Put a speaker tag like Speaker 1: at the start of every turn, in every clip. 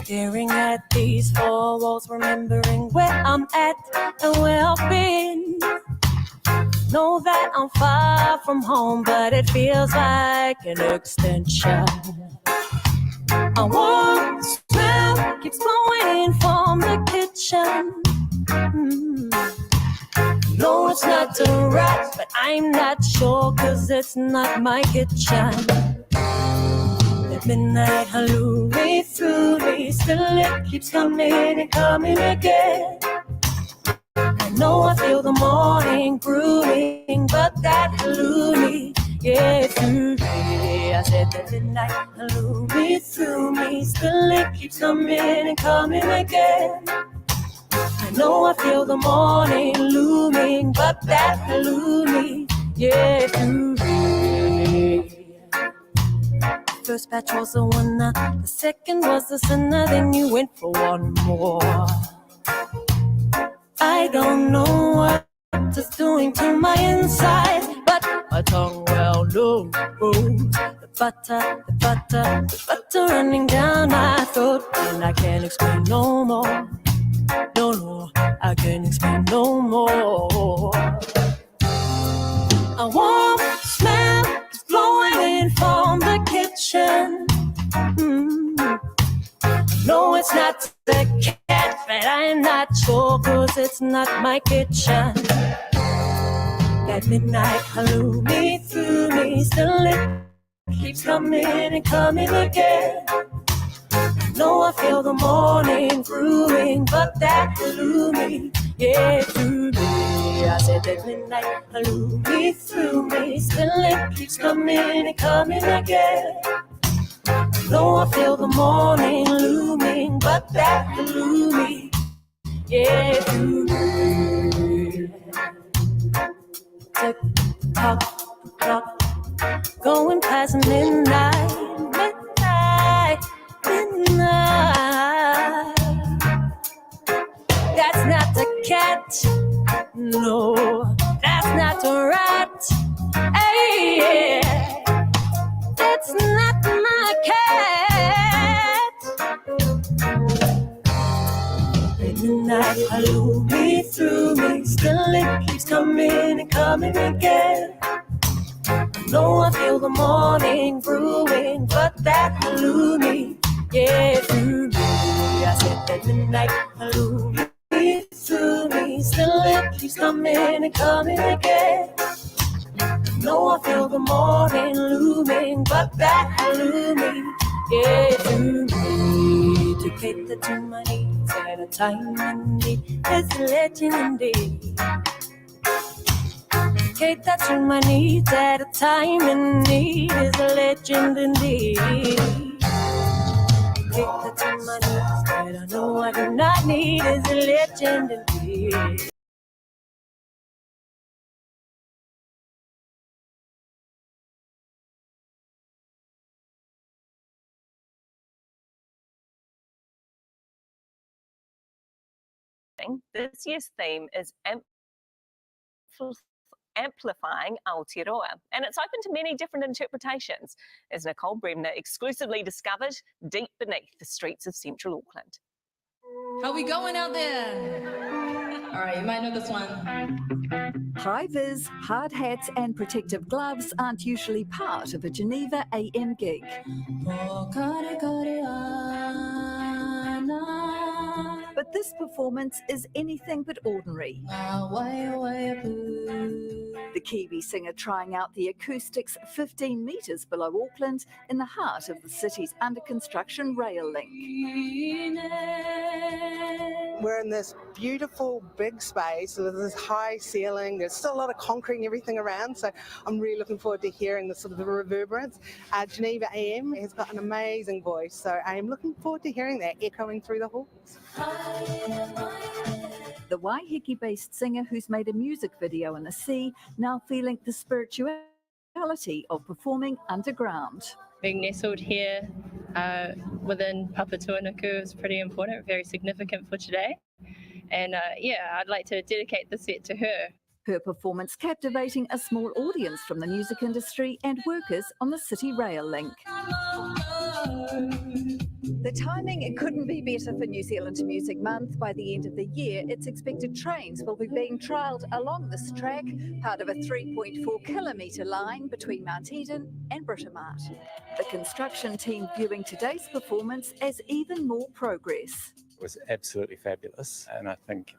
Speaker 1: Staring at these four walls, remembering where I'm at and where I've been. Know that I'm far from home, but it feels like an extension. A warm smell keeps blowing from the kitchen. No, it's not a rat, but I'm not sure, 'cause it's not my kitchen. At midnight, halloumi through me, still it keeps coming and coming again. I know I feel the morning brewing, but that halloumi, yeah, through me. I said that midnight, halloumi through me, still it keeps coming and coming again. I know I feel the morning looming, but that halloumi, yeah, through me. First batch was the winner, the second was the sinner, then you went for one more. I don't know what it's doing to my inside, but my tongue well knows. The butter running down my throat, and I can't explain no more. No, I can't explain no more. A warm smell is blowing in from the kitchen. No, it's not the cat, but I'm not sure, 'cause it's not my kitchen. That midnight halloumi through me, still it keeps coming and coming again. No, I feel the morning brewing, but that halloumi, yeah, through me. I said that midnight halloumi through me, still it keeps coming and coming again. No, I feel the morning looming, but that halloumi, yeah, through me. Tick tock, clock, going past midnight. That's not the cat, no, that's not a rat. Hey, yeah, that's not my cat. Midnight halloumi through me, still it keeps coming and coming again. No, I feel the morning brewing, but that halloumi, yeah, through me. I said that midnight halloumi through me, still it keeps coming and coming again. No, I feel the morning looming, but that halloumi, yeah, through me. To cater to my needs at a time in need is a legend indeed. Cater to my needs at a time in need is a legend indeed. Cater to my needs that I know I do not need is a legend indeed.
Speaker 2: This year's theme is amplifying Aotearoa, and it's open to many different interpretations, as Nicole Bremner exclusively discovered deep beneath the streets of central Auckland.
Speaker 3: How we going out there? All right, you might know this one.
Speaker 4: High vis, hard hats and protective gloves aren't usually part of a Geneva AM gig. But this performance is anything but ordinary. The Kiwi singer trying out the acoustics 15 metres below Auckland in the heart of the city's under-construction rail link.
Speaker 5: We're in this beautiful big space with this high ceiling. There's still a lot of concrete and everything around, so I'm really looking forward to hearing the sort of the reverberance. Geneva AM has got an amazing voice, so I am looking forward to hearing that echoing through the halls.
Speaker 4: The Waiheke-based singer who's made a music video in the sea, now feeling the spirituality of performing underground.
Speaker 6: Being nestled here within Papatūānuku is pretty important, very significant for today. And yeah, I'd like to dedicate the set to her.
Speaker 4: Her performance captivating a small audience from the music industry and workers on the City Rail link. The timing couldn't be better for New Zealand Music Month. By the end of the year, it's expected trains will be being trialled along this track, part of a 3.4 kilometre line between Mount Eden and Britomart. The construction team viewing today's performance as even more progress.
Speaker 7: It was absolutely fabulous, and I think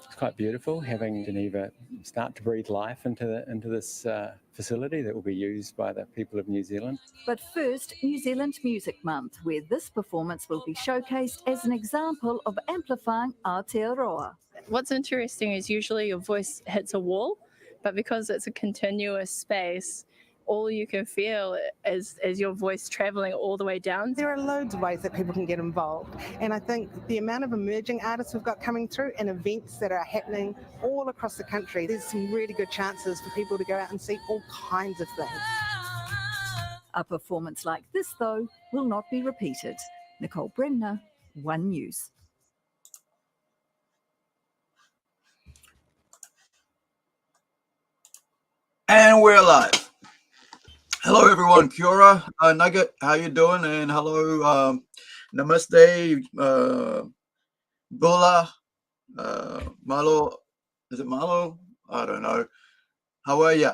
Speaker 7: it's quite beautiful having Geneva start to breathe life into this facility that will be used by the people of New Zealand.
Speaker 4: But first, New Zealand Music Month, where this performance will be showcased as an example of amplifying Aotearoa.
Speaker 6: What's interesting is usually your voice hits a wall, but because it's a continuous space, all you can feel is your voice traveling all the way down.
Speaker 5: There are loads of ways that people can get involved, and I think the amount of emerging artists we've got coming through and events that are happening all across the country, there's some really good chances for people to go out and see all kinds of things.
Speaker 4: A performance like this, though, will not be repeated. Nicole Bremner, One News.
Speaker 8: And we're live. Hello, everyone. Kia ora, Nugget. How you doing? And hello, namaste, bula, malo. Is it malo? I don't know. How are you?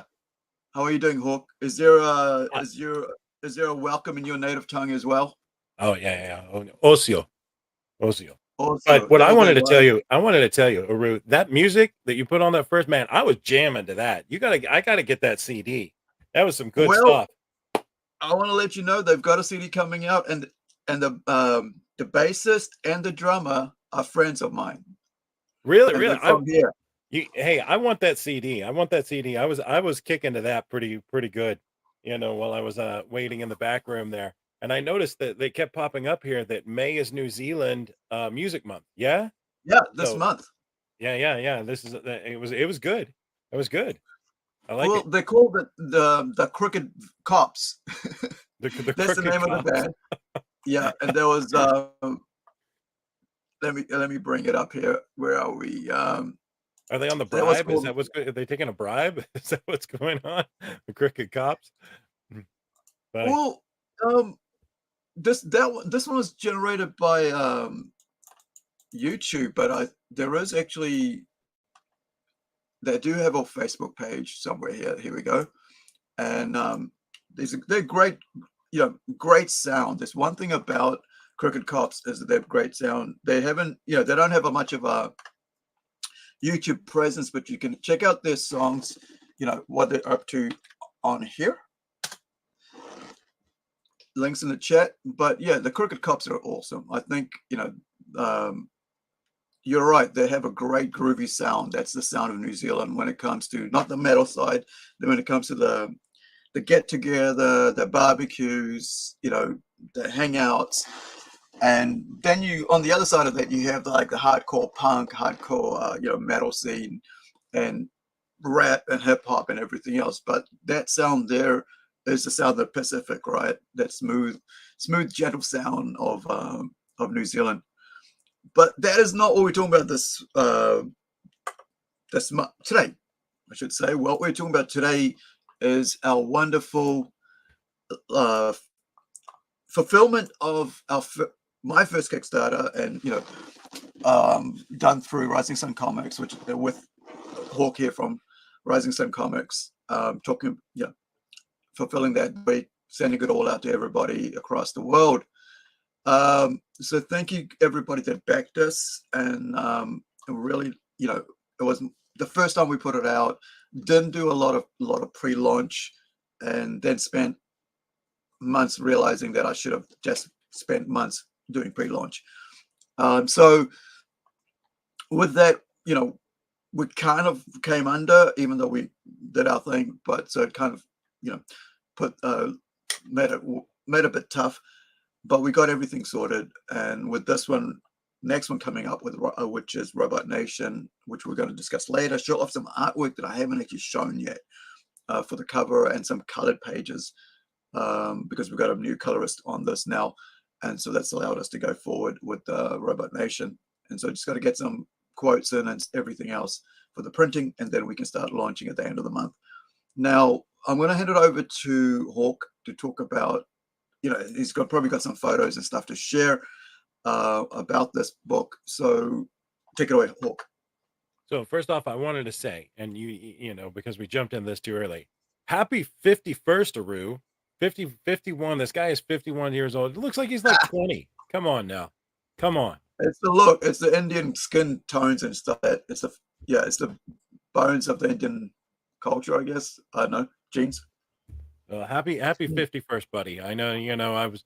Speaker 8: How are you doing, Hawk? Is there a welcome in your native tongue as well?
Speaker 9: Oh yeah. Osio.
Speaker 8: Also,
Speaker 9: But what I wanted to tell you, Aru, that music that you put on that first, man, I was jamming to that. I gotta get that CD. That was some good stuff.
Speaker 8: I want to let you know they've got a CD coming out, and the bassist and the drummer are friends of mine.
Speaker 9: Really,
Speaker 8: from here.
Speaker 9: Hey, I want that CD. I was kicking to that pretty good, while I was waiting in the back room there. And I noticed that they kept popping up here that May is New Zealand Music Month. Yeah?
Speaker 8: Yeah, this month.
Speaker 9: Yeah. It was good. It was good. I like it.
Speaker 8: They called it the Crooked Cops.
Speaker 9: That's
Speaker 8: the name of the band. Yeah, and there was let me bring it up here. Where are we? Are
Speaker 9: they on the bribe? Is that what's good? Are they taking a bribe? Is that what's going on? The Crooked Cops? But,
Speaker 8: well, this one was generated by YouTube, but there is actually. They do have a Facebook page somewhere here. Here we go, and they're great. Great sound. There's one thing about Crooked Cops is that they have great sound. They haven't, they don't have much of a YouTube presence, but you can check out their songs. What they're up to on here. Links in the chat. But yeah, the Crooked Cops are awesome. I think you're right. They have a great groovy sound. That's the sound of New Zealand when it comes to not the metal side, then when it comes to the get together, the barbecues, the hangouts, and then on the other side of that you have the hardcore punk, hardcore metal scene, and rap and hip hop and everything else. But that sound there is the sound of the Pacific, right? That smooth, gentle sound of New Zealand. But that is not what we're talking about this today, I should say. What we're talking about today is our wonderful fulfillment of my first Kickstarter, and done through Rising Sun Comics, which with Hawk here from Rising Sun Comics, fulfilling that week, sending it all out to everybody across the world. So thank you everybody that backed us, and really, it was the first time we put it out. Didn't do a lot of pre-launch, and then spent months realizing that I should have just spent months doing pre-launch. So with that, we kind of came under, even though we did our thing, but so it kind of, made it a bit tough. But we got everything sorted, and with this one, next one coming up with which is Robot Nation, which we're going to discuss later. Show off some artwork that I haven't actually shown yet for the cover, and some colored pages because we've got a new colorist on this now. And so that's allowed us to go forward with Robot Nation. And so just got to get some quotes in and everything else for the printing, and then we can start launching at the end of the month. Now, I'm going to hand it over to Hawk to talk about, he's probably got some photos and stuff to share about this book. So take it away, Hawk.
Speaker 9: So first off, I wanted to say, and you know, because we jumped in this too early, happy 51st, Aru. 51. This guy is 51 years old. It looks like he's like 20. Come on now. Come on.
Speaker 8: It's the look. It's the Indian skin tones and stuff. It's the bones of the Indian culture, I guess. I don't know. Genes.
Speaker 9: Happy 51st, buddy. I know,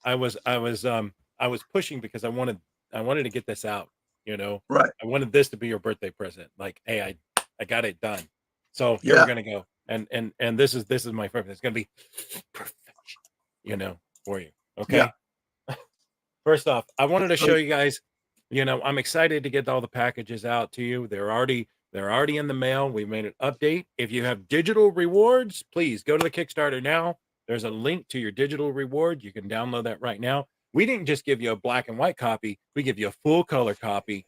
Speaker 9: I was pushing because I wanted to get this out,
Speaker 8: Right.
Speaker 9: I wanted this to be your birthday present. Like, hey, I got it done. So here we're gonna go. And this is my favorite. It's gonna be perfection, for you. Okay.
Speaker 8: Yeah.
Speaker 9: First off, I wanted to show you guys, I'm excited to get all the packages out to you. They're already in the mail. We made an update. If you have digital rewards, please go to the Kickstarter now. There's a link to your digital reward. You can download that right now. We didn't just give you a black and white copy. We give you a full color copy.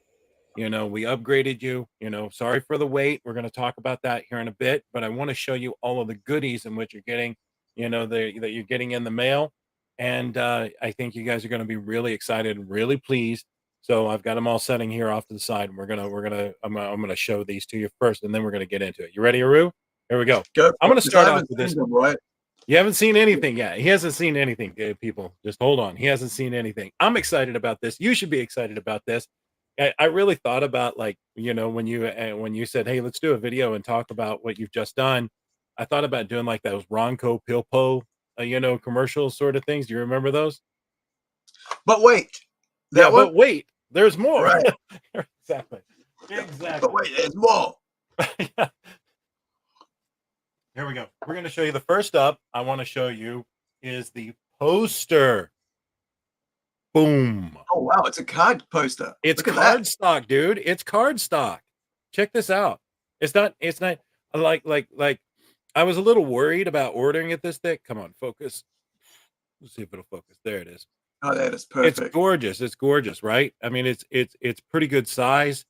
Speaker 9: We upgraded you. Sorry for the wait. We're going to talk about that here in a bit, but I want to show you all of the goodies in which you're getting, that you're getting in the mail. And I think you guys are going to be really excited and really pleased. So I've got them all setting here off to the side. And I'm gonna show these to you first, and then we're gonna get into it. You ready, Aru? Here we go. I'm gonna start off with this.
Speaker 8: Right?
Speaker 9: You haven't seen anything yet. He hasn't seen anything, people. Just hold on. He hasn't seen anything. I'm excited about this. You should be excited about this. I really thought about, like, when you said, hey, let's do a video and talk about what you've just done. I thought about doing like those Ronco Pilpo, commercial sort of things. Do you remember those?
Speaker 8: But wait.
Speaker 9: But wait, there's more.
Speaker 8: Right.
Speaker 9: Exactly.
Speaker 8: But wait, there's more.
Speaker 9: Yeah. Here we go. We're going to show you the first up. I want to show you is the poster. Boom.
Speaker 8: Oh wow, it's a card poster.
Speaker 9: It's card stock, dude. It's card stock. Check this out. It's not like I was a little worried about ordering it this thick. Come on, focus. Let's see if it'll focus. There it is.
Speaker 8: Oh, that is perfect.
Speaker 9: It's gorgeous. It's gorgeous, right? I mean, it's pretty good size.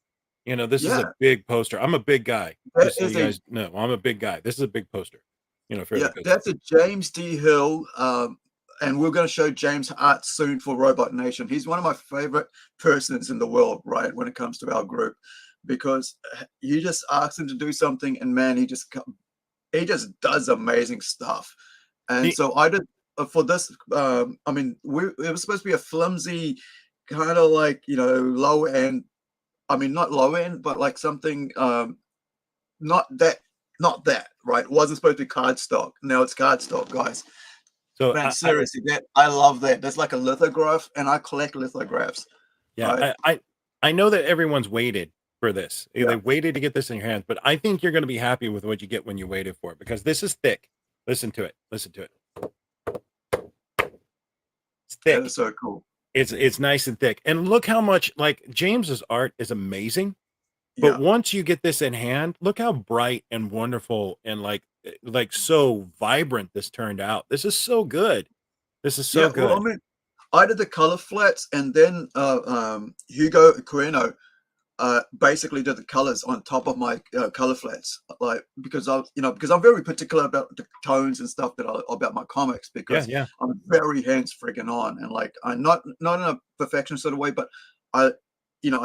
Speaker 9: This is a big poster. I'm a big guy. Just so you guys know, I'm a big guy. This is a big poster.
Speaker 8: That's a James D. Hill. And we're going to show James' art soon for Robot Nation. He's one of my favorite persons in the world, right, when it comes to our group, because you just ask him to do something, and man, he just does amazing stuff. And so I did for this. I mean, it was supposed to be a flimsy kind of like low end. I mean, not low end, but like something not that, right? It wasn't supposed to be cardstock. Now it's cardstock, guys.
Speaker 9: So
Speaker 8: man, seriously, I love that. That's like a lithograph, and I collect lithographs.
Speaker 9: Yeah, right? I know that everyone's waited for this.
Speaker 8: Yeah.
Speaker 9: They waited to get this in your hands, but I think you're going to be happy with what you get when you waited for it, because this is thick. Listen to it. Listen to it. It's thick.
Speaker 8: That is so cool.
Speaker 9: It's nice and thick. And look how much, like, James's art is amazing. But once you get this in hand, look how bright and wonderful and like so vibrant this turned out. This is so good. This is so good.
Speaker 8: Well, I mean, I did the color flats, and then Hugo Queno basically did the colors on top of my color flats, like because I'm very particular about the tones and stuff about my comics, because I'm very hands friggin' on, and like I'm not in a perfectionist sort of way, but I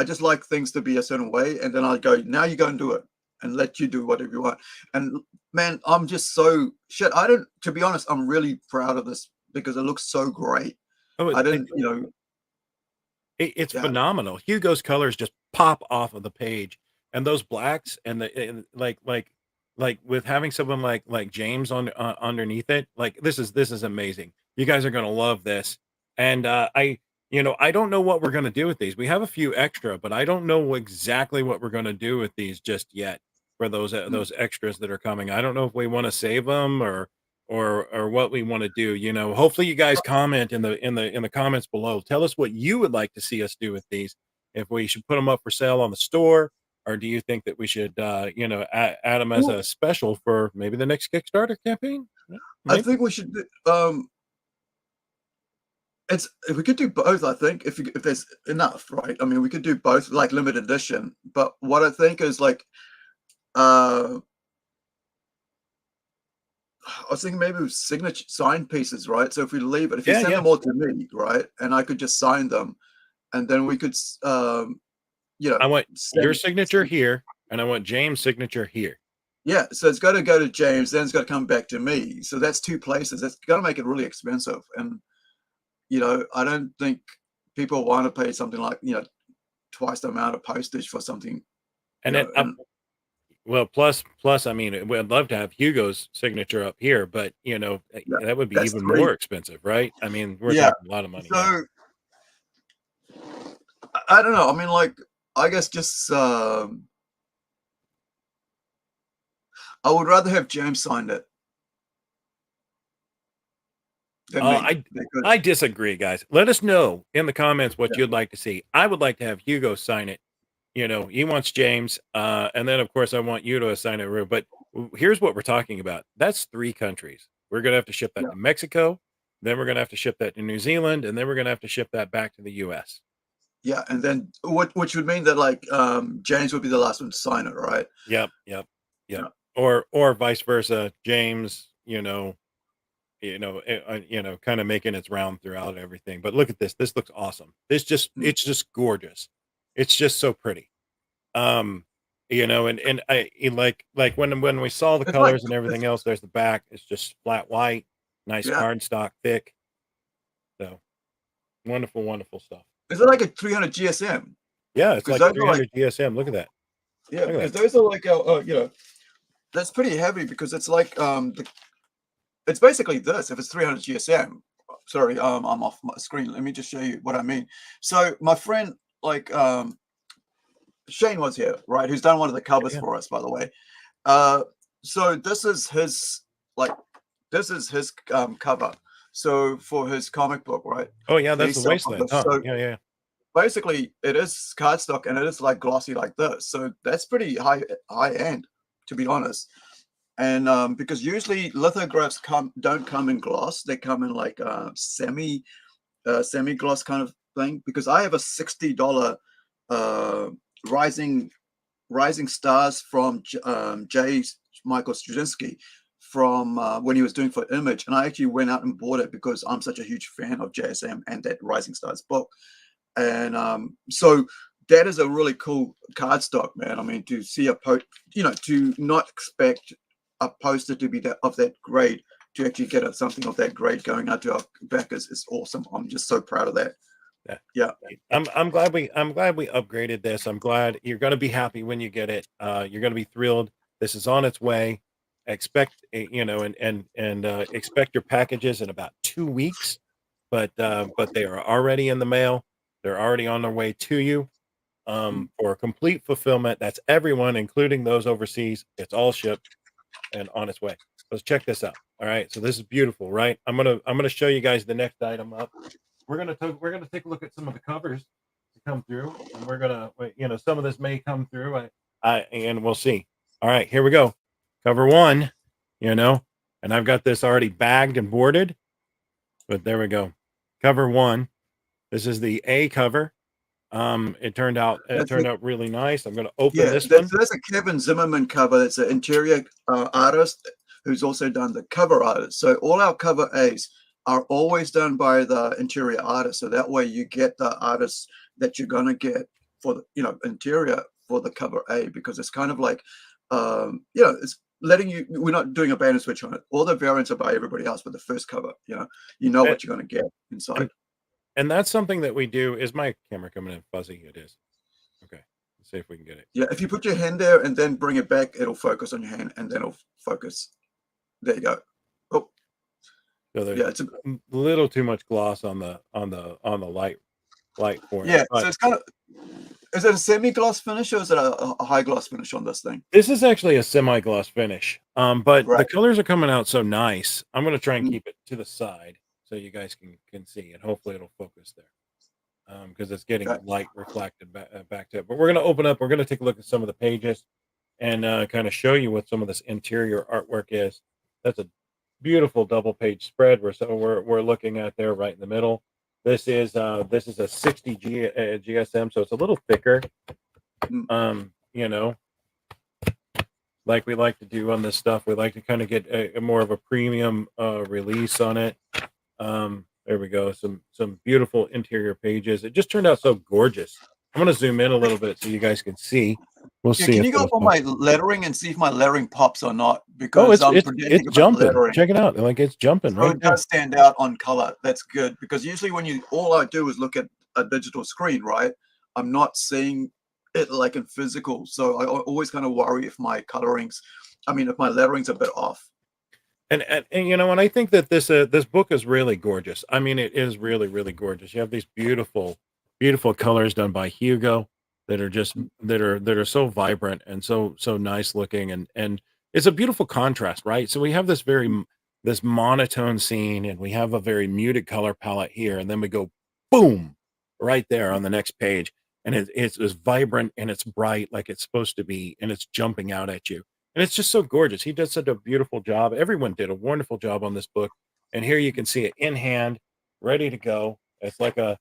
Speaker 8: just like things to be a certain way, and then I go, now you go and do it, and let you do whatever you want. And man, I'm just so shit. To be honest, I'm really proud of this because it looks so great.
Speaker 9: Oh, it's phenomenal. Hugo's colors just pop off of the page, and those blacks and like with having someone like James on underneath it, like this is amazing. You guys are gonna love this, and I don't know what we're going to do with these. We have a few extra, but I don't know exactly what we're going to do with these just yet for those extras that are coming. I don't know if we want to save them or what we want to do. Hopefully you guys comment in the comments below. Tell us what you would like to see us do with these. If we should put them up for sale on the store, or do you think that we should, add them as a special for maybe the next Kickstarter campaign?
Speaker 8: I
Speaker 9: Maybe.
Speaker 8: think we should. It's if we could do both. I think if there's enough, right? I mean, we could do both, like limited edition. But what I think is like, I was thinking maybe with signature sign pieces, right? So if we leave it, if you
Speaker 9: Yeah,
Speaker 8: send
Speaker 9: yeah.
Speaker 8: them all to me, right, and I could just sign them, and then we could, you know,
Speaker 9: I want your
Speaker 8: send.
Speaker 9: signature here, and I want James' signature here.
Speaker 8: Yeah, so it's got to go to James, then it's got to come back to me. So that's two places. That's got to make it really expensive. And I don't think people want to pay something like twice the amount of postage for something.
Speaker 9: And then, well, plus, I mean, we'd love to have Hugo's signature up here, but that would be
Speaker 8: that's
Speaker 9: even
Speaker 8: three.
Speaker 9: more expensive, right? I mean, we're
Speaker 8: Yeah.
Speaker 9: talking a lot of money.
Speaker 8: So I don't know. I mean, like, I guess just I would rather have James sign it than me.
Speaker 9: I disagree, guys. Let us know in the comments what
Speaker 8: Yeah.
Speaker 9: you'd like to see. I would like to have Hugo sign it. He wants James, and then of course I want you to assign it. But here's what we're talking about. That's 3 countries. We're gonna have to ship that to Mexico, then we're gonna have to ship that to New Zealand, and then we're gonna have to ship that back to the US.
Speaker 8: Yeah, and then which would mean that like James would be the last one to sign it, right?
Speaker 9: Yep. Or vice versa. James, kind of making its round throughout everything. But look at this. This looks awesome. It's just gorgeous. It's just so pretty. And I like when we saw the
Speaker 8: It's
Speaker 9: colors
Speaker 8: like-
Speaker 9: and everything else, there's the back. It's just flat white, nice cardstock, thick. So wonderful stuff.
Speaker 8: Is it like a 300 GSM?
Speaker 9: Yeah, it's
Speaker 8: 'Cause
Speaker 9: like
Speaker 8: those are
Speaker 9: 300 GSM. Look at that.
Speaker 8: Yeah,
Speaker 9: Look at
Speaker 8: because
Speaker 9: that.
Speaker 8: those are like that's pretty heavy because it's like it's basically this. If it's 300 GSM, sorry, I'm off my screen. Let me just show you what I mean. So my friend, like Shane was here, right? Who's done one of the covers for us, by the way. So this is his cover. So for his comic book, right?
Speaker 9: Oh yeah,
Speaker 8: That
Speaker 9: that's
Speaker 8: he
Speaker 9: the wasteland.
Speaker 8: self-published.
Speaker 9: Huh?
Speaker 8: So
Speaker 9: Yeah.
Speaker 8: basically, it is cardstock and it is like glossy like this. So that's pretty high end, to be honest. And because usually lithographs don't come in gloss, they come in like semi gloss kind of thing. Because I have a $60 rising stars from J. Michael Straczynski from when he was doing for Image, and I actually went out and bought it because I'm such a huge fan of JSM and that Rising Stars book. And so that is a really cool cardstock, man. I mean, to see to not expect a poster to be of that grade, to actually get something of that grade going out to our backers is awesome. I'm just so proud of that. Yeah.
Speaker 9: I'm glad we upgraded this. I'm glad you're going to be happy when you get it. You're going to be thrilled. This is on its way. Expect expect your packages in about 2 weeks, but they are already in the mail. They're already on their way to you for complete fulfillment. That's everyone, including those overseas. It's all shipped and on its way. Let's check this out. All right, so this is beautiful, right? I'm gonna show you guys the next item up. We're gonna take a look at some of the covers to come through, and we're gonna some of this may come through. And we'll see. All right, here we go. Cover 1, and I've got this already bagged and boarded, but there we go. Cover 1. This is the A cover. It turned out really nice. I'm going to open this one.
Speaker 8: That's a Kevin Zimmerman cover. That's an interior artist who's also done the cover artist. So all our cover A's are always done by the interior artist. So that way you get the artist that you're going to get for the interior for the cover A, because it's kind of like it's letting you, we're not doing a bait and switch on it. All the variants are by everybody else, but the first cover, you know what you're going to get inside.
Speaker 9: And that's something that we do. Is my camera coming in fuzzy? It is. Okay. Let's see if we can get it.
Speaker 8: Yeah, if you put your hand there and then bring it back, it'll focus on your hand and then it'll focus. There you go. Oh.
Speaker 9: So there's it's a little too much gloss on the light for it.
Speaker 8: Yeah, so it's kind of, is it a semi-gloss finish or is it a high gloss finish on this thing?
Speaker 9: This is actually a semi-gloss finish. But the colors are coming out so nice. I'm going to try and keep it to the side so you guys can see, and hopefully it'll focus there. Because it's getting light reflected back to it. But we're going to open up. We're going to take a look at some of the pages and kind of show you what some of this interior artwork is. That's a beautiful double page spread. We're looking at there right in the middle. This is a 60 GSM, so it's a little thicker. You know, like we like to do on this stuff. We like to kind of get a more of a premium release on it. There we go. Some beautiful interior pages. It just turned out so gorgeous. I'm going to zoom in a little bit so you guys can see. We'll see.
Speaker 8: Can you go for my lettering and see if my lettering pops or not?
Speaker 9: Oh,
Speaker 8: Because I'm
Speaker 9: it's
Speaker 8: forgetting about
Speaker 9: jumping.
Speaker 8: lettering.
Speaker 9: Check it out. Like it's jumping
Speaker 8: So
Speaker 9: right
Speaker 8: it
Speaker 9: now.
Speaker 8: does stand out on color. That's good, because usually when all I do is look at a digital screen, right? I'm not seeing it like in physical. So I always kind of worry if my if my lettering's a bit off.
Speaker 9: And you know, and I think that this book is really gorgeous. I mean, it is really, really gorgeous. You have these beautiful colors done by Hugo that are just that are so vibrant and so nice looking, and it's a beautiful contrast, right? So we have this this monotone scene, and we have a very muted color palette here, and then we go boom right there on the next page, and it's vibrant and it's bright like it's supposed to be, and it's jumping out at you. And it's just so gorgeous. He does such a beautiful job. Everyone did a wonderful job on this book. And here you can see it in hand, ready to go. It's like a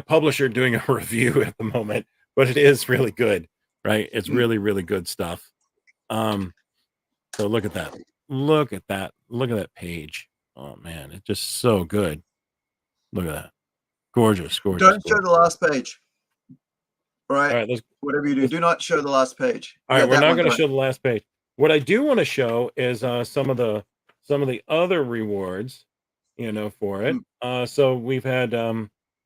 Speaker 9: publisher doing a review at the moment, but it is really good, right? It's really, really good stuff. So look at that. Look at that. Look at that page. Oh man, it's just so good. Look at that. Gorgeous, gorgeous.
Speaker 8: Don't show the last page. Right.
Speaker 9: All right,
Speaker 8: whatever you do not show the last page.
Speaker 9: All right, we're not going to show the last page. What I do want to show is some of the other rewards, you know, for it. So we've had,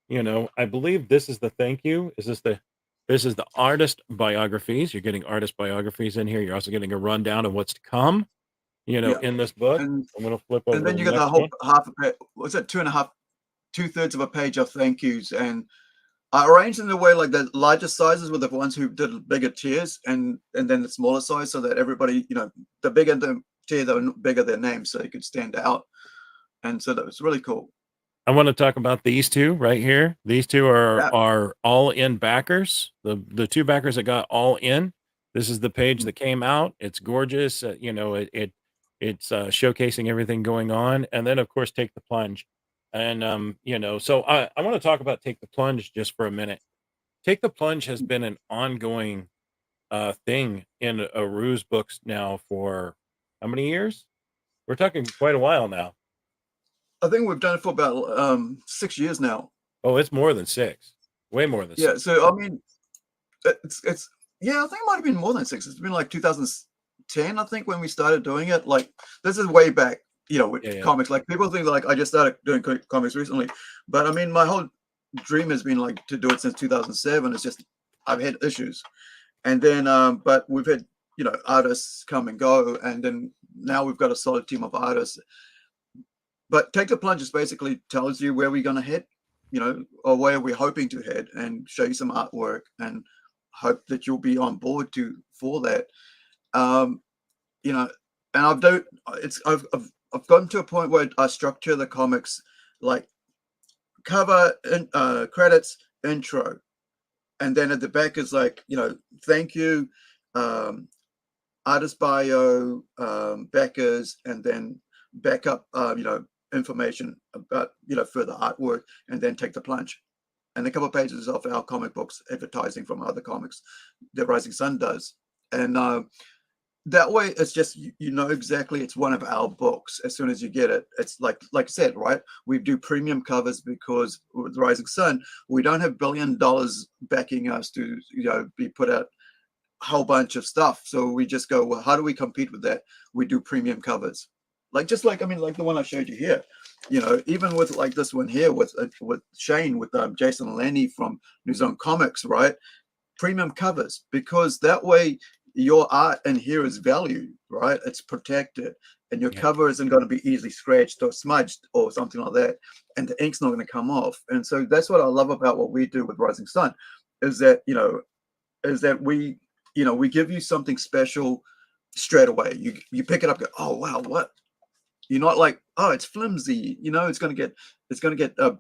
Speaker 9: you know, I believe this is the thank you. This is the artist biographies. You're getting artist biographies in here. You're also getting a rundown of what's to come, you know, in this book.
Speaker 8: And,
Speaker 9: I'm going to flip over.
Speaker 8: And then you get the whole half a page. What's it? 2.5, 2/3 of a page of thank yous, and I arranged in a way like the larger sizes were the ones who did bigger tiers, and then the smaller size, so that everybody, you know, the bigger the tier, the bigger their name, so they could stand out. And so that was really cool.
Speaker 9: I want to talk about these two right here. These two are all in backers. The two backers that got all in. This is the page that came out. It's gorgeous. You know, it's showcasing everything going on, and then of course Take the Plunge. And you know, so I want to talk about Take the Plunge just for a minute. Take the Plunge has been an ongoing thing in Aru's books now for how many years? We're talking quite a while now.
Speaker 8: I think we've done it for about 6 years now.
Speaker 9: Oh, it's more than 6. Way more than 6.
Speaker 8: Yeah, so I mean, it's yeah, I think it might have been more than 6. It's been like 2010, I think, when we started doing it. Like, this is way back. You know, with comics, like people think like I just started doing comics recently, but I mean, my whole dream has been like to do it since 2007. It's just I've had issues, and then but we've had, you know, artists come and go, and then now we've got a solid team of artists. But Take the Plunge just basically tells you where we're going to head, you know, or where we're hoping to head, and show you some artwork, and hope that you'll be on board for that. You know, and I've gotten to a point where I structure the comics like cover, credits, intro, and then at the back is like, you know, thank you, artist bio, backers, and then backup, you know, information about, you know, further artwork, and then Take the Plunge, and a couple of pages of our comic books advertising from other comics that Rising Sun does, and that way it's just, you know exactly it's one of our books as soon as you get it. It's like I said, right, we do premium covers because with Rising Sun we don't have $1 billion backing us to, you know, be put out a whole bunch of stuff. So we just go, well, how do we compete with that? We do premium covers, like just like, I mean, like the one I showed you here, you know, even with like this one here with Shane, with Jason Lenny from New Zealand Comics, right? Premium covers, because that way your art in here is valued, right? It's protected, and your cover isn't going to be easily scratched or smudged or something like that, and the ink's not going to come off. And so that's what I love about what we do with Rising Sun, is that, you know, we, you know, we give you something special straight away. You pick it up, go, oh wow, what? You're not like, oh, it's flimsy, you know, it's going to get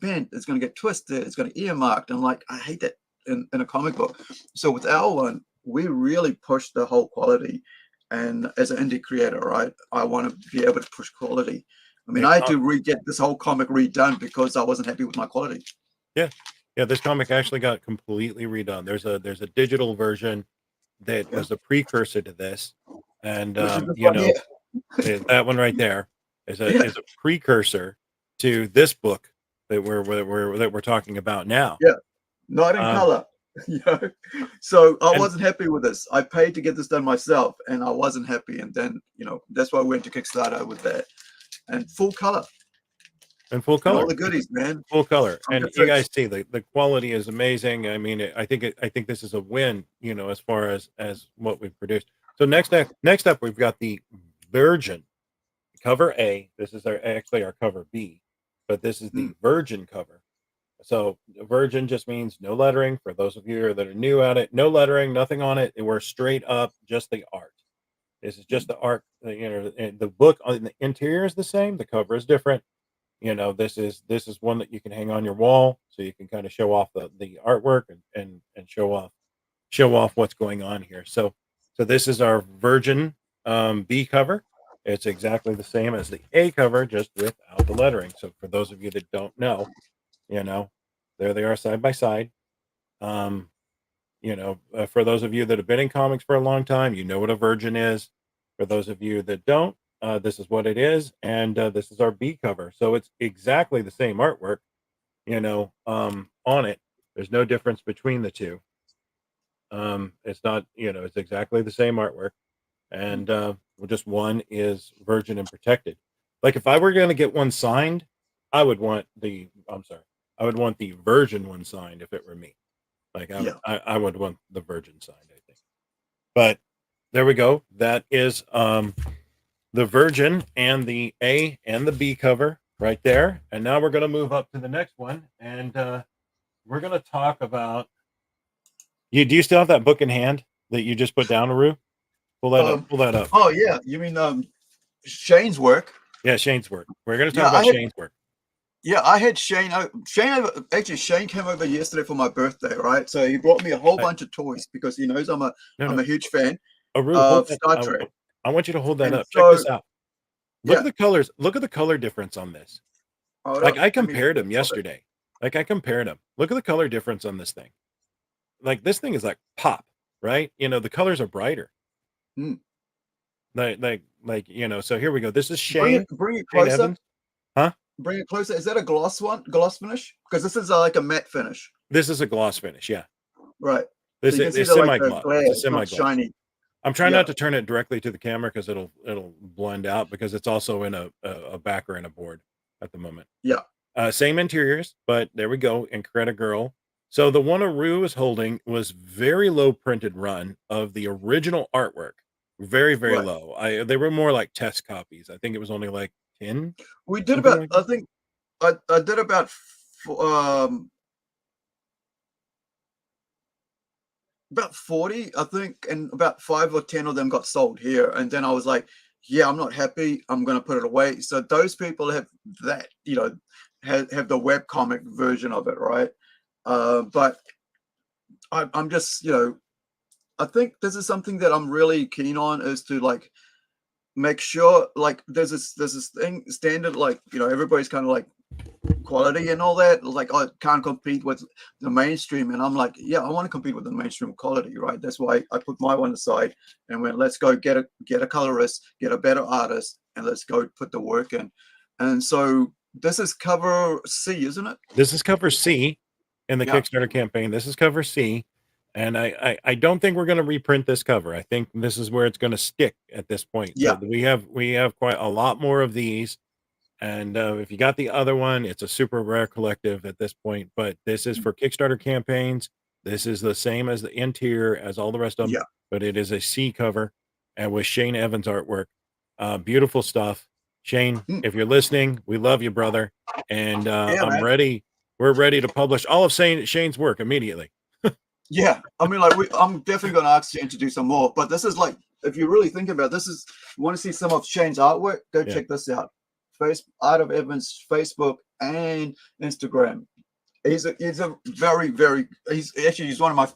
Speaker 8: bent, it's going to get twisted, it's going to earmarked, and like, I hate that in a comic book. So with our one, we really push the whole quality, and as an indie creator, right, I want to be able to push quality, I mean, I had to get this whole comic redone because I wasn't happy with my quality.
Speaker 9: Yeah, this comic actually got completely redone. There's a digital version that was a precursor to this, and
Speaker 8: Which is this one here.
Speaker 9: that one right there is a precursor to this book that we're talking about now.
Speaker 8: Yeah, not in color. You know? So I wasn't happy with this. I paid to get this done myself, and I wasn't happy. And then, you know, that's why I went to Kickstarter with that, and full color.
Speaker 9: And full color,
Speaker 8: all the goodies, man.
Speaker 9: Full color, and you guys see the quality is amazing. I mean, I think this is a win, you know, as far as what we've produced. So next up, we've got the Virgin cover A. This is actually our cover B, but this is the Virgin cover. So Virgin just means no lettering. For those of you that are new at it, no lettering, nothing on it. We're straight up just the art. This is just the art. You know, the book on the interior is the same. The cover is different. You know, this is one that you can hang on your wall, so you can kind of show off the artwork and show off what's going on here. So this is our Virgin B cover. It's exactly the same as the A cover, just without the lettering. So for those of you that don't know, you know, there they are side by side. You know, for those of you that have been in comics for a long time, you know what a Virgin is. For those of you that don't, this is what it is, and this is our B cover. So it's exactly the same artwork, you know, on it. There's no difference between the two. It's not, you know, it's exactly the same artwork, and just one is Virgin and Protected. Like if I were going to get one signed, I would want the Virgin one signed if it were me. Like I would want the Virgin signed, I think. But there we go. That is the Virgin and the A and the B cover right there. And now we're going to move up to the next one, and we're going to talk about. Do you still have that book in hand that you just put down, Aru? Pull that up.
Speaker 8: Oh yeah, you mean Shane's work?
Speaker 9: Yeah, Shane's work. We're going to talk about Shane's work.
Speaker 8: Yeah, I had Shane. Shane came over yesterday for my birthday, right? So he brought me a whole bunch of toys because he knows I'm a huge fan of Star Trek.
Speaker 9: I want you to hold that up.
Speaker 8: So,
Speaker 9: check this out. Look at the colors. Look at the color difference on this. Like I compared them yesterday. Like I compared them. Look at the color difference on this thing. Like this thing is like pop, right? You know, the colors are brighter. Like you know. So here we go. This is Shane.
Speaker 8: Bring it closer.
Speaker 9: Evans. Huh?
Speaker 8: Bring it closer. Is that a gloss finish? Because this is like a matte finish.
Speaker 9: This is a gloss finish. Yeah.
Speaker 8: Right.
Speaker 9: This is semi-gloss. It's semi-gloss.
Speaker 8: Shiny.
Speaker 9: I'm trying not to turn it directly to the camera because it'll blend out, because it's also in a backer and a board at the moment.
Speaker 8: Yeah.
Speaker 9: Same interiors, but there we go. INCREDI-GIRL. So the one Aru is holding was very low printed run of the original artwork. Very, very low. They were more like test copies. I think it was only like 10.
Speaker 8: We did about, like I think I did about 40, I think, and about 5 or 10 of them got sold here. And then I was like, yeah, I'm not happy. I'm going to put it away. So those people have that, you know, have the webcomic version of it, right? But I'm just, you know, I think this is something that I'm really keen on, is to like make sure, like there's this thing standard, like, you know, everybody's kind of like quality and all that, like I can't compete with the mainstream, and I'm like, yeah, I want to compete with the mainstream quality, right? That's why I put my one aside and went, let's go get a colorist, get a better artist, and let's go put the work in. And so this is cover C, isn't it?
Speaker 9: This is cover C in the Kickstarter campaign. This is cover C, and I don't think we're going to reprint this cover. I think this is where it's going to stick at this point.
Speaker 8: Yeah,
Speaker 9: we have quite a lot more of these. And if you got the other one, it's a super rare collective at this point. But this is for Kickstarter campaigns. This is the same as the interior as all the rest of them. Yeah. But it is a C cover, and with Shane Evans artwork. Beautiful stuff. Shane, if you're listening, we love you, brother. And I'm ready. We're ready to publish all of Shane's work immediately.
Speaker 8: Yeah. I mean, like, I'm definitely going to ask Shane to do some more. But this is like, if you really think about it, this is, you want to see some of Shane's artwork, go check this out. Art of Evans, Facebook and Instagram. He's a very, very, he's one of my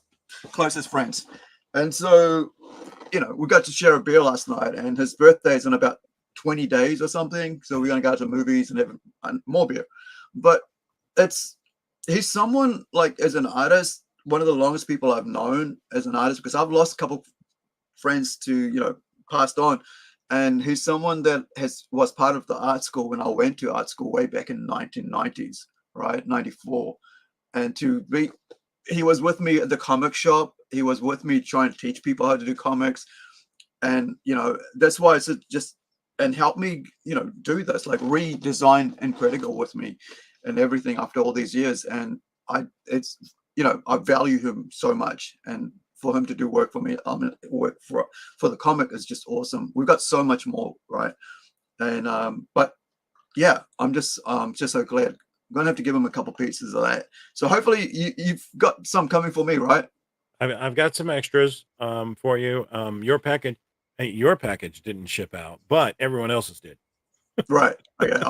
Speaker 8: closest friends. And so, you know, we got to share a beer last night, and his birthday's in about 20 days or something. So we're going to go to movies and have more beer. But he's someone, like, as an artist, one of the longest people I've known as an artist, because I've lost a couple friends to, passed on. And he's someone that was part of the art school when I went to art school way back in 1990s, right? 94. And he was with me at the comic shop. He was with me trying to teach people how to do comics. And, that's why it's and help me, do this, like redesign INCREDI-GIRL with me and everything after all these years. And I value him so much. And for him to do work for me, work for the comic is just awesome. We've got so much more, right? And but yeah, I'm just so glad. I'm gonna have to give him a couple pieces of that. So hopefully you've got some coming for me, right?
Speaker 9: I've got some extras for you. Your package didn't ship out, but everyone else's did.
Speaker 8: Right. Okay.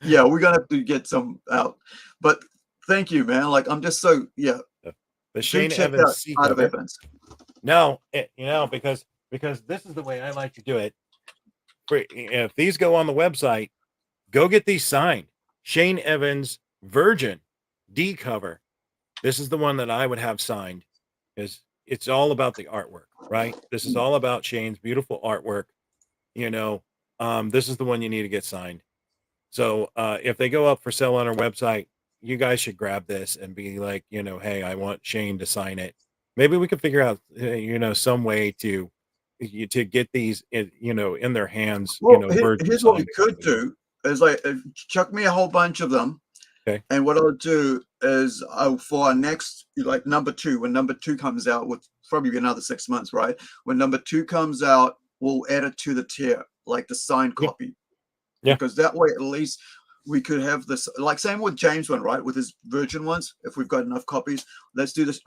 Speaker 8: Yeah, we're gonna have to get some out. But thank you, man. Like, I'm just so
Speaker 9: The Shane Evans C
Speaker 8: out of
Speaker 9: cover.
Speaker 8: Evans.
Speaker 9: No, because this is the way I like to do it. If these go on the website, go get these signed. Shane Evans Virgin D cover. This is the one that I would have signed, because it's all about the artwork, right? This is all about Shane's beautiful artwork. This is the one you need to get signed. So if they go up for sale on our website, you guys should grab this and be like, hey, I want Shane to sign it. Maybe we could figure out, some way to get these, in their hands.
Speaker 8: Well, here's what we could do is, like, chuck me a whole bunch of them.
Speaker 9: Okay.
Speaker 8: And what I'll do is for our next, like, number 2, when number 2 comes out, which probably be another 6 months, right? When number 2 comes out, we'll add it to the tier, like the signed copy.
Speaker 9: Yeah.
Speaker 8: Because that way, at least we could have this, like, same with James one, right? With his Virgin ones, if we've got enough copies, let's do this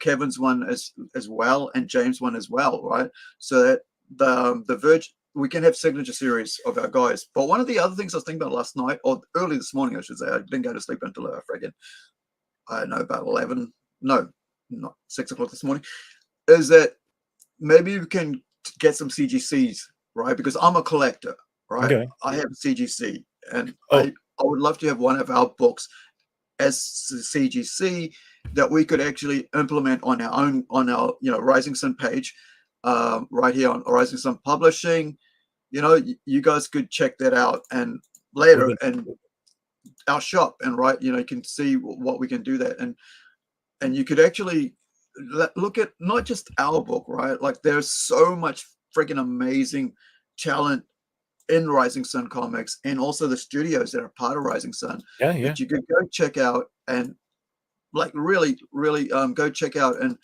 Speaker 8: Kevin's one as well, and James one as well, right? So that the Virgin, we can have signature series of our guys. But one of the other things I was thinking about last night, or early this morning, I should say, I didn't go to sleep until I don't know, about 11, no, not 6 o'clock this morning, is that maybe we can get some CGCs, right? Because I'm a collector, right?
Speaker 9: Okay.
Speaker 8: I have CGC, and I would love to have one of our books as CGC that we could actually implement on our Rising Sun page, right here on Rising Sun Publishing. You guys could check that out, and later and our shop, and you can see what we can do that, and you could actually look at not just our book, right? Like, there's so much freaking amazing talent in Rising Sun Comics, and also the studios that are part of Rising Sun.
Speaker 9: Yeah.
Speaker 8: That you could go check out, and like really go check out, and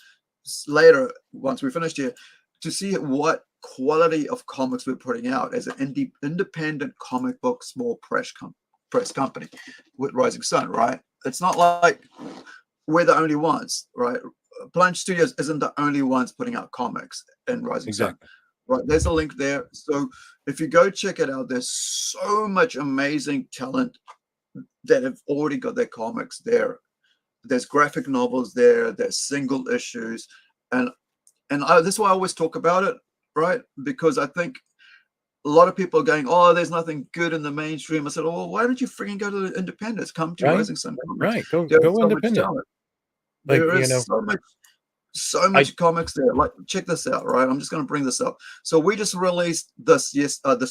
Speaker 8: later, once we finished here, to see what quality of comics we're putting out as an independent comic book small press company with Rising Sun, right? It's not like we're the only ones, right? Plunge Studios isn't the only ones putting out comics in Rising Sun. Right, there's a link there. So if you go check it out, there's so much amazing talent that have already got their comics there. There's graphic novels there. There's single issues, and this is why I always talk about it, right? Because I think a lot of people are going, "Oh, there's nothing good in the mainstream." I said, "Oh, well, why don't you freaking go to the independents? Come to Rising Sun Comics.
Speaker 9: Right, go
Speaker 8: so
Speaker 9: independent.
Speaker 8: There is so much comics there. Like, check this out, right? I'm just going to bring this up. So we just released this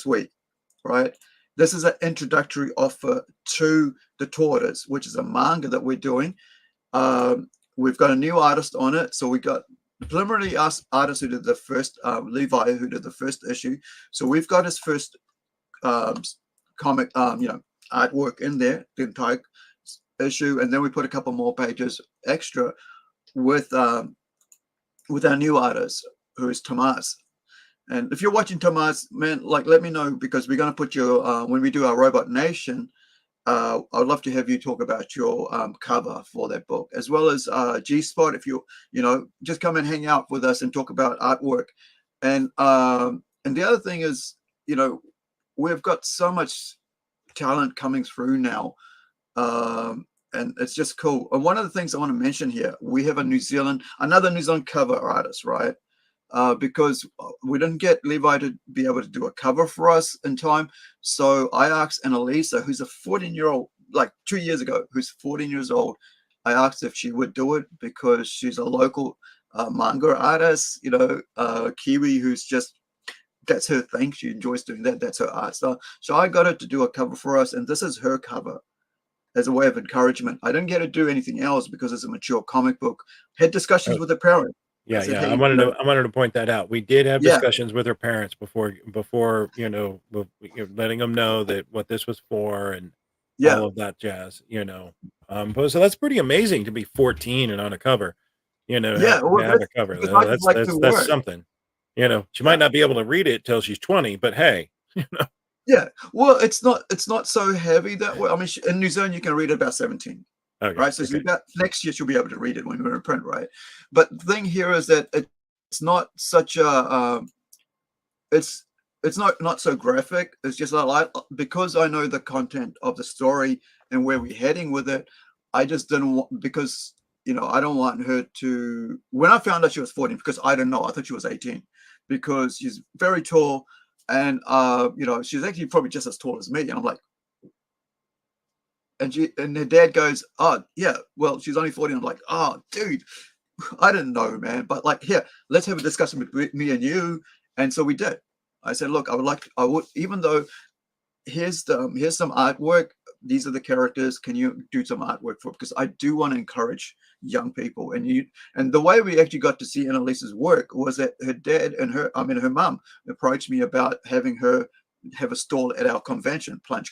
Speaker 8: week, right? This is an introductory offer to The Tortoise, which is a manga that we're doing. We've got a new artist on it. So we got preliminary artist who did the first, Levi, who did the first issue. So we've got his first comic, artwork in there, the entire issue, and then we put a couple more pages extra with our new artist, who is Tomas. And if you're watching, Tomas, man, like, let me know, because we're going to put your when we do our Robot Nation, I would love to have you talk about your cover for that book, as well as G-Spot. If you just come and hang out with us and talk about artwork. And the other thing is, we've got so much talent coming through now, and it's just cool. And one of the things I want to mention here, we have another New Zealand cover artist, right? because we didn't get Levi to be able to do a cover for us in time. So I asked Annalisa, who's a 14-year-old, like 2 years ago, who's 14 years old. I asked if she would do it because she's a local manga artist, you know, Kiwi, who's just, that's her thing. She enjoys doing that. That's her art style. So I got her to do a cover for us, and this is her cover as a way of encouragement. I didn't get to do anything else because it's a mature comic book. Had discussions with the parent.
Speaker 9: Yeah,
Speaker 8: said,
Speaker 9: yeah.
Speaker 8: "Hey,
Speaker 9: I wanted to point that out. We did have
Speaker 8: Yeah.
Speaker 9: discussions with her parents before you know, letting them know that what this was for and
Speaker 8: Yeah.
Speaker 9: all of that jazz. You know, but so that's pretty amazing to be 14 and on a cover. You know,
Speaker 8: Yeah,
Speaker 9: to
Speaker 8: well,
Speaker 9: have a
Speaker 8: that's
Speaker 9: cover.
Speaker 8: because I just like to
Speaker 9: That's
Speaker 8: work.
Speaker 9: something. You know, she might not be able to read it till she's 20, but hey, you know.
Speaker 8: Yeah, well, it's not so heavy that way. I mean, in New Zealand, you can read it about 17,
Speaker 9: Okay,
Speaker 8: right? So
Speaker 9: okay.
Speaker 8: next year she'll be able to read it when we're in print, right? But the thing here is that it's not such a it's not so graphic. It's just like because I know the content of the story and where we're heading with it. I just didn't want, because you know, I don't want her to. When I found out she was 14, because I don't know, I thought she was 18, because she's very tall. And you know, she's actually probably just as tall as me. And I'm like, and her dad goes, "Oh yeah, well, she's only 14." I'm like, "Oh, dude, I didn't know, man." But like, here, let's have a discussion with me and you. And so we did. I said, "Look, I would, even though here's some artwork. These are the characters. Can you do some artwork for?" Because I do want to encourage young people. And the way we actually got to see Annalisa's work was that her dad and her mum approached me about having her have a stall at our convention, Plunge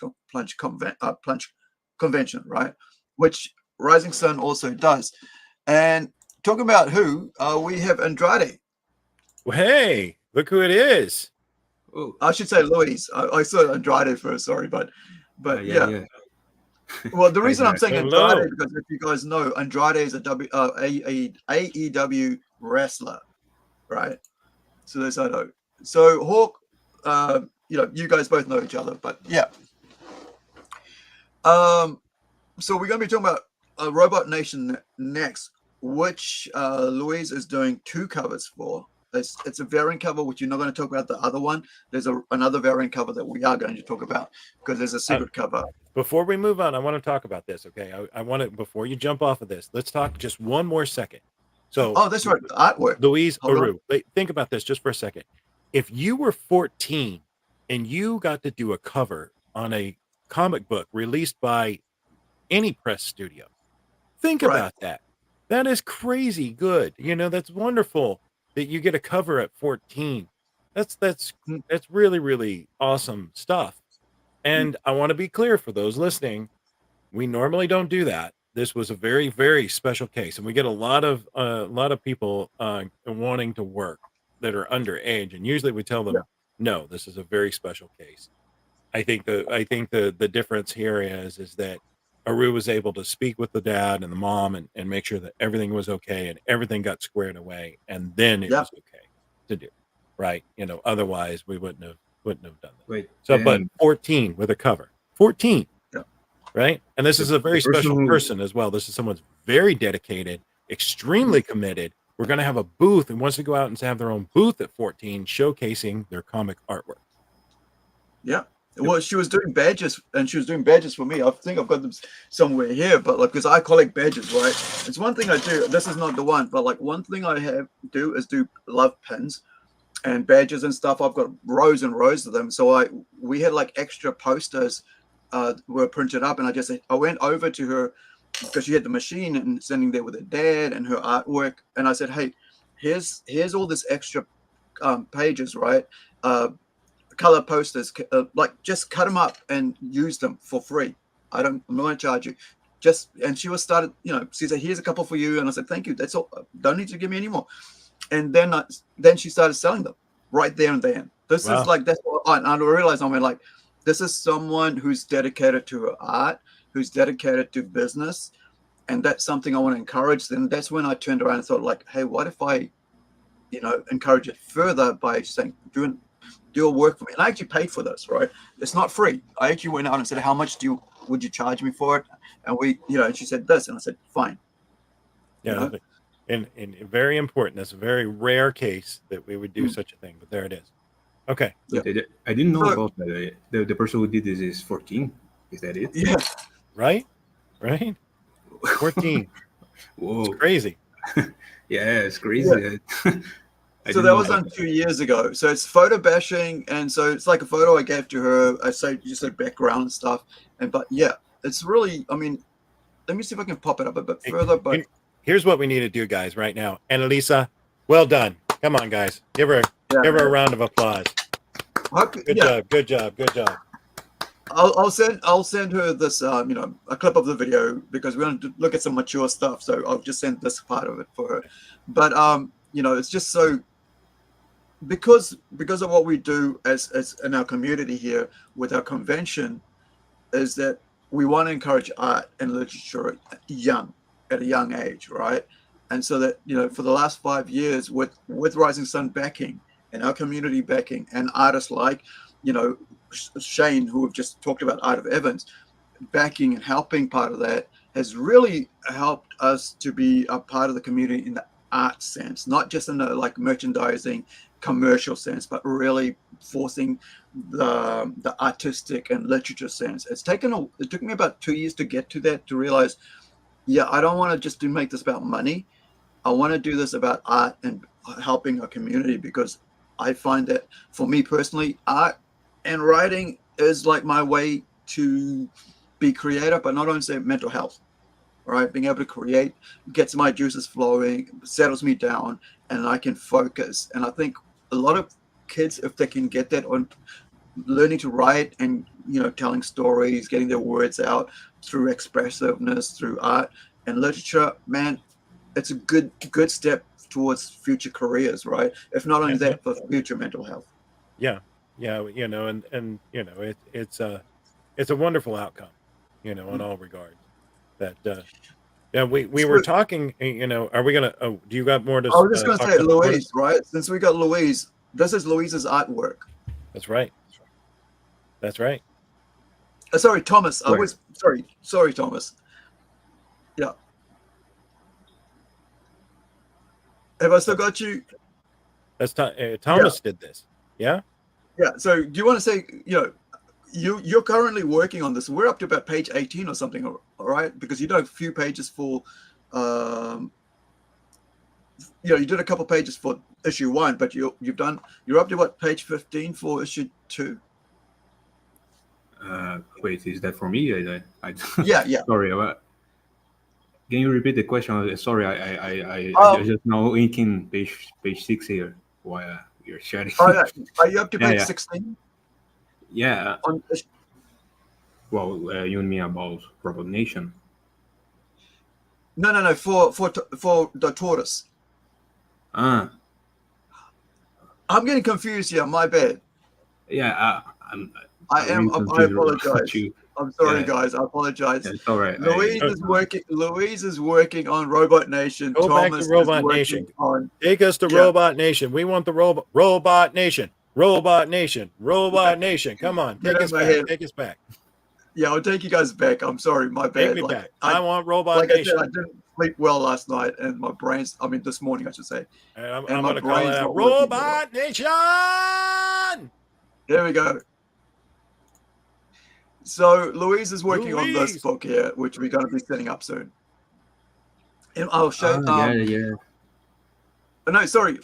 Speaker 8: convention, right? Which Rising Sun also does. And talking about who, we have Andrade.
Speaker 9: Well, hey, look who it is.
Speaker 10: Oh,
Speaker 8: I should say Louise. I saw Andrade first, sorry, but yeah. Well, the reason I'm saying
Speaker 9: Hello.
Speaker 8: Andrade, because if you guys know, Andrade is a AEW wrestler, right? So there's I know. So Hawk, you know, you guys both know each other, but yeah. So we're going to be talking about Robot Nation next, which Louise is doing 2 covers for. It's a variant cover, which you're not going to talk about the other one. There's another variant cover that we are going to talk about, because there's a secret cover.
Speaker 9: Before we move on, I want to talk about this, okay? I want to, before you jump off of this, let's talk just one more second. So,
Speaker 8: oh, that's right, the artwork.
Speaker 9: Louise,
Speaker 8: Hold on.
Speaker 9: Aru, think about this just for a second. If you were 14 and you got to do a cover on a comic book released by any press studio, think about that. That is crazy good. You know, that's wonderful that you get a cover at 14. That's really, really awesome stuff. And I want to be clear for those listening, we normally don't do that. This was a very, very special case, and we get a lot of people wanting to work that are underage, and usually we tell them, no, this is a very special case. I think the difference here is that Aru was able to speak with the dad and the mom and make sure that everything was okay and everything got squared away, and then it was okay to do, right? You know, otherwise we wouldn't have done that.
Speaker 10: Wait,
Speaker 9: so but 14 with a cover, 14, right? And this is a very special person as well. This is someone very dedicated, extremely committed. We're going to have a booth and wants to go out and have their own booth at 14, showcasing their comic artwork.
Speaker 8: Yeah. Well, she was doing badges, and she was doing badges for me. I think I've got them somewhere here, but like, because I collect badges, right? It's one thing I do. This is not the one, but like one thing I do love pins and badges and stuff. I've got rows and rows of them. So we had like extra posters were printed up, and I went over to her because she had the machine and sitting there with her dad and her artwork, and I said, hey, here's all this extra pages, right? Color posters, like just cut them up and use them for free. I'm not going to charge you. And she started, you know, she said, here's a couple for you, and I said, thank you, that's all, don't need to give me any more. And then she started selling them right there and then. This is like, that's what I realized. I mean, like, this is someone who's dedicated to her art, who's dedicated to business, and that's something I want to encourage. Then that's when I turned around and thought, like, hey, what if I, you know, encourage it further by saying, do a work for me? And I actually paid for this, right? It's not free. I actually went out and said, how much would you charge me for it? And we, you know, and she said this, and I said, fine.
Speaker 9: Yeah. and very important. That's a very rare case that we would do such a thing, but there it is. Okay.
Speaker 10: But I didn't know about that. The person who did this is 14. Is that it?
Speaker 8: Yeah.
Speaker 9: Right? 14.
Speaker 10: Whoa.
Speaker 9: It's crazy.
Speaker 10: Yeah, it's crazy.
Speaker 8: Yeah. So that was done 2 years ago. So it's photo bashing, and so it's like a photo I gave to her. I just said background and stuff, but yeah, it's really. I mean, let me see if I can pop it up a bit further. But
Speaker 9: here's what we need to do, guys, right now. And Elisa, well done. Come on, guys, give her a round of applause. Good job.
Speaker 8: I'll send her this a clip of the video, because we want to look at some mature stuff. So I'll just send this part of it for her. But it's just so. Because of what we do as in our community here with our convention, is that we want to encourage art and literature at a young age, right? And so that for the last 5 years, with Rising Sun backing and our community backing and artists like Shane, who we've just talked about, Art of Evans, backing and helping part of that, has really helped us to be a part of the community in the art sense, not just in the like merchandising commercial sense, but really forcing the artistic and literature sense. It took me about 2 years to get to that, to realize, I don't want to just make this about money. I want to do this about art and helping our community, because I find that for me personally, art and writing is like my way to be creative, but not only say mental health, right? Being able to create gets my juices flowing, settles me down, and I can focus. And I think a lot of kids, if they can get that on learning to write and telling stories, getting their words out through expressiveness, through art and literature, man, it's a good step towards future careers, right? If not only that, for future mental health.
Speaker 9: Yeah, and it's a wonderful outcome, in all regards. That we were talking, are we gonna? Oh, do you got more to?
Speaker 8: I was just gonna say, Louise, right? Since we got Louise, this is Louise's artwork.
Speaker 9: That's right.
Speaker 8: Sorry, Thomas. I was sorry, Thomas. Yeah. Have I still got you?
Speaker 9: That's Thomas did this. Yeah.
Speaker 8: Yeah. So do you want to say, you're currently working on this? We're up to about page 18 or something, all right? Because you did a few pages for, you did a couple pages for issue 1, but you're up to what, page 15 for issue 2?
Speaker 10: Wait, is that for me?
Speaker 8: Yeah.
Speaker 10: Sorry, can you repeat the question? Sorry, I just now inking page 6 here while you're sharing.
Speaker 8: Oh, yeah. Are you up to page 16?
Speaker 10: Yeah. Well, you mean about Robot Nation?
Speaker 8: No. For the tortoise. I'm getting confused here. My bad.
Speaker 10: Yeah,
Speaker 8: I apologize. I'm sorry, guys. I apologize.
Speaker 10: It's all right.
Speaker 8: Louise is working on Robot Nation.
Speaker 9: Go
Speaker 8: Thomas
Speaker 9: back to Robot Nation. Take us to Robot Nation. We want the Robot Nation. Robot Nation. Come on, take us back.
Speaker 8: Yeah, I'll take you guys back. I'm sorry, my bad.
Speaker 9: Take me back. I want Robot Nation.
Speaker 8: I didn't sleep well last night, and my brains. This morning, I should say.
Speaker 9: And I'm going to call it out. Robot Nation.
Speaker 8: There we go. So Louise is working on this book here, which we're going to be setting up soon. And I'll show. No, sorry.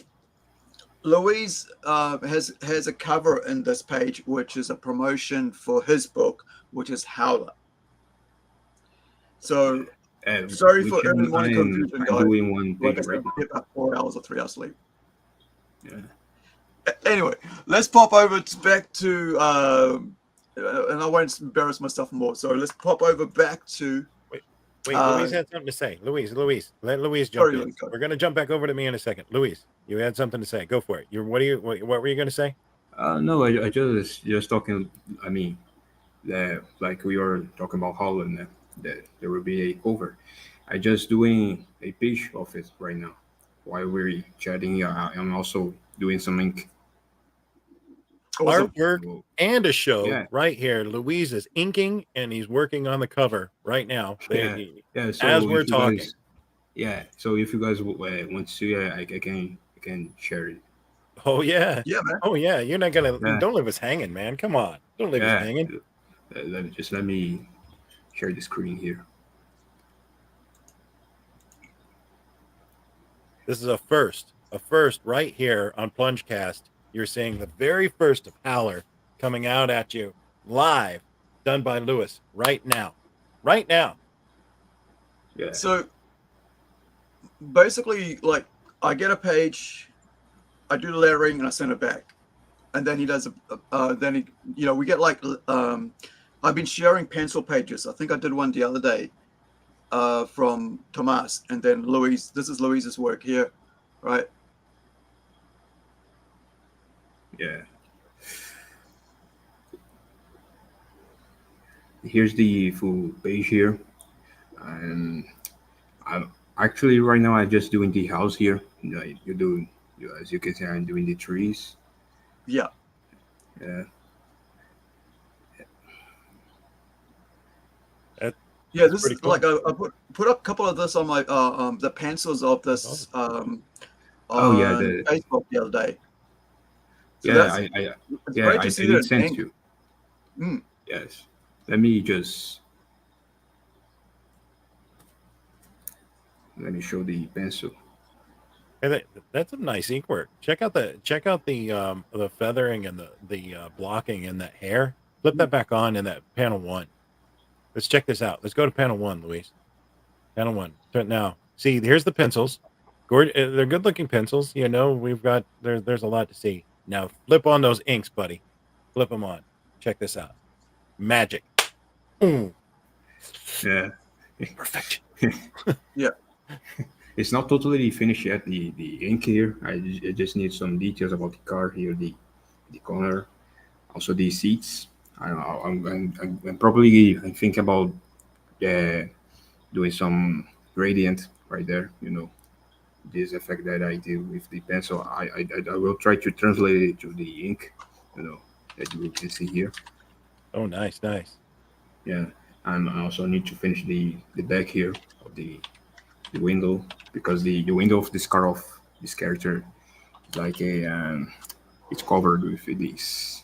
Speaker 8: Louise has a cover in this page, which is a promotion for his book, which is Howler. So sorry for early morning confusion, guys.
Speaker 10: I'm doing one thing right now.
Speaker 8: About 4 hours or 3 hours sleep. Yeah. Anyway, let's pop over back to, and I won't embarrass myself more. So let's pop over back to.
Speaker 9: Wait, Louise had something to say. Louise, let Louise jump in. We're going to jump back over to me in a second. Louise, you had something to say. Go for it. What were you going to say?
Speaker 10: No, I just talking. I mean, like we were talking about Holland, that there will be a cover. I just doing a page of it right now while we're chatting. I'm also doing some ink.
Speaker 9: Artwork and a show right here. Louise is inking and he's working on the cover right now.
Speaker 10: So
Speaker 9: as we're talking.
Speaker 10: Yeah. So if you guys want to, I can share it.
Speaker 9: Oh yeah.
Speaker 8: Yeah, man.
Speaker 9: Oh yeah. You're not gonna.
Speaker 10: Yeah.
Speaker 9: Don't leave us hanging, man. Come on. Don't leave us
Speaker 10: Yeah.
Speaker 9: hanging.
Speaker 10: Let me share the screen here.
Speaker 9: This is a first right here on Plungecast. You're seeing the very first of Howler coming out at you live, done by Lewis right now. Right now.
Speaker 10: Yeah.
Speaker 8: So basically, like, I get a page, I do the lettering, and I send it back, and then he does then he, we get like I've been sharing pencil pages. I think I did one the other day from Tomas, and then Louise. This is Louise's work here, right?
Speaker 10: Yeah. Here's the full page here, and I'm actually right now I'm just doing the house here. You do, as you can see, I'm doing the trees.
Speaker 8: Yeah.
Speaker 10: Yeah.
Speaker 8: Yeah, this
Speaker 9: pretty
Speaker 8: is
Speaker 9: cool.
Speaker 8: like I put up a couple of this on my the pencils of this
Speaker 10: Oh, yeah,
Speaker 8: on
Speaker 10: the-
Speaker 8: Facebook the other day. So
Speaker 10: Yeah,
Speaker 8: that's,
Speaker 10: I
Speaker 8: it's
Speaker 10: yeah,
Speaker 8: great
Speaker 10: I
Speaker 8: to see
Speaker 10: did
Speaker 8: that
Speaker 10: send
Speaker 8: ink.
Speaker 10: you.
Speaker 8: Mm.
Speaker 10: Yes. Let me just show the pencil.
Speaker 9: And that's some nice ink work. Check out the feathering and the blocking in that hair. Flip that back on in that panel 1. Let's check this out. Let's go to panel 1, Luis. Panel 1. Now, see, here's the pencils. They're good looking pencils. We've got there's a lot to see. Now flip on those inks, buddy. Flip them on. Check this out. Magic. Ooh,
Speaker 10: Yeah.
Speaker 9: perfection.
Speaker 8: Yeah.
Speaker 10: It's not totally finished yet. The ink here. I just need some details about the car here. The corner, also the seats. I'm probably I think about doing some gradient right there. This effect that I do with the pencil. I will try to translate it to the ink. That you can see here.
Speaker 9: Oh, nice.
Speaker 10: Yeah, and I also need to finish the back here of the window, because the window of this car of this character is like it's covered with this.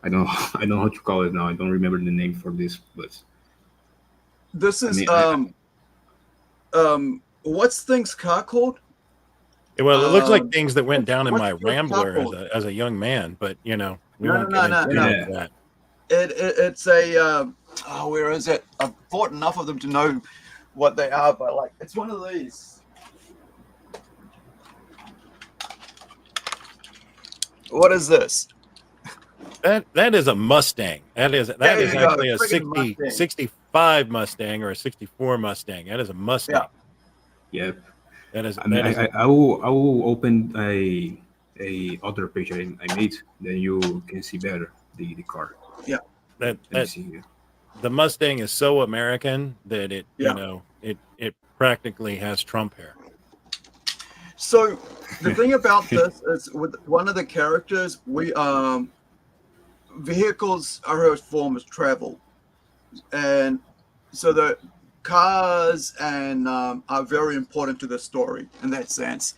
Speaker 10: I don't I don't know how to call it now. I don't remember the name for this, but
Speaker 8: This is
Speaker 10: mean,
Speaker 8: what's thing's car called?
Speaker 9: Well, it looks like things that went down in
Speaker 8: what's
Speaker 9: my
Speaker 8: the
Speaker 9: Rambler
Speaker 8: couple?
Speaker 9: as a young man, but we
Speaker 8: No,
Speaker 9: won't
Speaker 8: no,
Speaker 9: get
Speaker 8: no,
Speaker 9: into
Speaker 8: no.
Speaker 9: that.
Speaker 8: It's a where is it? I've bought enough of them to know what they are, but like it's one of these. What is this?
Speaker 9: That is a Mustang. That is
Speaker 8: you go,
Speaker 9: actually a
Speaker 8: friggin' Mustang.
Speaker 9: 65 Mustang or a 64 Mustang. That is a Mustang.
Speaker 8: Yeah.
Speaker 10: yep.
Speaker 9: That is.
Speaker 10: I mean,
Speaker 9: that is
Speaker 10: I will open a other page I made, then you can see better the car.
Speaker 8: Yeah.
Speaker 10: Let me
Speaker 9: that
Speaker 10: see here.
Speaker 9: the Mustang is so American that it
Speaker 8: Yeah.
Speaker 9: it practically has Trump hair.
Speaker 8: So the thing about this is with one of the characters, we vehicles are her form of travel, and so the cars and are very important to the story in that sense.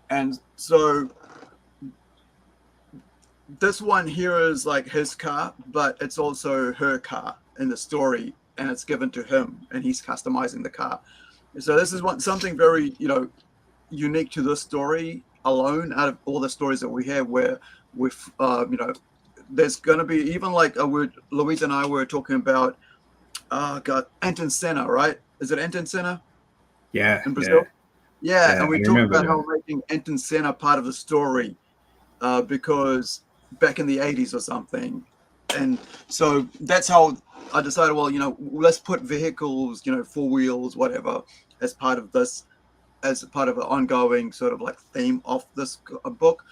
Speaker 8: And so this one here is like his car, but it's also her car in the story, and it's given to him, and he's customizing the car. So this is something very unique to this story alone, out of all the stories that we have, where with there's going to be even like Louise and I were talking about Anton Senna, right? Is it Anton Senna
Speaker 10: Yeah,
Speaker 8: in Brazil? Yeah, and we
Speaker 10: I
Speaker 8: talked
Speaker 10: remember
Speaker 8: about how
Speaker 10: that.
Speaker 8: we're making Anton Senna part of the story because back in the 80s or something. And so that's how I decided, well, let's put vehicles, 4 wheels, whatever, as part of this, as part of an ongoing sort of like theme of this book.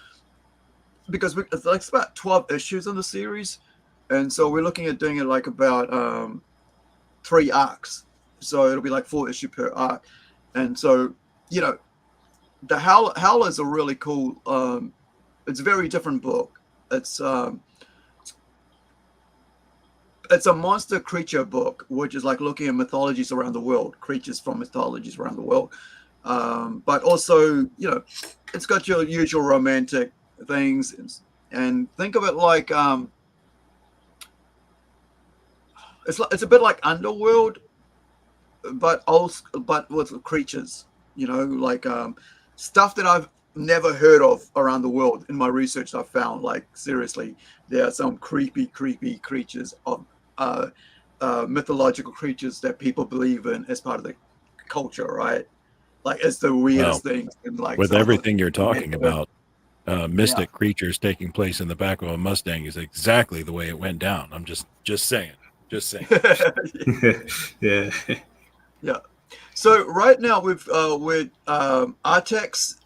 Speaker 8: Because it's about 12 issues in the series. And so we're looking at doing it like about 3 arcs. So it'll be like 4 issues per arc. And so, the Howler is a really cool, it's a very different book. It's a monster creature book, which is like looking at mythologies around the world, creatures from mythologies around the world. but also, it's got your usual romantic things, and think of it like it's a bit like Underworld, but with creatures, like stuff that I've never heard of around the world. In my research, I found, like, seriously, there are some creepy creatures of mythological creatures that people believe in as part of the culture, right? Like, it's the weirdest thing. And like,
Speaker 9: with
Speaker 8: some of the-
Speaker 9: everything you're talking about, mystic creatures taking place in the back of a Mustang is exactly the way it went down. I'm just saying.
Speaker 10: Yeah.
Speaker 8: Yeah. So right now with Artex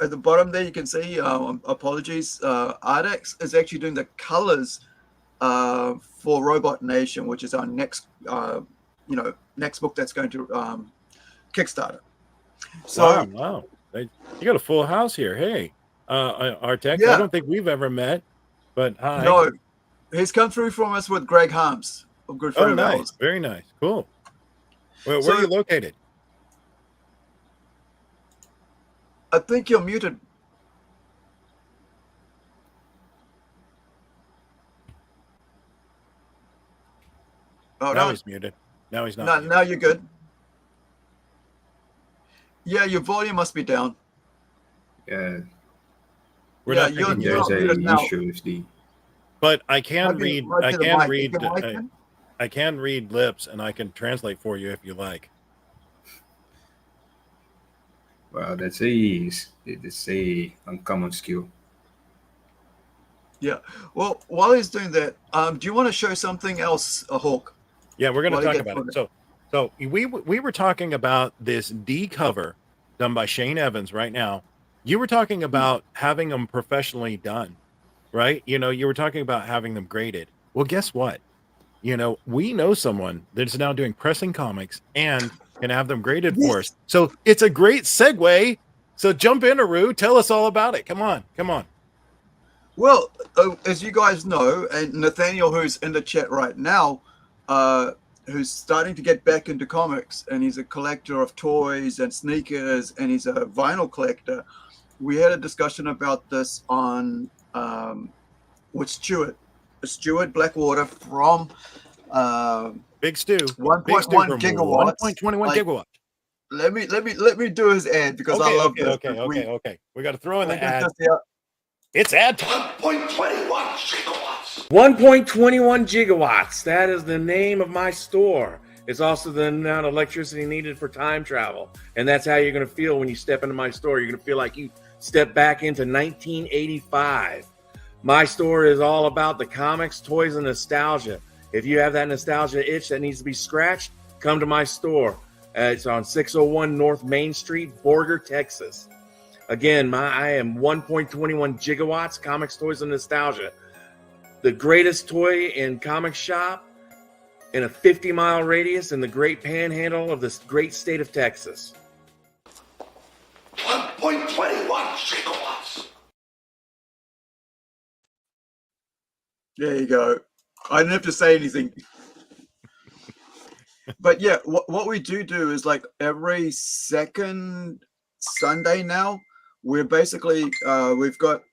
Speaker 8: at the bottom there, you can see. Apologies. Artex is actually doing the colors for Robot Nation, which is our next next book that's going to Kickstarter. So
Speaker 9: Wow. You got a full house here. Hey, Artex.
Speaker 8: Yeah.
Speaker 9: I don't think we've ever met, but hi.
Speaker 8: no, he's come through from us with Greg Harms, a good friend
Speaker 9: Oh,
Speaker 8: of
Speaker 9: nice.
Speaker 8: ours.
Speaker 9: Very nice. Cool. Where
Speaker 8: So-
Speaker 9: are you located?
Speaker 8: I think you're muted. Oh,
Speaker 9: Now
Speaker 8: no.
Speaker 9: he's muted. Now he's not.
Speaker 8: No,
Speaker 9: muted.
Speaker 8: now you're good. Yeah, your volume must be down.
Speaker 10: Yeah,
Speaker 9: We're
Speaker 8: Yeah,
Speaker 9: not
Speaker 8: you're-
Speaker 9: picking you
Speaker 10: there's
Speaker 9: up.
Speaker 8: muted
Speaker 10: a
Speaker 8: now.
Speaker 10: issue with the.
Speaker 9: But I can
Speaker 8: Might be
Speaker 9: read.
Speaker 8: right
Speaker 9: I
Speaker 8: to the
Speaker 9: can
Speaker 8: mic.
Speaker 9: read.
Speaker 8: Is your mic in?
Speaker 9: I can read lips, and I can translate for you if you like.
Speaker 10: Well, that's a uncommon skill.
Speaker 8: Yeah. Well, while he's doing that, do you want to show something else, Hawk?
Speaker 9: Yeah, we're going
Speaker 8: While
Speaker 9: to
Speaker 8: he
Speaker 9: talk
Speaker 8: gets
Speaker 9: about it.
Speaker 8: on
Speaker 9: So we were talking about this D cover done by Shane Evans right now. You were talking about having them professionally done, right? You were talking about having them graded. Well, guess what? We know someone that's now doing pressing comics and can have them graded for us. So it's a great segue. So jump in, Aru. Tell us all about it. Come on.
Speaker 8: Well, as you guys know, and Nathaniel, who's in the chat right now, who's starting to get back into comics, and he's a collector of toys and sneakers, and he's a vinyl collector. We had a discussion about this on with Stuart Blackwater from
Speaker 9: Big Stu.
Speaker 8: 1.1 gigawatts.
Speaker 9: 1.21
Speaker 8: Like,
Speaker 9: gigawatts.
Speaker 8: Let me do his ad because I love this.
Speaker 9: Okay. We got to throw in
Speaker 8: We
Speaker 9: the
Speaker 8: get
Speaker 9: ad.
Speaker 8: this out.
Speaker 9: It's ad time.
Speaker 11: 1.21 gigawatts. That is the name of my store. It's also the amount of electricity needed for time travel. And that's how you're going to feel when you step into my store. You're going to feel like you step back into 1985. My store is all about the comics, toys, and nostalgia. If you have that nostalgia itch that needs to be scratched, come to my store. It's on 601 North Main Street, Borger, Texas. Again, I am 1.21 gigawatts, comics, toys, and nostalgia. The greatest toy and comic shop in a 50-mile radius in the great panhandle of this great state of Texas.
Speaker 12: 1.21 gigawatts.
Speaker 8: There you go. I didn't have to say anything. But yeah, what we do is, like, every second Sunday now, we're basically we've got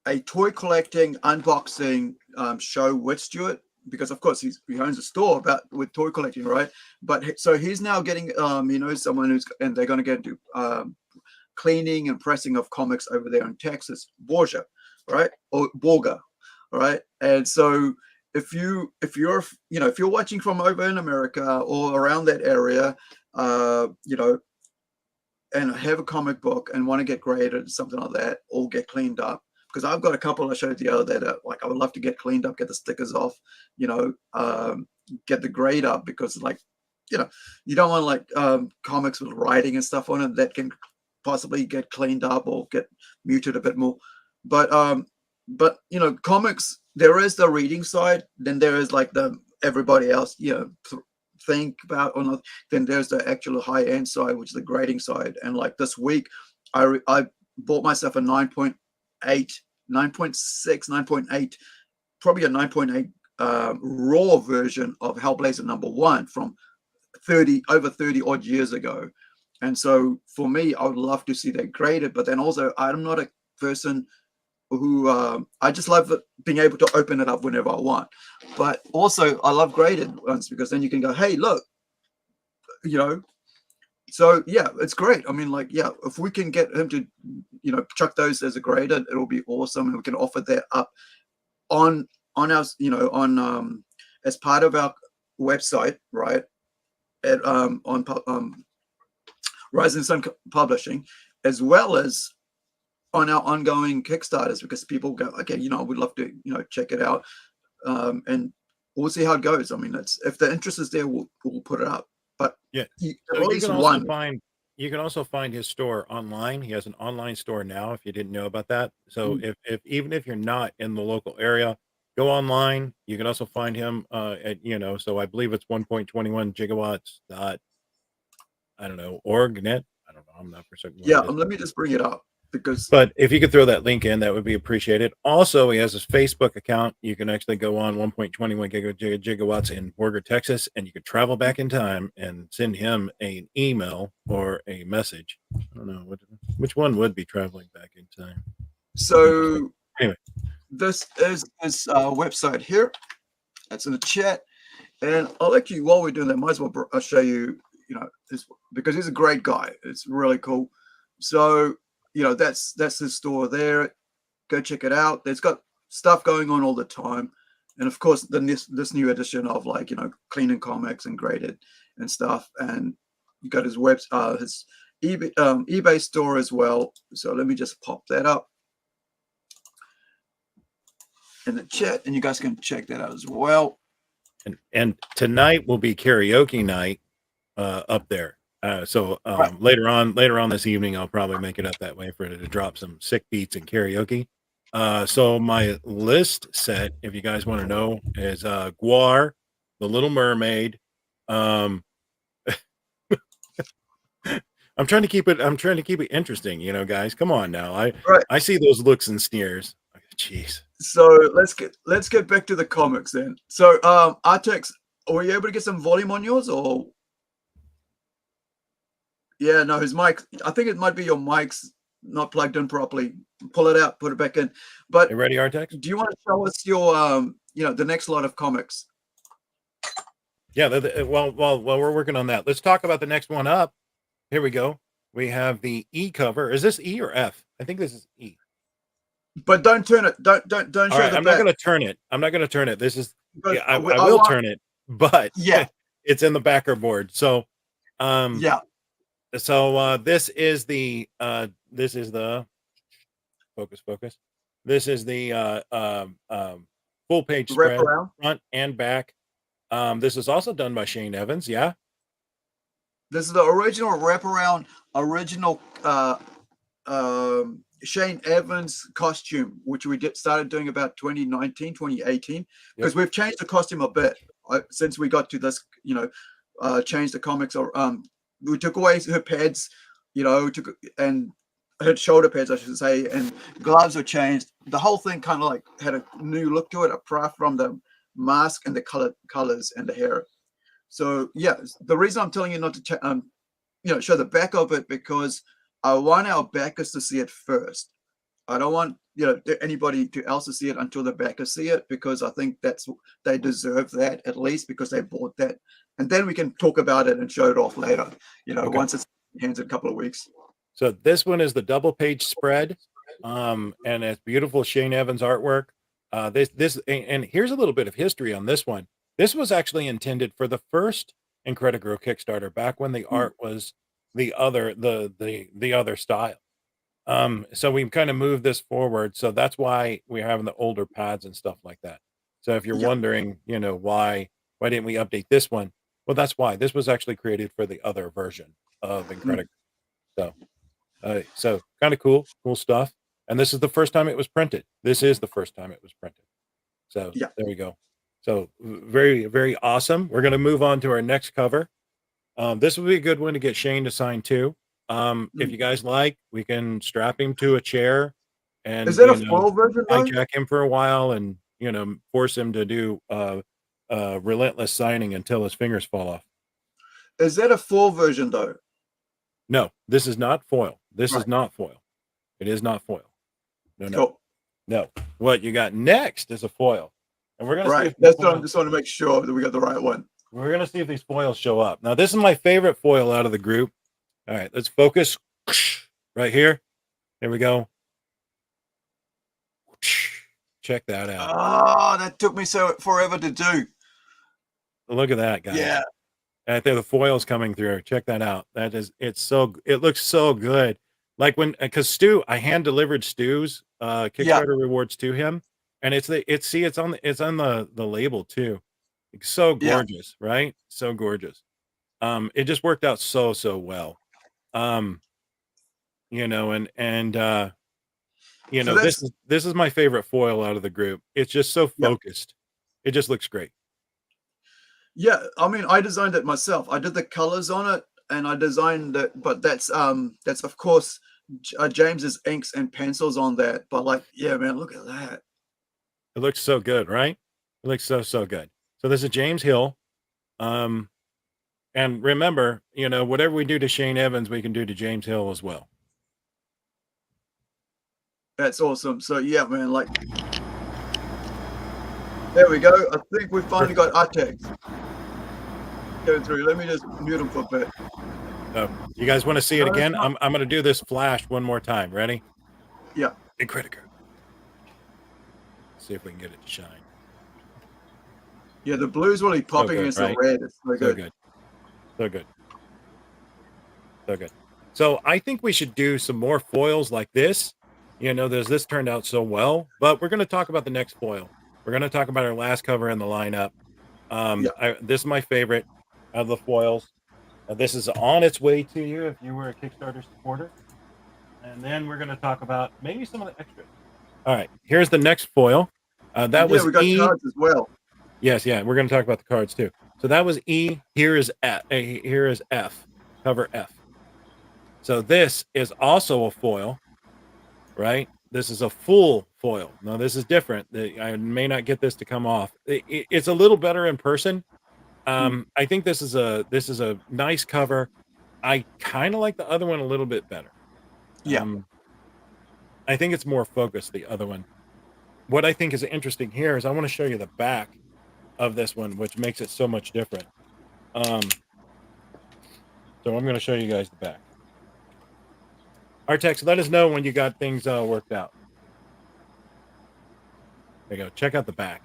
Speaker 8: a toy collecting unboxing show with Stuart, because of course he owns a store with toy collecting, right? But so he's now getting someone and they're going to get into cleaning and pressing of comics over there in Texas, Borgia, right? Or Borga, right? And so if you're watching from over in America or around that area, and have a comic book and want to get graded, something like that, or get cleaned up, because I've got a couple I showed the other day that, like, I would love to get cleaned up, get the stickers off, get the grade up, because, like, you don't want, like, comics with writing and stuff on it that can possibly get cleaned up or get muted a bit more. But comics, there is the reading side, then there is, like, the everybody else, think about, or not. Then there's the actual high-end side, which is the grading side. And, like, this week I bought myself a 9.8, 9.6, 9.8, probably a 9.8 raw version of Hellblazer #1 from over 30 odd years ago. And so for me, I would love to see that graded. But then also, I'm not a person who I just love being able to open it up whenever I want. But also, I love graded ones because then you can go, hey, look, you know. So yeah, it's great. I mean, like, yeah, if we can get him to, you know, chuck those as a graded, it'll be awesome. And we can offer that up on our, you know, on as part of our website, right? At on Rising Sun Publishing, as well as on our ongoing Kickstarters, because people go, okay, you know, I would love to, you know, check it out, and we'll see how it goes. I mean, it's, if the interest is there, we'll put it up. But
Speaker 9: yeah,
Speaker 8: at least one.
Speaker 9: You can also find his store online. He has an online store now, if you didn't know about that. So if even if you're not in the local area, go online. You can also find him at, you know, so I believe it's 1.21 gigawatts dot, I don't know, org net. I don't know. I'm not for certain.
Speaker 8: Yeah, let me just bring it up, because.
Speaker 9: But if you could throw that link in, that would be appreciated. Also, he has his Facebook account. You can actually go on 1.21 gigawatts in Borger, Texas, and you could travel back in time and send him an email or a message. I don't know which one would be traveling back in time.
Speaker 8: So
Speaker 9: anyway,
Speaker 8: this is his website here. That's in the chat, and I'll let you, while we're doing that, might as well I'll show you, you know, this, because he's a great guy. It's really cool. So, you know, that's his store there. Go check it out. There's got stuff going on all the time, and of course, this new edition of, like, you know, cleaning comics and graded and stuff. And you got his his eBay store as well. So let me just pop that up in the chat, and you guys can check that out as well.
Speaker 9: And tonight will be karaoke night up there. So
Speaker 8: Right.
Speaker 9: later on this evening, I'll probably make it up that way for it to drop some sick beats and karaoke. So my list set, if you guys want to know, is Guar, The Little Mermaid. I'm trying to keep it interesting, you know, guys. Come on now. I see those looks and stares. Jeez.
Speaker 8: So let's get back to the comics then. So Artex, were you able to get some volume on yours, or? Yeah, no, his mic, I think it might be your mic's not plugged in properly. Pull it out, put it back in. But
Speaker 9: you ready, Artex?
Speaker 8: Do you want to show us your you know, the next lot of comics?
Speaker 9: Yeah, well, we're working on that. Let's talk about the next one up. Here we go. We have the E cover. Is this E or F? I think this is E.
Speaker 8: But don't turn it. Don't show the back.
Speaker 9: I'm not going to turn it. I'm not going to turn it. This is, yeah, I will turn it, but
Speaker 8: yeah,
Speaker 9: it's in the backer board. So,
Speaker 8: yeah.
Speaker 9: So this is the focus. This is the full page spread, front and back. This is also done by Shane Evans. Yeah.
Speaker 8: This is the original wraparound, Shane Evans costume, which we started doing about 2019, 2018, because we've changed the costume a bit since we got to this, you know, changed the comics. We took away her pads, you know, and her shoulder pads, I should say, and gloves were changed. The whole thing kind of like had a new look to it, apart from the mask and the colors and the hair. So yeah, the reason I'm telling you not to, you know, show the back of it, because I want our backers to see it first. I don't want, you know, anybody else to see it until the backers see it, because I think they deserve that, at least because they bought that, and then we can talk about it and show it off later. You know, once it's in hands in a couple of weeks.
Speaker 9: So this one is the double page spread, and it's beautiful Shane Evans artwork. And here's a little bit of history on this one. This was actually intended for the first INCREDI-GIRL Kickstarter, back when the art was the other style. So we've kind of moved this forward. So that's why we're having the older pads and stuff like that. So if you're wondering, you know, why didn't we update this one? Well, that's why. This was actually created for the other version of INCREDI-GIRL. So kind of cool stuff. And this is the first time it was printed. This is the first time it was printed. So there we go. So very, very awesome. We're going to move on to our next cover. This would be a good one to get Shane to sign too. If you guys like, we can strap him to a chair and
Speaker 8: is that a full version?
Speaker 9: Hijack him for a while and, you know, force him to do relentless signing until his fingers fall off.
Speaker 8: Is that a full version though?
Speaker 9: No, this is not foil. This
Speaker 8: Right.
Speaker 9: is not foil. It is not foil. No, no,
Speaker 8: Cool.
Speaker 9: no. What you got next is a foil, and we're gonna see
Speaker 8: Right.
Speaker 9: if
Speaker 8: That's what I just want to make sure that we got the right one.
Speaker 9: we're gonna see if these foils show up. Now, this is my favorite foil out of the group. All right, let's focus right here. There we go. Check that out.
Speaker 8: Oh, that took me so forever to do.
Speaker 9: Look at that, guys.
Speaker 8: Yeah.
Speaker 9: I think the foil's coming through. Check that out. It looks so good. Like because Stu, I hand delivered Stu's Kickstarter rewards to him, and it's on the label too. It's so gorgeous, right? So gorgeous. It just worked out so well. You know, and you know, this is my favorite foil out of the group. It's just so focused. It just looks great.
Speaker 8: Yeah, I mean, I designed it myself. I did the colors on it, and I designed it. But that's of course James's inks and pencils on that. But like, yeah, man, look at that.
Speaker 9: It looks so good, right? It looks so good. So this is James Hill. And remember, you know, whatever we do to Shane Evans, we can do to James Hill as well.
Speaker 8: That's awesome. So yeah, man, like, there we go. I think we finally got our text. Go through. Let me just mute them for a bit.
Speaker 9: You guys want to see it again? I'm going to do this flash one more time. Ready?
Speaker 8: Yeah.
Speaker 9: INCREDI-GIRL. See if we can get it to shine.
Speaker 8: Yeah, the blue's really popping
Speaker 9: good,
Speaker 8: against
Speaker 9: right?
Speaker 8: the red. It's so
Speaker 9: So
Speaker 8: good.
Speaker 9: good. So good. So good. So I think we should do some more foils like this. You know, this turned out so well, but we're going to talk about the next foil. We're going to talk about our last cover in the lineup. This is my favorite of the foils. This is on its way to you if you were a Kickstarter supporter. And then we're going to talk about maybe some of the extras. All right, here's the next foil. We got
Speaker 8: cards as well.
Speaker 9: Yes, yeah, we're going to talk about the cards too. So that was E. Here is F. Here is F. Cover F. So this is also a foil, right? This is a full foil. Now this is different. I may not get this to come off. It's a little better in person. I think this is a nice cover. I kind of like the other one a little bit better.
Speaker 8: Yeah.
Speaker 9: I think it's more focused, the other one. What I think is interesting here is I want to show you the back of this one, which makes it so much different. So I'm going to show you guys the back. Artex, let us know when you got things worked out. There you go. Check out the back.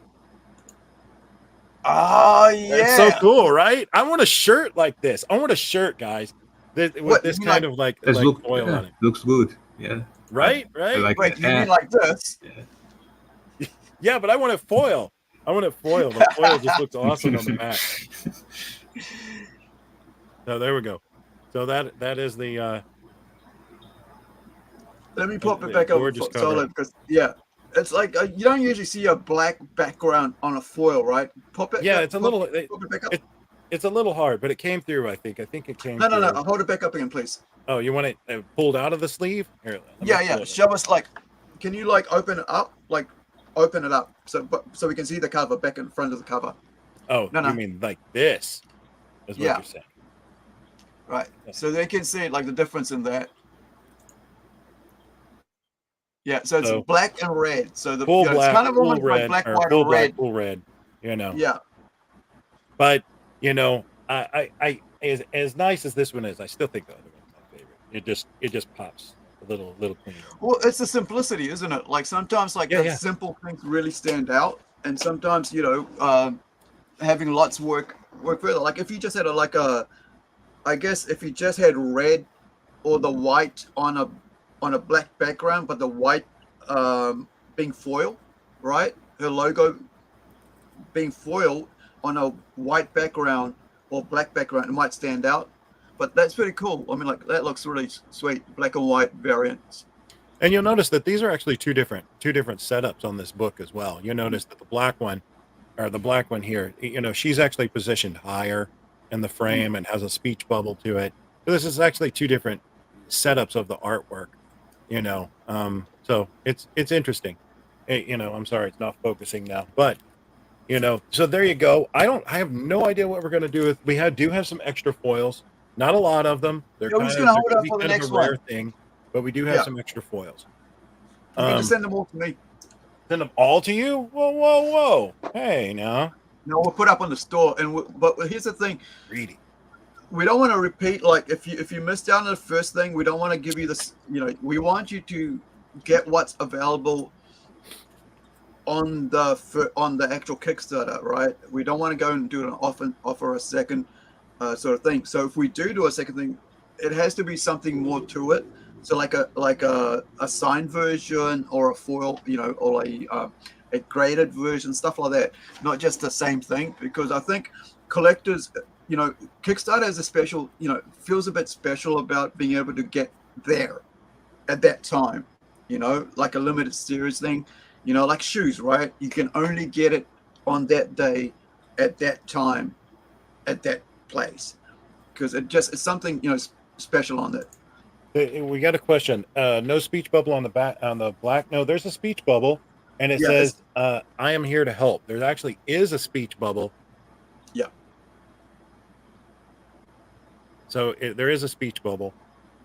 Speaker 8: Oh, yeah.
Speaker 9: It's so cool, right? I want a shirt like this. I want a shirt, guys, with this kind of like foil on it.
Speaker 10: Looks good. Yeah.
Speaker 9: Right?
Speaker 10: I like
Speaker 8: Wait, you mean like this?
Speaker 9: Yeah, but I want it foil. I want it foil. The foil just looks awesome on the back. So there we go. So that is the
Speaker 8: let me pop it back up solid because it's like you don't usually see a black background on a foil, right? Pop it.
Speaker 9: Yeah, it's a little.
Speaker 8: Pop it back up.
Speaker 9: It's a little hard, but it came through. I think it came.
Speaker 8: No. Hold it back up again, please.
Speaker 9: Oh, you want it pulled out of the sleeve? Here,
Speaker 8: Yeah. Show us can you open it up? Open it up so we can see the cover back in front of the cover.
Speaker 9: Oh, no. You mean like this? Is what you're saying.
Speaker 8: Right. So they can see the difference in that. Yeah, so it's black and red. So the
Speaker 9: full black,
Speaker 8: it's kind of
Speaker 9: full
Speaker 8: almost
Speaker 9: red,
Speaker 8: like black,
Speaker 9: or
Speaker 8: white,
Speaker 9: full
Speaker 8: or red.
Speaker 9: Black, full red. You know.
Speaker 8: Yeah.
Speaker 9: But I as nice as this one is, I still think the other one's my favorite. It just pops a little cleaner.
Speaker 8: Well, it's the simplicity, isn't it? Sometimes simple things really stand out, and sometimes having lots work further. If you just had I guess if you just had red or the white on a black background, but the white being foil, right? Her logo being foil on a white background or black background, it might stand out. But that's pretty cool. I mean, that looks really sweet, black and white variants.
Speaker 9: And you'll notice that these are actually two different setups on this book as well. You'll notice that the black one here, she's actually positioned higher in the frame and has a speech bubble to it. So this is actually two different setups of the artwork. So it's interesting. I'm sorry it's not focusing now, but You know, so there you go. I have no idea what we're going to do with. We do have some extra foils, not a lot of them. They're
Speaker 8: Yeah, we're
Speaker 9: kind
Speaker 8: just
Speaker 9: of
Speaker 8: gonna
Speaker 9: they're
Speaker 8: hold
Speaker 9: gonna
Speaker 8: up
Speaker 9: be
Speaker 8: for the
Speaker 9: kind of
Speaker 8: next
Speaker 9: a rare
Speaker 8: one.
Speaker 9: thing, but we do have
Speaker 8: Yeah.
Speaker 9: some extra foils.
Speaker 8: You can just send them all to me.
Speaker 9: Send them all to you? Whoa, whoa, whoa! Hey, now.
Speaker 8: No, we'll put up on the store, but here's the thing.
Speaker 9: Greedy.
Speaker 8: We don't want to repeat, like, if you missed out on the first thing, we don't want to give you this. You know, we want you to get what's available on the actual Kickstarter, right? We don't want to go and do an offer a second sort of thing. So if we do a second thing, it has to be something more to it. So like a signed version or a foil, you know, or a graded version, stuff like that. Not just the same thing, because I think collectors, you know, Kickstarter is a special, you know, feels a bit special about being able to get there at that time, you know, like a limited series thing, you know, like shoes, right? You can only get it on that day, at that time, at that place, because it's something, you know, special on it.
Speaker 9: We got a question. No speech bubble on the back on the black. No, there's a speech bubble, and it
Speaker 8: Yeah,
Speaker 9: says, "I am here to help." There actually is a speech bubble.
Speaker 8: Yeah.
Speaker 9: So there is a speech bubble.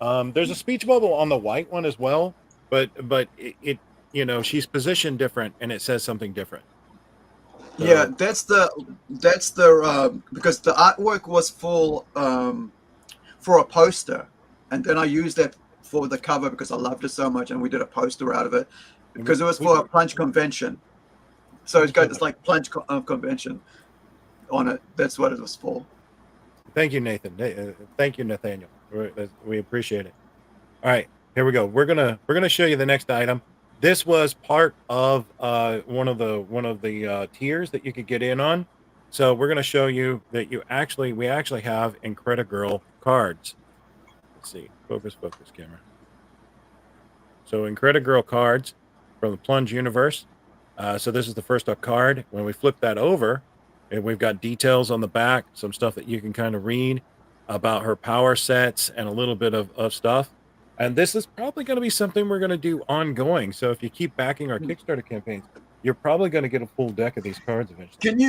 Speaker 9: There's a speech bubble on the white one as well, but it you know, she's positioned different, and it says something different. So,
Speaker 8: Yeah, that's the because the artwork was for a poster, and then I used that for the cover because I loved it so much, and we did a poster out of it because it was for a Plunge convention. So it's got this like Plunge convention on it. That's what it was for.
Speaker 9: Thank you, Nathan. Thank you, Nathaniel. We appreciate it. All right, here we go. We're gonna show you the next item. This was part of one of the tiers that you could get in on. So we're gonna show you that we actually have INCREDI-GIRL cards. Let's see, focus, camera. So INCREDI-GIRL cards from the Plunge universe. So this is the first up card. When we flip that over, and we've got details on the back, some stuff that you can kind of read about her power sets and a little bit of stuff. And this is probably going to be something we're going to do ongoing. So if you keep backing our Kickstarter campaigns, you're probably going to get a full deck of these cards eventually.
Speaker 8: Can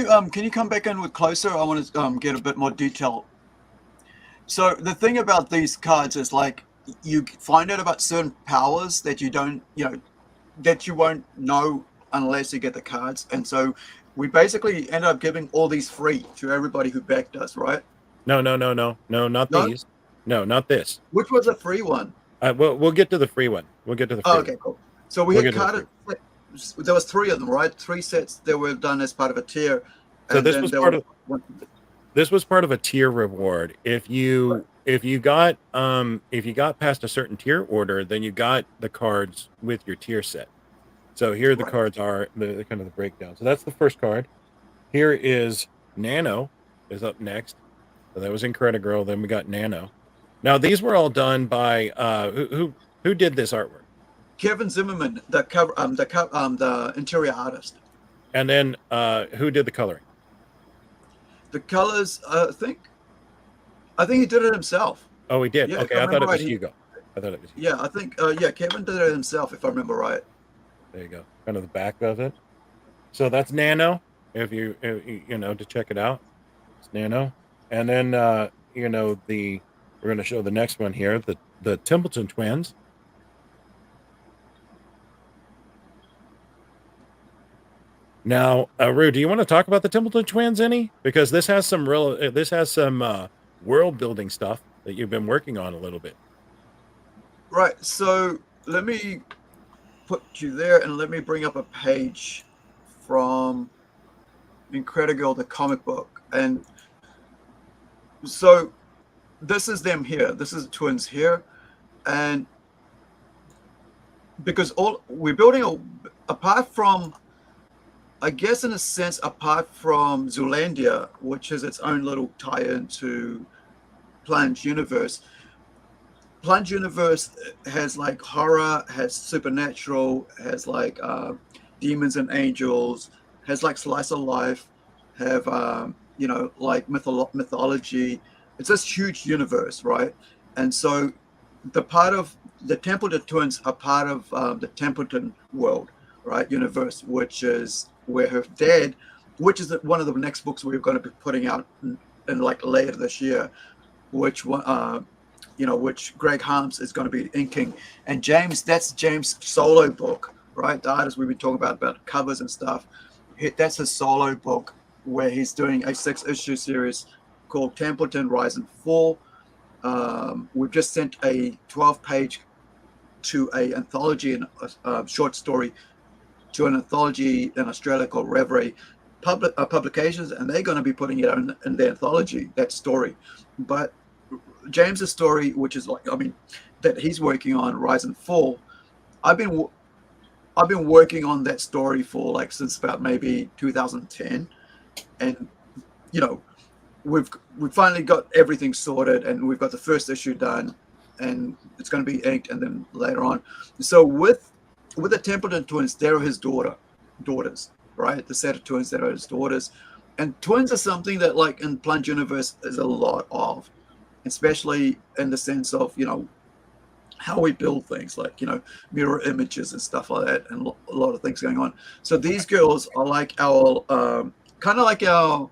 Speaker 8: you come back in with closer? I want to get a bit more detail. So the thing about these cards is, like, you find out about certain powers that you don't, you know, that you won't know unless you get the cards. And so we basically end up giving all these free to everybody who backed us, right?
Speaker 9: No, not these. No, not this.
Speaker 8: Which was a free one?
Speaker 9: We'll get to the free one. We'll get to the free
Speaker 8: okay, cool. So we had carded. There was 3 of them, right? 3 sets that were done as part of a tier.
Speaker 9: So this was part of. This was part of a tier reward. If you got past a certain tier order, then you got the cards with your tier set. So here the cards are the kind of the breakdown. So that's the first card. Here is Nano is up next. So that was INCREDI-GIRL. Then we got Nano. Now these were all done by who did this artwork?
Speaker 8: Kevin Zimmerman, the interior artist.
Speaker 9: And then who did the coloring?
Speaker 8: The colors, I think he did it himself.
Speaker 9: Oh, he did.
Speaker 8: Yeah,
Speaker 9: okay, I thought it was Hugo. I thought it was.
Speaker 8: Yeah, I think Kevin did it himself, if I remember right.
Speaker 9: There you go. Kind of the back of it. So that's Nano. If you know, to check it out, it's Nano. And then we're going to show the next one here, the Templeton twins. Now, Rue, do you want to talk about the Templeton twins any? Because this has some world building stuff that you've been working on a little bit.
Speaker 8: Right. So let me put you there, and let me bring up a page from INCREDI-GIRL, the comic book. And so this is them here. This is the twins here. And because we're building apart from, I guess in a sense, apart from Zoolandia, which is its own little tie-in to Plunge Universe. Plunge Universe has like horror, has supernatural, has like demons and angels, has like slice of life, have like mythology. It's this huge universe, right? And so the part of the Templeton twins are part of the Templeton world, right? Universe, which is where her dad which is one of the next books we're going to be putting out in like later this year, which which Greg Harms is going to be inking. And that's James' solo book, right? The artist we've been talking about covers and stuff. That's his solo book where he's doing a 6-issue series called Templeton Rise and Fall. We've just sent a 12-page to a anthology and a short story to an anthology in Australia called Reverie Publications, and they're going to be putting it in their anthology, that story. But James's story, which is that he's working on, Rise and Fall, I've been working on that story for since about maybe 2010, and we've finally got everything sorted, and we've got the first issue done, and it's going to be inked, and then later on. So with the Templeton twins, they're his daughters, right? The set of twins that are his daughters, and twins are something that in Plunge universe is a lot of, especially in the sense of how we build things, mirror images and stuff like that, and a lot of things going on. So these girls are like our kind of like our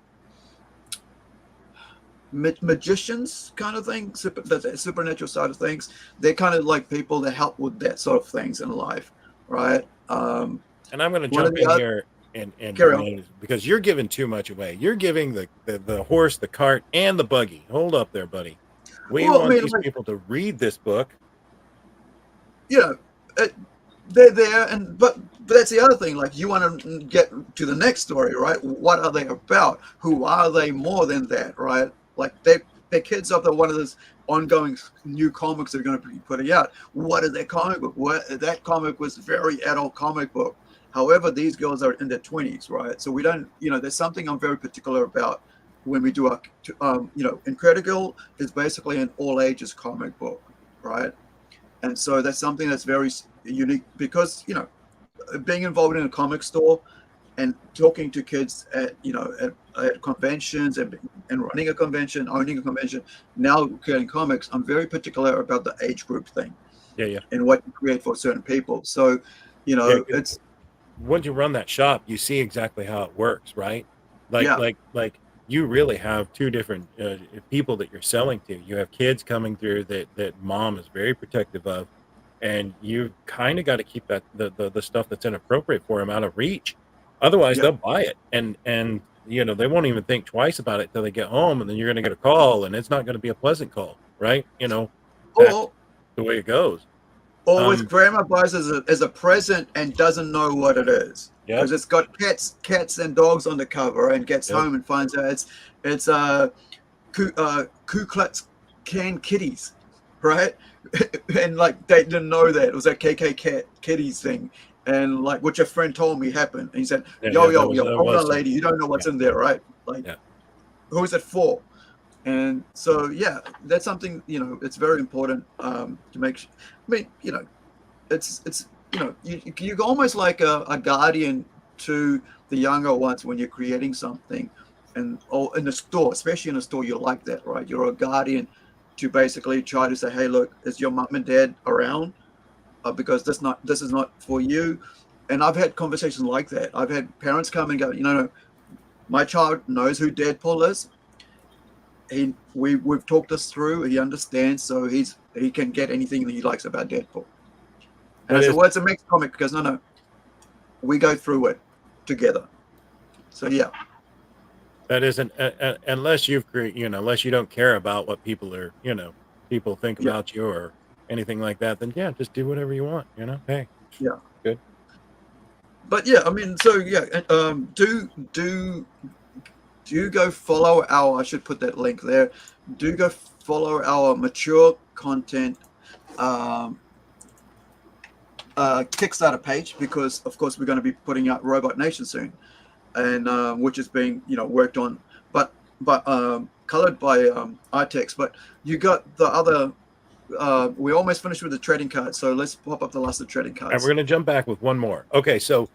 Speaker 8: magicians kind of thing, the supernatural side of things. They're kind of like people that help with that sort of things in life, right?
Speaker 9: And I'm going to jump in here and because you're giving too much away. You're giving the horse, the cart, and the buggy. Hold up there, buddy. We want these people to read this book.
Speaker 8: They're there, but that's the other thing. You want to get to the next story, right? What are they about? Who are they more than that, right? They're kids of one of those ongoing new comics they're going to be putting out. What is their comic book? That comic was a very adult comic book. However, these girls are in their 20s, right? So we don't, there's something I'm very particular about when we do our, INCREDI-GIRL is basically an all ages comic book, right? And so that's something that's very unique because, being involved in a comic store and talking to kids at conventions and running a convention, owning a convention, now creating comics, I'm very particular about the age group thing.
Speaker 9: Yeah.
Speaker 8: And what you create for certain people. So, it's
Speaker 9: once you run that shop, you see exactly how it works, right? Like you really have two different people that you're selling to. You have kids coming through that mom is very protective of, and you kind of got to keep that the stuff that's inappropriate for them out of reach. Otherwise, they'll buy it, and they won't even think twice about it till they get home, and then you're going to get a call, and it's not going to be a pleasant call, right? That's the way it goes.
Speaker 8: Or if grandma buys as a present and doesn't know what it is, because it's got cats and dogs on the cover, and gets home and finds out it's Ku Klux Klan kitties, right? And they didn't know that it was a KK kitties thing, and what your friend told me happened. And he said, "Yo, hold on, lady, you don't know what's in there, right? Who is it for?" And so, that's something, it's very important to make. It's you're almost like a guardian to the younger ones when you're creating something, and in the store, especially in a store, you're like that, right? You're a guardian to basically try to say, "Hey, look, is your mom and dad around? Because this is not for you." And I've had conversations like that. I've had parents come and go, "No, my child knows who Deadpool is. We've talked this through. He understands, so he can get anything that he likes about Deadpool." And I said, "Well, it's a mixed comic because no, we go through it together." So
Speaker 9: that isn't unless you've unless you don't care about what people are people think about you or anything like that. Then just do whatever you want. Hey, good.
Speaker 8: But do go follow our, I should put that link there. Do go follow our mature content Kickstarter page, because of course we're going to be putting out Robot Nation soon, and which is being worked on, but colored by iText. But you got the other. We almost finished with the trading cards, so let's pop up the last of the trading cards.
Speaker 9: And we're going to jump back with one more. Okay, so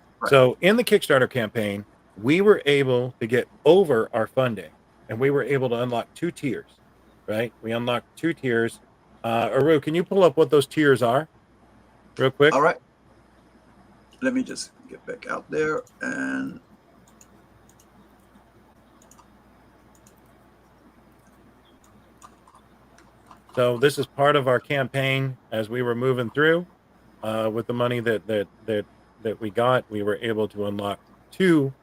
Speaker 9: in the Kickstarter campaign, we were able to get over our funding, and we were able to unlock 2 tiers, right? We unlocked 2 tiers. Aru, can you pull up what those tiers are real quick?
Speaker 8: All right. Let me just get back out there, and
Speaker 9: So this is part of our campaign as we were moving through. With the money that we got, we were able to unlock 2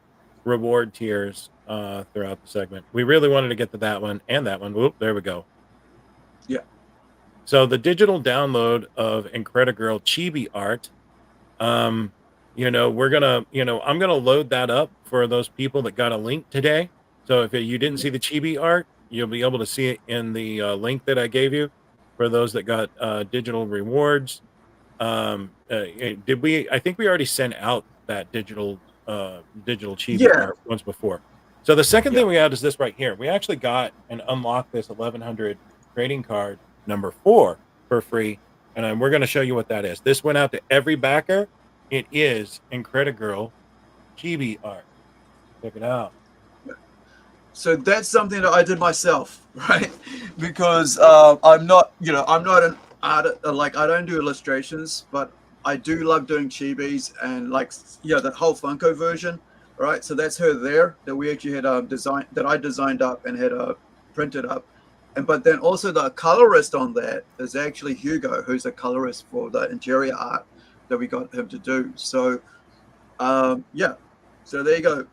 Speaker 9: reward tiers throughout the segment. We really wanted to get to that one and that one. Whoop, there we go.
Speaker 8: Yeah.
Speaker 9: So the digital download of INCREDI-GIRL chibi art, we're gonna, I'm gonna load that up for those people that got a link today. So if you didn't see the chibi art, you'll be able to see it in the link that I gave you for those that got digital rewards. Did we? I think we already sent out that digital chibi
Speaker 8: Yeah.
Speaker 9: art once before. So the second
Speaker 8: Yeah.
Speaker 9: thing we had is this right here. We actually got and unlocked this 1100 trading card number 4 for free, and we're going to show you what that is. This went out to every backer. It is INCREDI-GIRL chibi art. Check it out.
Speaker 8: So that's something that I did myself, right? Because I'm not an artist, like I don't do illustrations, but I do love doing chibis and that whole Funko version, right? So that's her there that we actually had I designed up and had printed up. But then also the colorist on that is actually Hugo, who's a colorist for the interior art that we got him to do. So so there you go.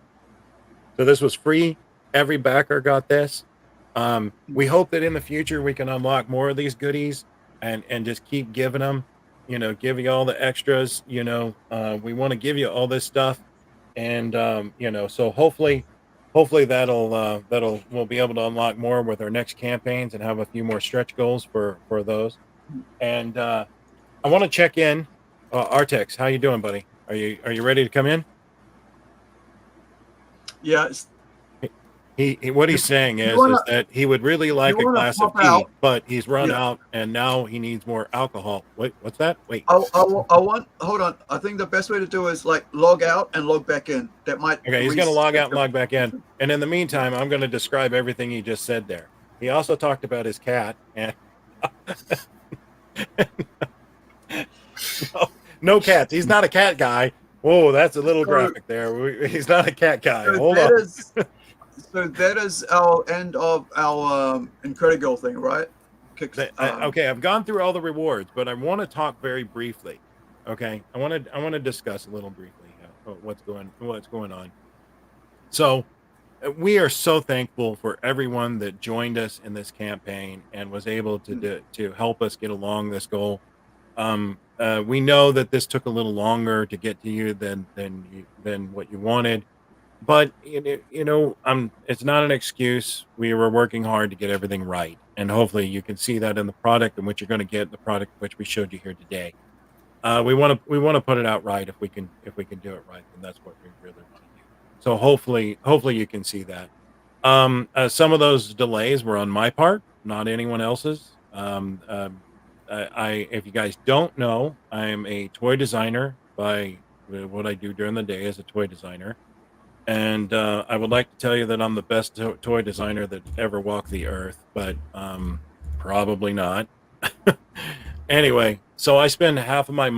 Speaker 9: So this was free. Every backer got this. We hope that in the future we can unlock more of these goodies and just keep giving them, give you all the extras. We want to give you all this stuff, and so hopefully we'll be able to unlock more with our next campaigns and have a few more stretch goals for those. And I want to check in. Artex, how you doing, buddy? Are you ready to come in?
Speaker 8: Yeah.
Speaker 9: What he's saying is that he would really like a glass of tea, but he's run out, and now he needs more alcohol. Wait, what's that? Wait.
Speaker 8: Hold on. I think the best way to do is log out and log back in. That might.
Speaker 9: Okay, he's going to log out and log back in. And in the meantime, I'm going to describe everything he just said there. He also talked about his cat, and no cats. He's not a cat guy. Whoa, that's a little graphic there. He's not a cat guy. Hold on.
Speaker 8: So that is our end of our INCREDI-GIRL thing, right?
Speaker 9: Okay, I've gone through all the rewards, but I want to talk very briefly. Okay, I want to discuss a little briefly what's going on. So we are so thankful for everyone that joined us in this campaign and was able to help us get along this goal. We know that this took a little longer to get to you than what you wanted. But it's not an excuse. We were working hard to get everything right, and hopefully you can see that in the product and what you're going to get. The product which we showed you here today. We want to put it out right. If we can do it right, then that's what we really want to do. So hopefully you can see that. Some of those delays were on my part, not anyone else's. If you guys don't know, I'm a toy designer by what I do during the day as a toy designer. And I would like to tell you that I'm the best toy designer that ever walked the earth, but probably not. Anyway, so I spend half of my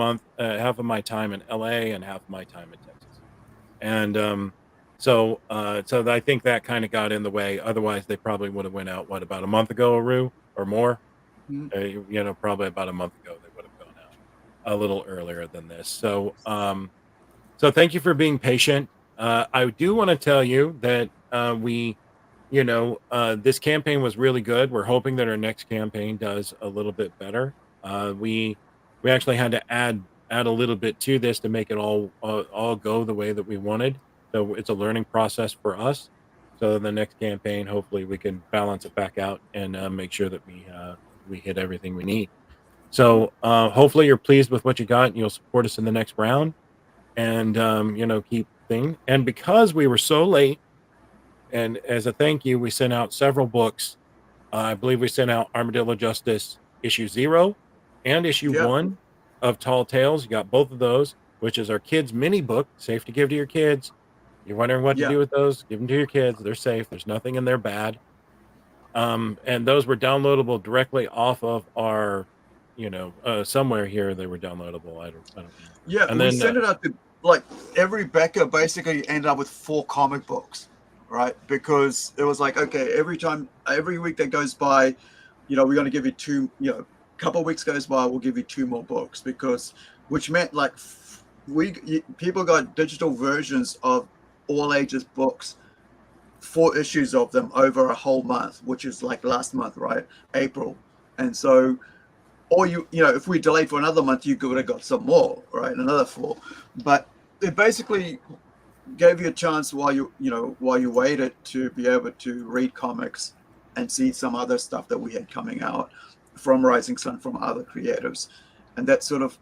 Speaker 9: time in LA and half of my time in Texas. And so I think that kind of got in the way. Otherwise, they probably would have went out, about a month ago, Aru, or more?
Speaker 8: Mm-hmm.
Speaker 9: Probably about a month ago, they would have gone out a little earlier than this. So thank you for being patient. I do want to tell you that this campaign was really good. We're hoping that our next campaign does a little bit better. We actually had to add a little bit to this to make it all go the way that we wanted. So it's a learning process for us. So the next campaign, hopefully, we can balance it back out and make sure that we hit everything we need. So hopefully you're pleased with what you got, and you'll support us in the next round. And keep thing. And because we were so late, and as a thank you, we sent out several books. I believe we sent out Armadillo Justice issue 0 and issue 1 of Tall Tales. You got both of those, which is our kids mini book, safe to give to your kids. You're wondering what to do with those? Give them to your kids. They're safe. There's nothing in there bad. And those were downloadable directly off of our, somewhere here they were downloadable. I don't know.
Speaker 8: Yeah, and we sent it out to every backer basically ended up with 4 comic books, right? Because it was okay, every week that goes by, we're going to give you two, a couple of weeks goes by, we'll give you 2 more books, because which meant like people got digital versions of all ages books, 4 issues of them over a whole month, which is like last month, right? April. And so, or if we delayed for another month, you could have got some more, right? Another 4. But it basically gave you a chance while you waited to be able to read comics and see some other stuff that we had coming out from Rising Sun, from other creators. And that sort of,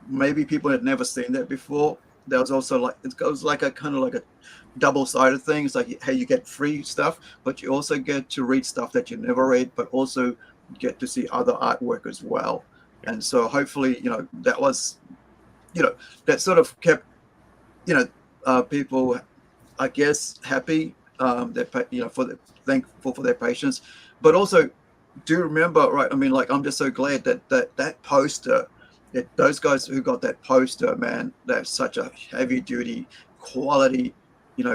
Speaker 8: maybe people had never seen that before. There was also like, it goes like a kind of like a double-sided thing. It's like, hey, you get free stuff, but you also get to read stuff that you never read, but also get to see other artwork as well. And so hopefully, that was, that sort of kept, people, I guess, happy, that, thankful for their patience, but also do remember, right? I mean, like, I'm just so glad that poster, that those guys who got that poster, man, that's such a heavy duty quality,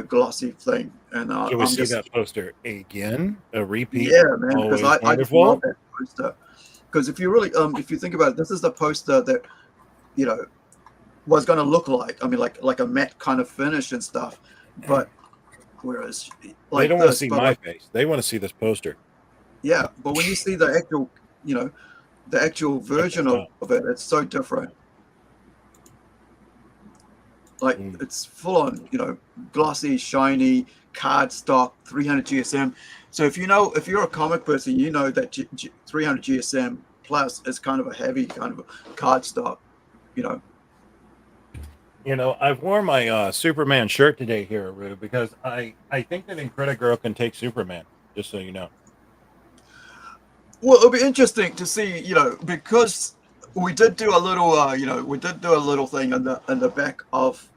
Speaker 8: glossy thing. And
Speaker 9: Can we see that poster again? A repeat?
Speaker 8: Yeah, man, because I just
Speaker 9: wonderful.
Speaker 8: love that poster. Because if you really, if you think about it, this is the poster that, was going to look like, I mean, like a matte kind of finish and stuff. But whereas, like,
Speaker 9: they don't want to see my face. They want to see this poster.
Speaker 8: Yeah, but when you see the actual, the actual version of it, it's so different. Like, it's full on, glossy, shiny, cardstock, 300 GSM. So if you're a comic person, you know that 300 GSM plus is kind of a heavy kind of a cardstock,
Speaker 9: I've worn my Superman shirt today here, Rue, because I think that INCREDI-GIRL can take Superman, just so you know.
Speaker 8: Well, it'll be interesting to see, because we did do a little, thing in the back of,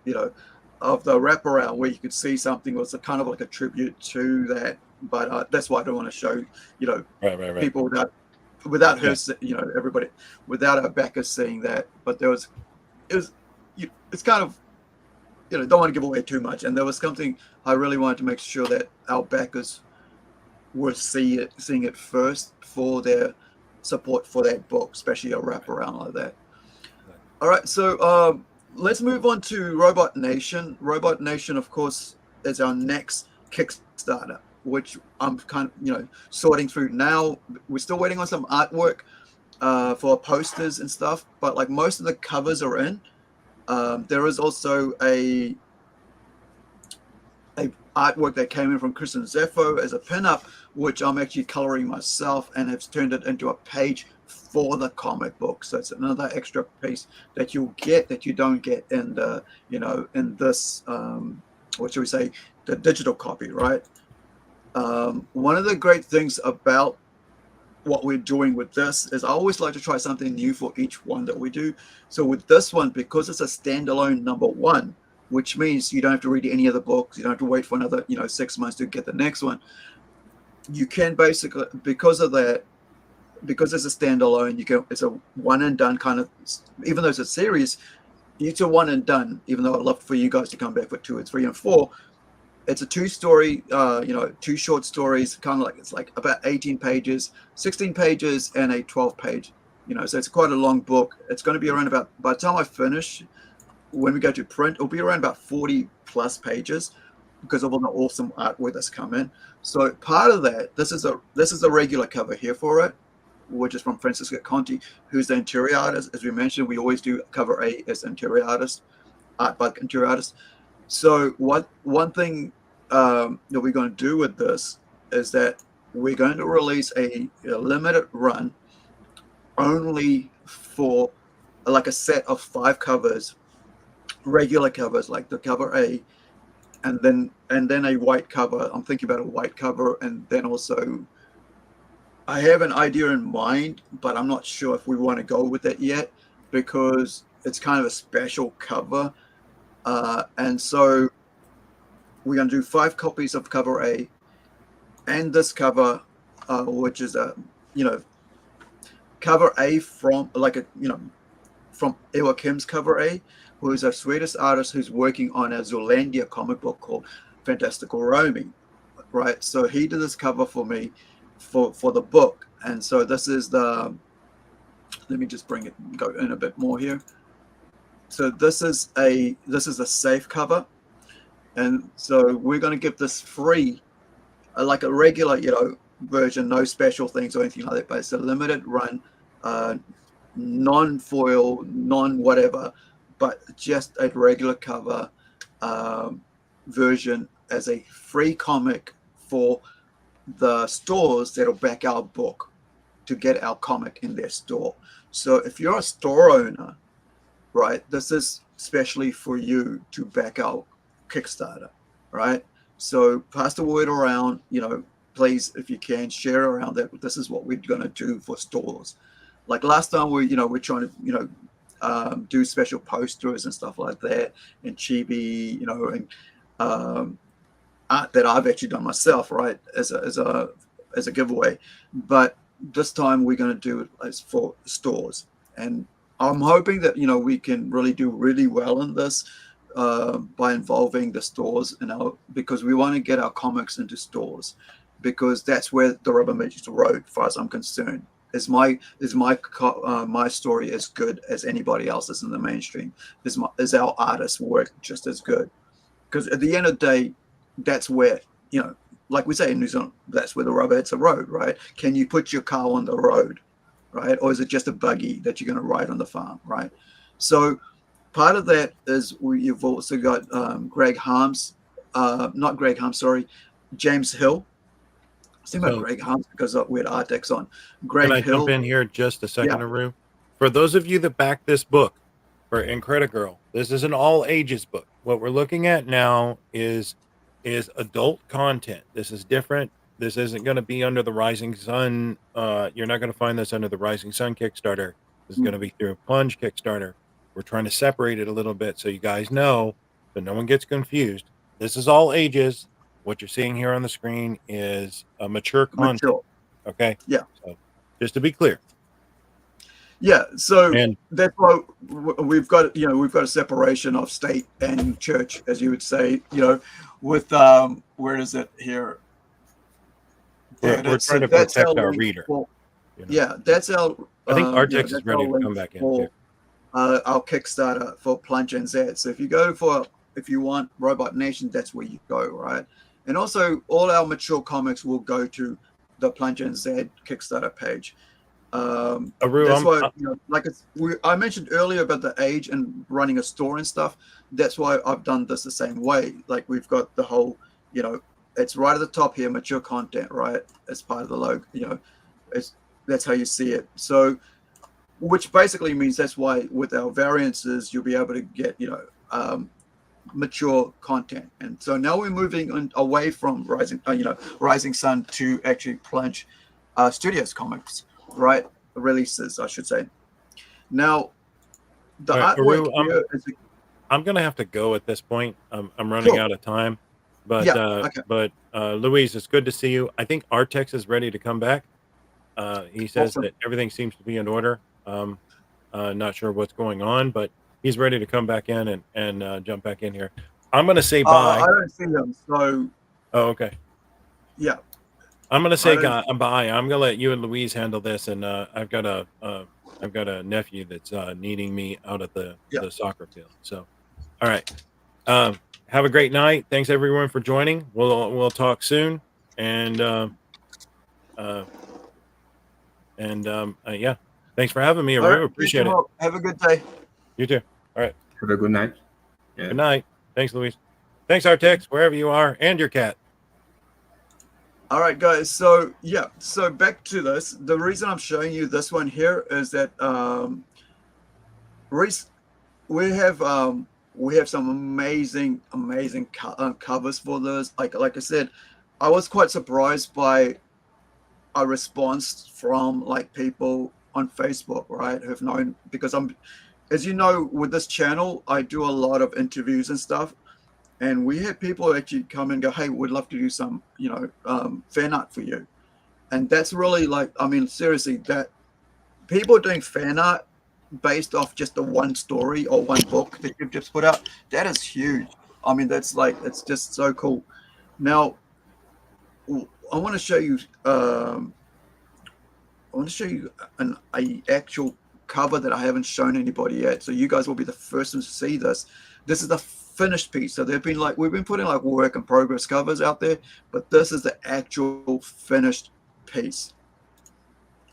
Speaker 8: of the wraparound where you could see something was a kind of like a tribute to that. But that's why I don't want to show,
Speaker 9: right.
Speaker 8: people without her, everybody, without our backers seeing that. But it's kind of, don't want to give away too much. And there was something I really wanted to make sure that our backers were seeing it first for their support for that book, especially a wraparound like that. All right, so let's move on to Robot Nation. Robot Nation, of course, is our next Kickstarter, which I'm kind of, sorting through now. We're still waiting on some artwork for posters and stuff, but like most of the covers are in. There is also a artwork that came in from Kristen Zeffo as a pinup, which I'm actually coloring myself and have turned it into a page for the comic book. So it's another extra piece that you'll get that you don't get in the, in this, what should we say, the digital copy, right? One of the great things about what we're doing with this is I always like to try something new for each one that we do. So with this one, because it's a standalone #1, which means you don't have to read any of the books, you don't have to wait for another 6 months to get the next one. You can basically, because of that, because it's a standalone, it's a one and done kind of, even though it's a series, it's a one and done, even though I'd love for you guys to come back for 2 and 3 and 4. It's a 2-story, 2 short stories, kind of like, it's like about 18 pages, 16 pages, and a 12-page, so it's quite a long book. It's going to be around about, by the time I finish, when we go to print, it'll be around about 40 plus pages because of all the awesome artwork that's come in. So part of that, this is a regular cover here for it, which is from Francisca Conti, who's the interior artist. As we mentioned, we always do cover A as interior artist, art by interior artist. So one thing that we're going to do with this is that we're going to release a limited run only for like a set of 5 covers, regular covers, like the cover A, and then a white cover. I'm thinking about a white cover, and then also I have an idea in mind, but I'm not sure if we want to go with it yet because it's kind of a special cover. And so we're going to do 5 copies of cover A and this cover, which is a, cover A from like a, from Ewa Kim's cover A, who is a Swedish artist who's working on a Zolandia comic book called Fantastical Roaming, right? So he did this cover for me for the book, And so this is the, let me just go in a bit more here. So this is a safe cover. And so we're going to give this free, like a regular, version, no special things or anything like that, but it's a limited run, non-foil, non-whatever, but just a regular cover version as a free comic for the stores that'll back our book to get our comic in their store. So if you're a store owner, right, this is especially for you to back our Kickstarter, right? So pass the word around, please, if you can, share around that this is what we're going to do for stores. Like last time we're trying to do special posters and stuff like that, and chibi, and art that I've actually done myself, right, as a giveaway. But this time we're going to do it as for stores, and I'm hoping that we can really do really well in this by involving the stores because we want to get our comics into stores, because that's where the rubber meets the road, as far as I'm concerned. Is my story as good as anybody else's in the mainstream? Is our artist's work just as good? Because at the end of the day, that's where, like we say in New Zealand, that's where the rubber hits the road, right? Can you put your car on the road, right? Or is it just a buggy that you're going to ride on the farm, right? So part of that is you've also got James Hill. I think about Greg Harms because we had Artex on.
Speaker 9: Can I jump in here just a second, Aru? For those of you that back this book for INCREDI-GIRL, this is an all ages book. What we're looking at now is adult content. This is different. This isn't going to be under the Rising Sun. You're not going to find this under the Rising Sun Kickstarter. This is going to be through a Plunge Kickstarter. We're trying to separate it a little bit so you guys know, so no one gets confused. This is all ages. What you're seeing here on the screen is a mature content. Okay.
Speaker 8: Yeah.
Speaker 9: So just to be clear.
Speaker 8: Yeah. So that's why we've got a separation of state and church, as you would say. With where is it here?
Speaker 9: We're trying to protect our reader.
Speaker 8: Yeah, that's our.
Speaker 9: I think Artex is ready to come back in too.
Speaker 8: Our Kickstarter for Plunge and Z. So if you want Robot Nation, that's where you go, right? And also, all our mature comics will go to the Plunge and Z Kickstarter page. That's why, I mentioned earlier about the age and running a store and stuff. That's why I've done this the same way. Like we've got the whole, it's right at the top here, mature content, right, as part of the logo. That's how you see it. So, which basically means that's why with our variances you'll be able to get mature content. And so now we're moving away from Rising Sun to actually Plunge Studios comics, right? Releases, I should say. Now the artwork here is
Speaker 9: I'm gonna have to go at this point. I'm running out of time. But Louise, it's good to see you. I think Artex is ready to come back. He says that everything seems to be in order. Not sure what's going on, but he's ready to come back in and jump back in here. I'm going to say bye.
Speaker 8: I don't see them, so.
Speaker 9: Oh, okay.
Speaker 8: Yeah.
Speaker 9: I'm going to say bye. I'm going to let you and Louise handle this, and I've got a nephew that's needing me out at the soccer field. So, all right. Have a great night. Thanks everyone for joining. We'll talk soon, and yeah. Thanks for having me. I really appreciate it.
Speaker 8: Have a good day.
Speaker 9: You too. All right.
Speaker 10: Have a good night.
Speaker 9: Yeah. Good night. Thanks, Louise. Thanks, Artex, wherever you are, and your cat.
Speaker 8: All right, guys. So so back to this. The reason I'm showing you this one here is that we have some amazing covers for this. Like I said, I was quite surprised by a response from people on Facebook, right, who've known, because as you know, with this channel, I do a lot of interviews and stuff, and we had people actually come and go, hey, we'd love to do some, fan art for you. And that's really seriously, that people are doing fan art based off just the one story or one book that you've just put out. That is huge. I mean, that's it's just so cool. Now, I want to show you I want to show you a actual cover that I haven't shown anybody yet. So you guys will be the first ones to see this. This is the finished piece. So we've been putting like work in progress covers out there, but this is the actual finished piece,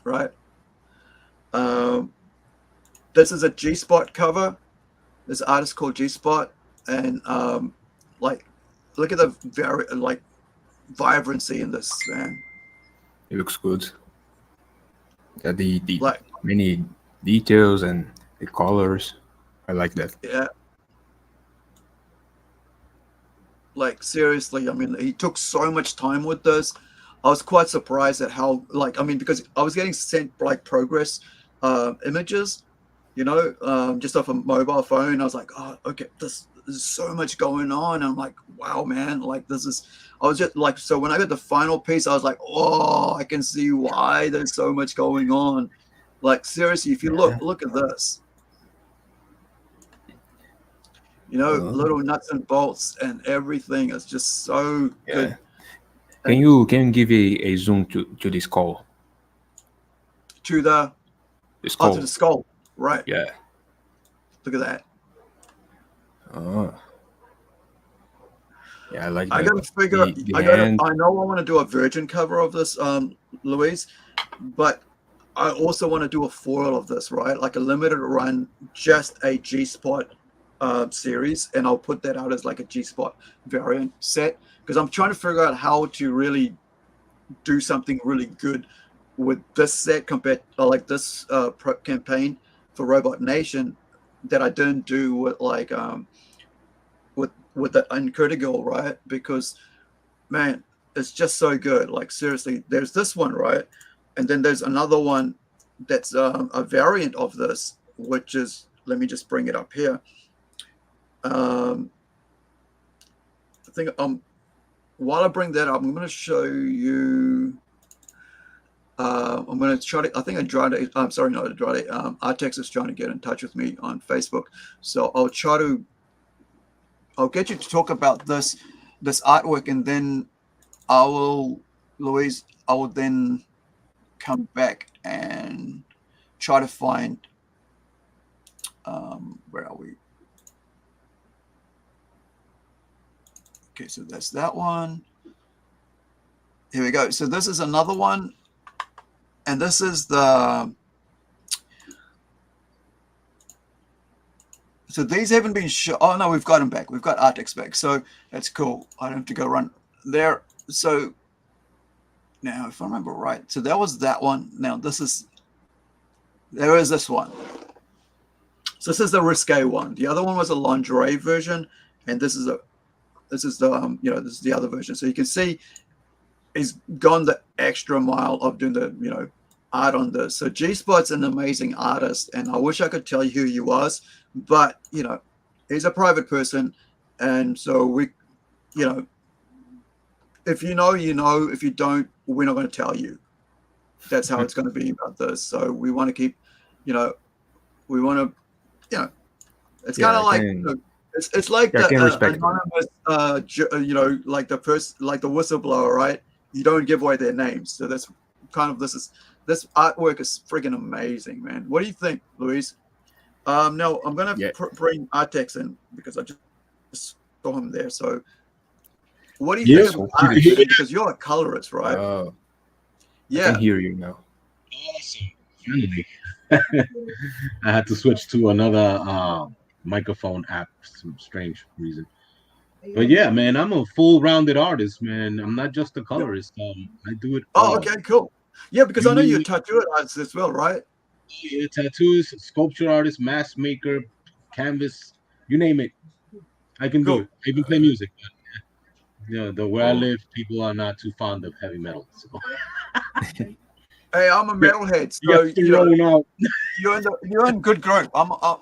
Speaker 8: right? This is a G-Spot cover. This artist called G-Spot, and like, look at the vibrancy in this, man.
Speaker 10: It looks good. The
Speaker 8: Like,
Speaker 10: many details and the colors, I like that.
Speaker 8: yeah. Like, seriously, I mean, he took so much time with this. I was quite surprised at how, like, I mean, because I was getting sent like progress images, you know, just off a mobile phone. I was like, oh, okay, there's so much going on. And I'm like, wow, man, like I was just like, so when I got the final piece, I was like, oh, I can see why there's so much going on. Like, seriously, if you look at this, you know, little nuts and bolts and everything is just so good.
Speaker 10: Can you give a zoom to the skull?
Speaker 8: To the
Speaker 10: skull.
Speaker 8: To the skull, right?
Speaker 10: Yeah.
Speaker 8: Look at that.
Speaker 10: Oh. Yeah, I like that.
Speaker 8: I gotta figure. I know I want to do a virgin cover of this, Louise, but I also want to do a foil of this, right? Like a limited run, just a G-Spot series, and I'll put that out as like a G-Spot variant set, because I'm trying to figure out how to really do something really good with this set compared to like this campaign for Robot Nation that I didn't do with like with the INCREDI-GIRL, right? Because, man, it's just so good. Like, seriously, there's this one, right? And then there's another one that's a variant of this, which is, let me just bring it up here. I think while I bring that up, I'm going to show you. I'm going to try to. I think Andrade. I'm sorry, not Andrade. Artex is trying to get in touch with me on Facebook, so I'll try to. I'll get you to talk about this artwork, and then I will, Louise. I will then come back and try to find. Where are we? Okay, so that's that one. Here we go. So this is another one, and this is the. So these haven't been shown. Oh no, we've got them back. We've got Artex back, so that's cool. I don't have to go run there. So now, if I remember right, so that was that one. Now there is this one. So this is the risque one. The other one was a lingerie version, and this is the this is the other version. So you can see he's gone the extra mile of doing the art on this. So G-Spot's an amazing artist, and I wish I could tell you who he was, but he's a private person, and so we, if you know, if you don't, we're not going to tell you. That's how it's going to be about this. So we want to keep, we want to, it's kind of like. It's like the anonymous, like the person, like the whistleblower, right? You don't give away their names. So that's kind of this artwork is friggin' amazing, man. What do you think, Louise? No, I'm gonna bring Artex in because I just saw him there. So, what do you think of Artex? Because you're a colorist, right?
Speaker 10: Yeah, I can hear you now.
Speaker 13: Awesome. Finally, I had to switch to another microphone app for some strange reason. But yeah, man, I'm a full-rounded artist, man. I'm not just a colorist. I do it.
Speaker 8: Okay, cool. Yeah, because I know you're a tattoo artist as well, right?
Speaker 13: Yeah, tattoos, sculpture artist, mask maker, canvas, you name it. I can do it. I even play music. But, where I live, people are not too fond of heavy metal. So.
Speaker 8: Hey, I'm a metalhead, so you're in good group.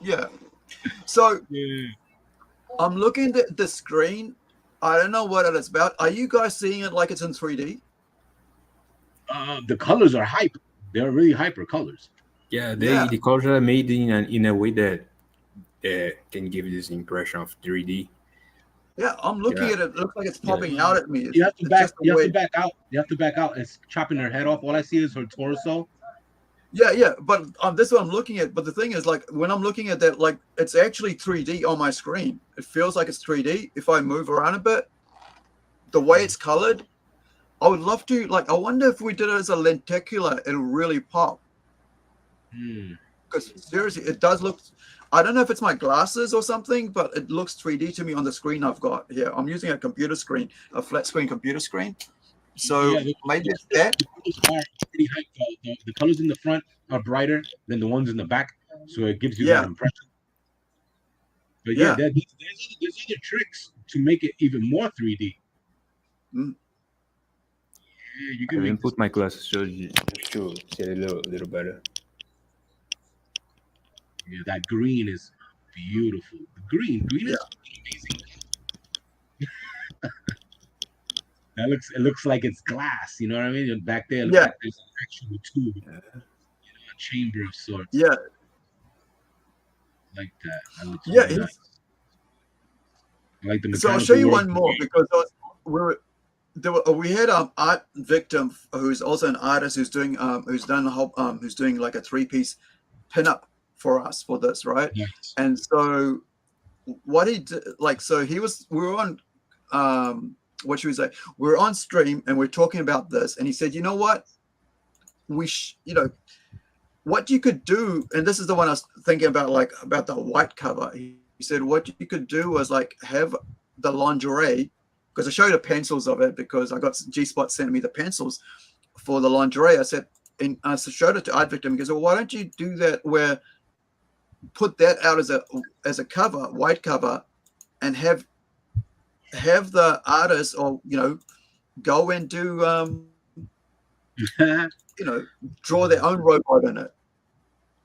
Speaker 8: Yeah. So I'm looking at the screen. I don't know what it is about. Are you guys seeing it like it's in 3D?
Speaker 13: The colors are hype. They're really hyper colors.
Speaker 10: Yeah, the colors are made in a way that can give you this impression of 3D.
Speaker 8: Yeah, I'm looking at it. It looks like it's popping out at me.
Speaker 13: You have to back out. You have to back out. It's chopping her head off. All I see is her torso,
Speaker 8: Yeah, but this is what I'm looking at. But the thing is, like, when I'm looking at that, like, it's actually 3D on my screen. It feels like it's 3D. If I move around a bit, the way it's colored, I would love to, like, I wonder if we did it as a lenticular, it'll really pop. Because seriously, it does look, I don't know if it's my glasses or something, but it looks 3D to me on the screen I've got here. I'm using a computer screen, a flat screen computer screen. So maybe it's that.
Speaker 13: The colors in the front are brighter than the ones in the back, so it gives you that impression. But there's other tricks to make it even more 3D.
Speaker 10: Yeah, you can even put my glasses so you to see it a little better.
Speaker 13: Yeah, that green is beautiful. The green is amazing. It looks like it's glass, you know what I mean? And back there, it looks like there's an actual tube, a chamber of sorts.
Speaker 8: Yeah.
Speaker 13: Like that. That looks
Speaker 8: Yeah.
Speaker 13: really nice. I like the
Speaker 8: So I'll show you one more because we had an art victim who's also an artist who's doing who's done like a 3-piece pinup for us for this, right?
Speaker 13: Yes.
Speaker 8: And so what he did, like, so we were on what should we say? We're on stream and we're talking about this, and he said, you know what? What you could do, and this is the one I was thinking about, like about the white cover. He said what you could do was like have the lingerie, because I showed the pencils of it because I got G-Spot sent me the pencils for the lingerie. I said, and I showed it to Art Victim because, well, why don't you do that where put that out as a cover, white cover, and have the artist or go and do draw their own robot in it,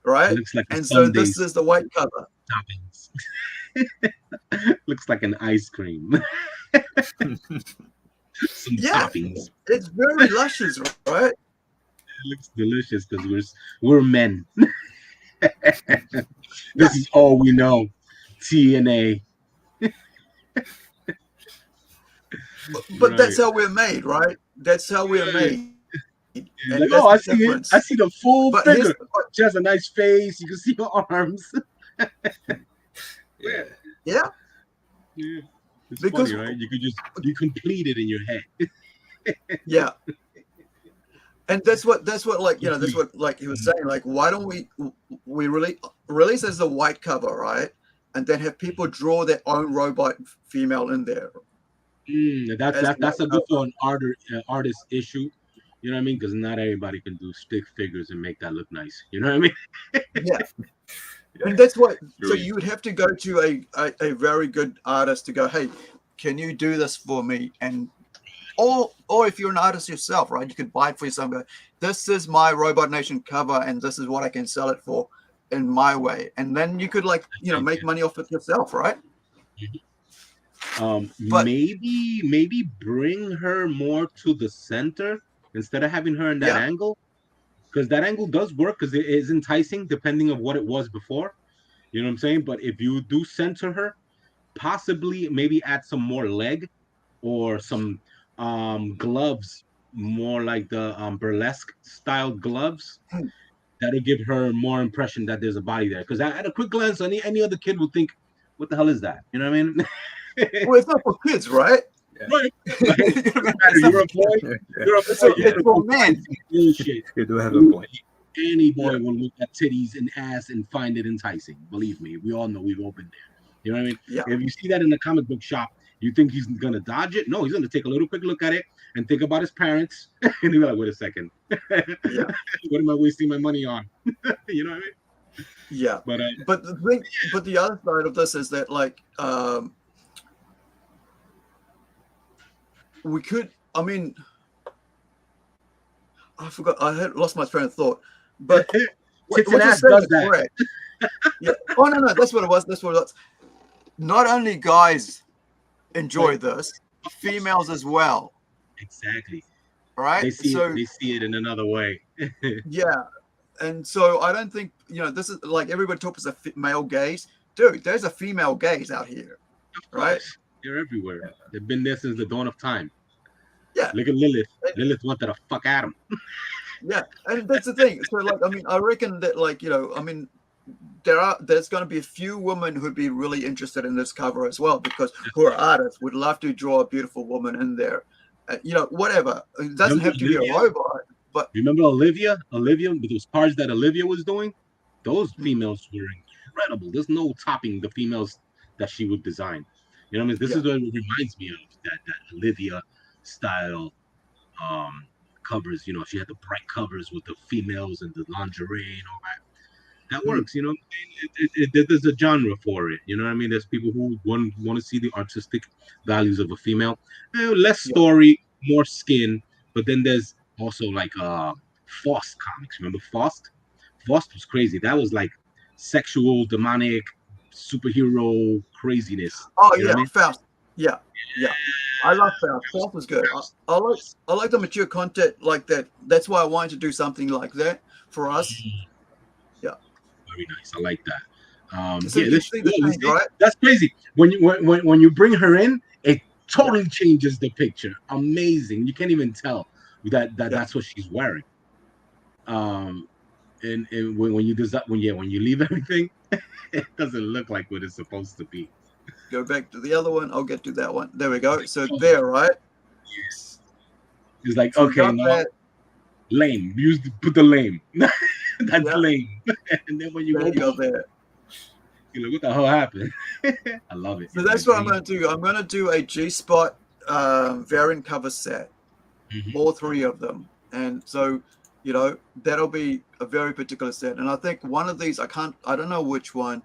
Speaker 8: right?
Speaker 13: It looks like
Speaker 8: and so this is the white cover.
Speaker 13: Toppings. Looks like an ice cream. Some toppings.
Speaker 8: It's very luscious, right?
Speaker 13: It looks delicious because we're men. This is all we know. TNA.
Speaker 8: But that's how we're made, right? That's how we're made.
Speaker 13: Like, I see it. I see the full figure. She has a nice face. You can see her arms.
Speaker 8: Yeah.
Speaker 13: It's
Speaker 8: because
Speaker 13: funny, right? You complete it in your head.
Speaker 8: Yeah. And that's what that's what he was saying, like, why don't we release as a white cover, right? And then have people draw their own robot female in there.
Speaker 13: That's a good for an artist issue. You know what I mean? Because not everybody can do stick figures and make that look nice. You know what I mean?
Speaker 8: Yeah. And that's what, so you would have to go to a very good artist to go, hey, can you do this for me? And or if you're an artist yourself, right, you could buy it for yourself. Go, this is my Robot Nation cover, and this is what I can sell it for in my way. And then you could make money off it yourself, right?
Speaker 13: But maybe bring her more to the center instead of having her in that angle. Because that angle does work because it is enticing depending on what it was before. You know what I'm saying? But if you do center her, possibly maybe add some more leg or some gloves, more like the burlesque style gloves. That'll give her more impression that there's a body there. Because at a quick glance, any other kid would think, what the hell is that? You know what I mean?
Speaker 8: Well, it's not for kids, right?
Speaker 13: Right. You're a boy.
Speaker 8: It's for men.
Speaker 13: Bullshit.
Speaker 10: You do have a point.
Speaker 13: Any boy will look at titties and ass and find it enticing. Believe me, we all know we've all been there. You know what I mean?
Speaker 8: Yeah.
Speaker 13: If you see that in the comic book shop, you think he's gonna dodge it? No, he's gonna take a little quick look at it and think about his parents, and he'll be like, "Wait a second, what am I wasting my money on?" You know what I mean?
Speaker 8: Yeah.
Speaker 13: But
Speaker 8: the other side of this is that, like, we could. I mean, I forgot. I had lost my train of thought. But what you're saying is correct. Yeah. Oh no, that's what it was. That's what it was. Not only guys enjoy this, females as well.
Speaker 13: Exactly.
Speaker 8: Right.
Speaker 13: They see it in another way.
Speaker 8: Yeah. And so I don't think this is like everybody talks a male gaze. Dude, there's a female gaze out here. Right.
Speaker 13: They're everywhere. They've been there since the dawn of time.
Speaker 8: Yeah.
Speaker 13: Look at Lilith. Lilith wanted to fuck Adam.
Speaker 8: Yeah, and that's the thing. So, like, I mean, I reckon that, like, I mean, there's going to be a few women who'd be really interested in this cover as well, because who are artists would love to draw a beautiful woman in there. Whatever. It doesn't
Speaker 13: Remember
Speaker 8: have to be a
Speaker 13: Olivia?
Speaker 8: robot, but
Speaker 13: Remember Olivia? Olivia, with those cards that Olivia was doing? Those
Speaker 8: Hmm.
Speaker 13: females were incredible. There's no topping the females that she would design. You know what I mean? This is what it reminds me of, that Olivia style covers. You know, she had the bright covers with the females and the lingerie and all that. That works, you know. There's a genre for it. You know what I mean? There's people who want to see the artistic values of a female. Less story, more skin. But then there's also like Faust comics. Remember Faust? Faust was crazy. That was like sexual, demonic, superhero craziness.
Speaker 8: Oh
Speaker 13: You know
Speaker 8: yeah,
Speaker 13: what I mean?
Speaker 8: Faust. Yeah. I love Faust. Faust was good. I like the mature content like that. That's why I wanted to do something like that for us. Yeah.
Speaker 13: Very nice. I like that.
Speaker 8: So you can see the change, right?
Speaker 13: That's crazy. When you bring her in, it totally changes the picture. Amazing. You can't even tell that's what she's wearing. And when you design, when you leave everything, it doesn't look like what it's supposed to be.
Speaker 8: Go back to the other one. I'll get to that one. There we go. So there, right?
Speaker 13: Yes. It's like,
Speaker 8: So
Speaker 13: okay, no, lame. Put the lame. That's lame. And then when you
Speaker 8: go there,
Speaker 13: you're like, what the hell happened? I love it.
Speaker 8: So that's what I'm going to do. I'm going to do a G-Spot variant cover set, all three of them. And so, that'll be a very particular set. And I think one of these, I don't know which one,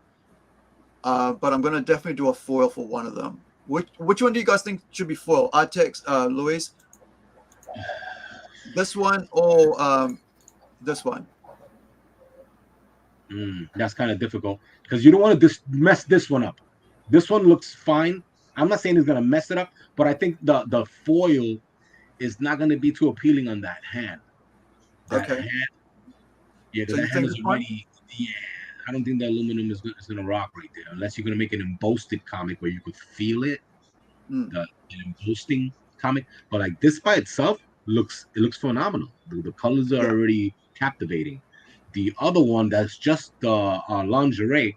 Speaker 8: but I'm going to definitely do a foil for one of them. Which one do you guys think should be foil? Artex, Luis? This one or this one?
Speaker 13: That's kind of difficult because you don't want to mess this one up. This one looks fine. I'm not saying it's going to mess it up, but I think the foil is not going to be too appealing on that hand.
Speaker 8: Okay.
Speaker 13: Yeah,
Speaker 8: so
Speaker 13: that hand is already. Yeah, I don't think the aluminum is going to rock right there, unless you're going to make an embossed comic where you could feel it, the embossing comic. But like this by itself looks phenomenal. The colors are already captivating. The other one that's just lingerie,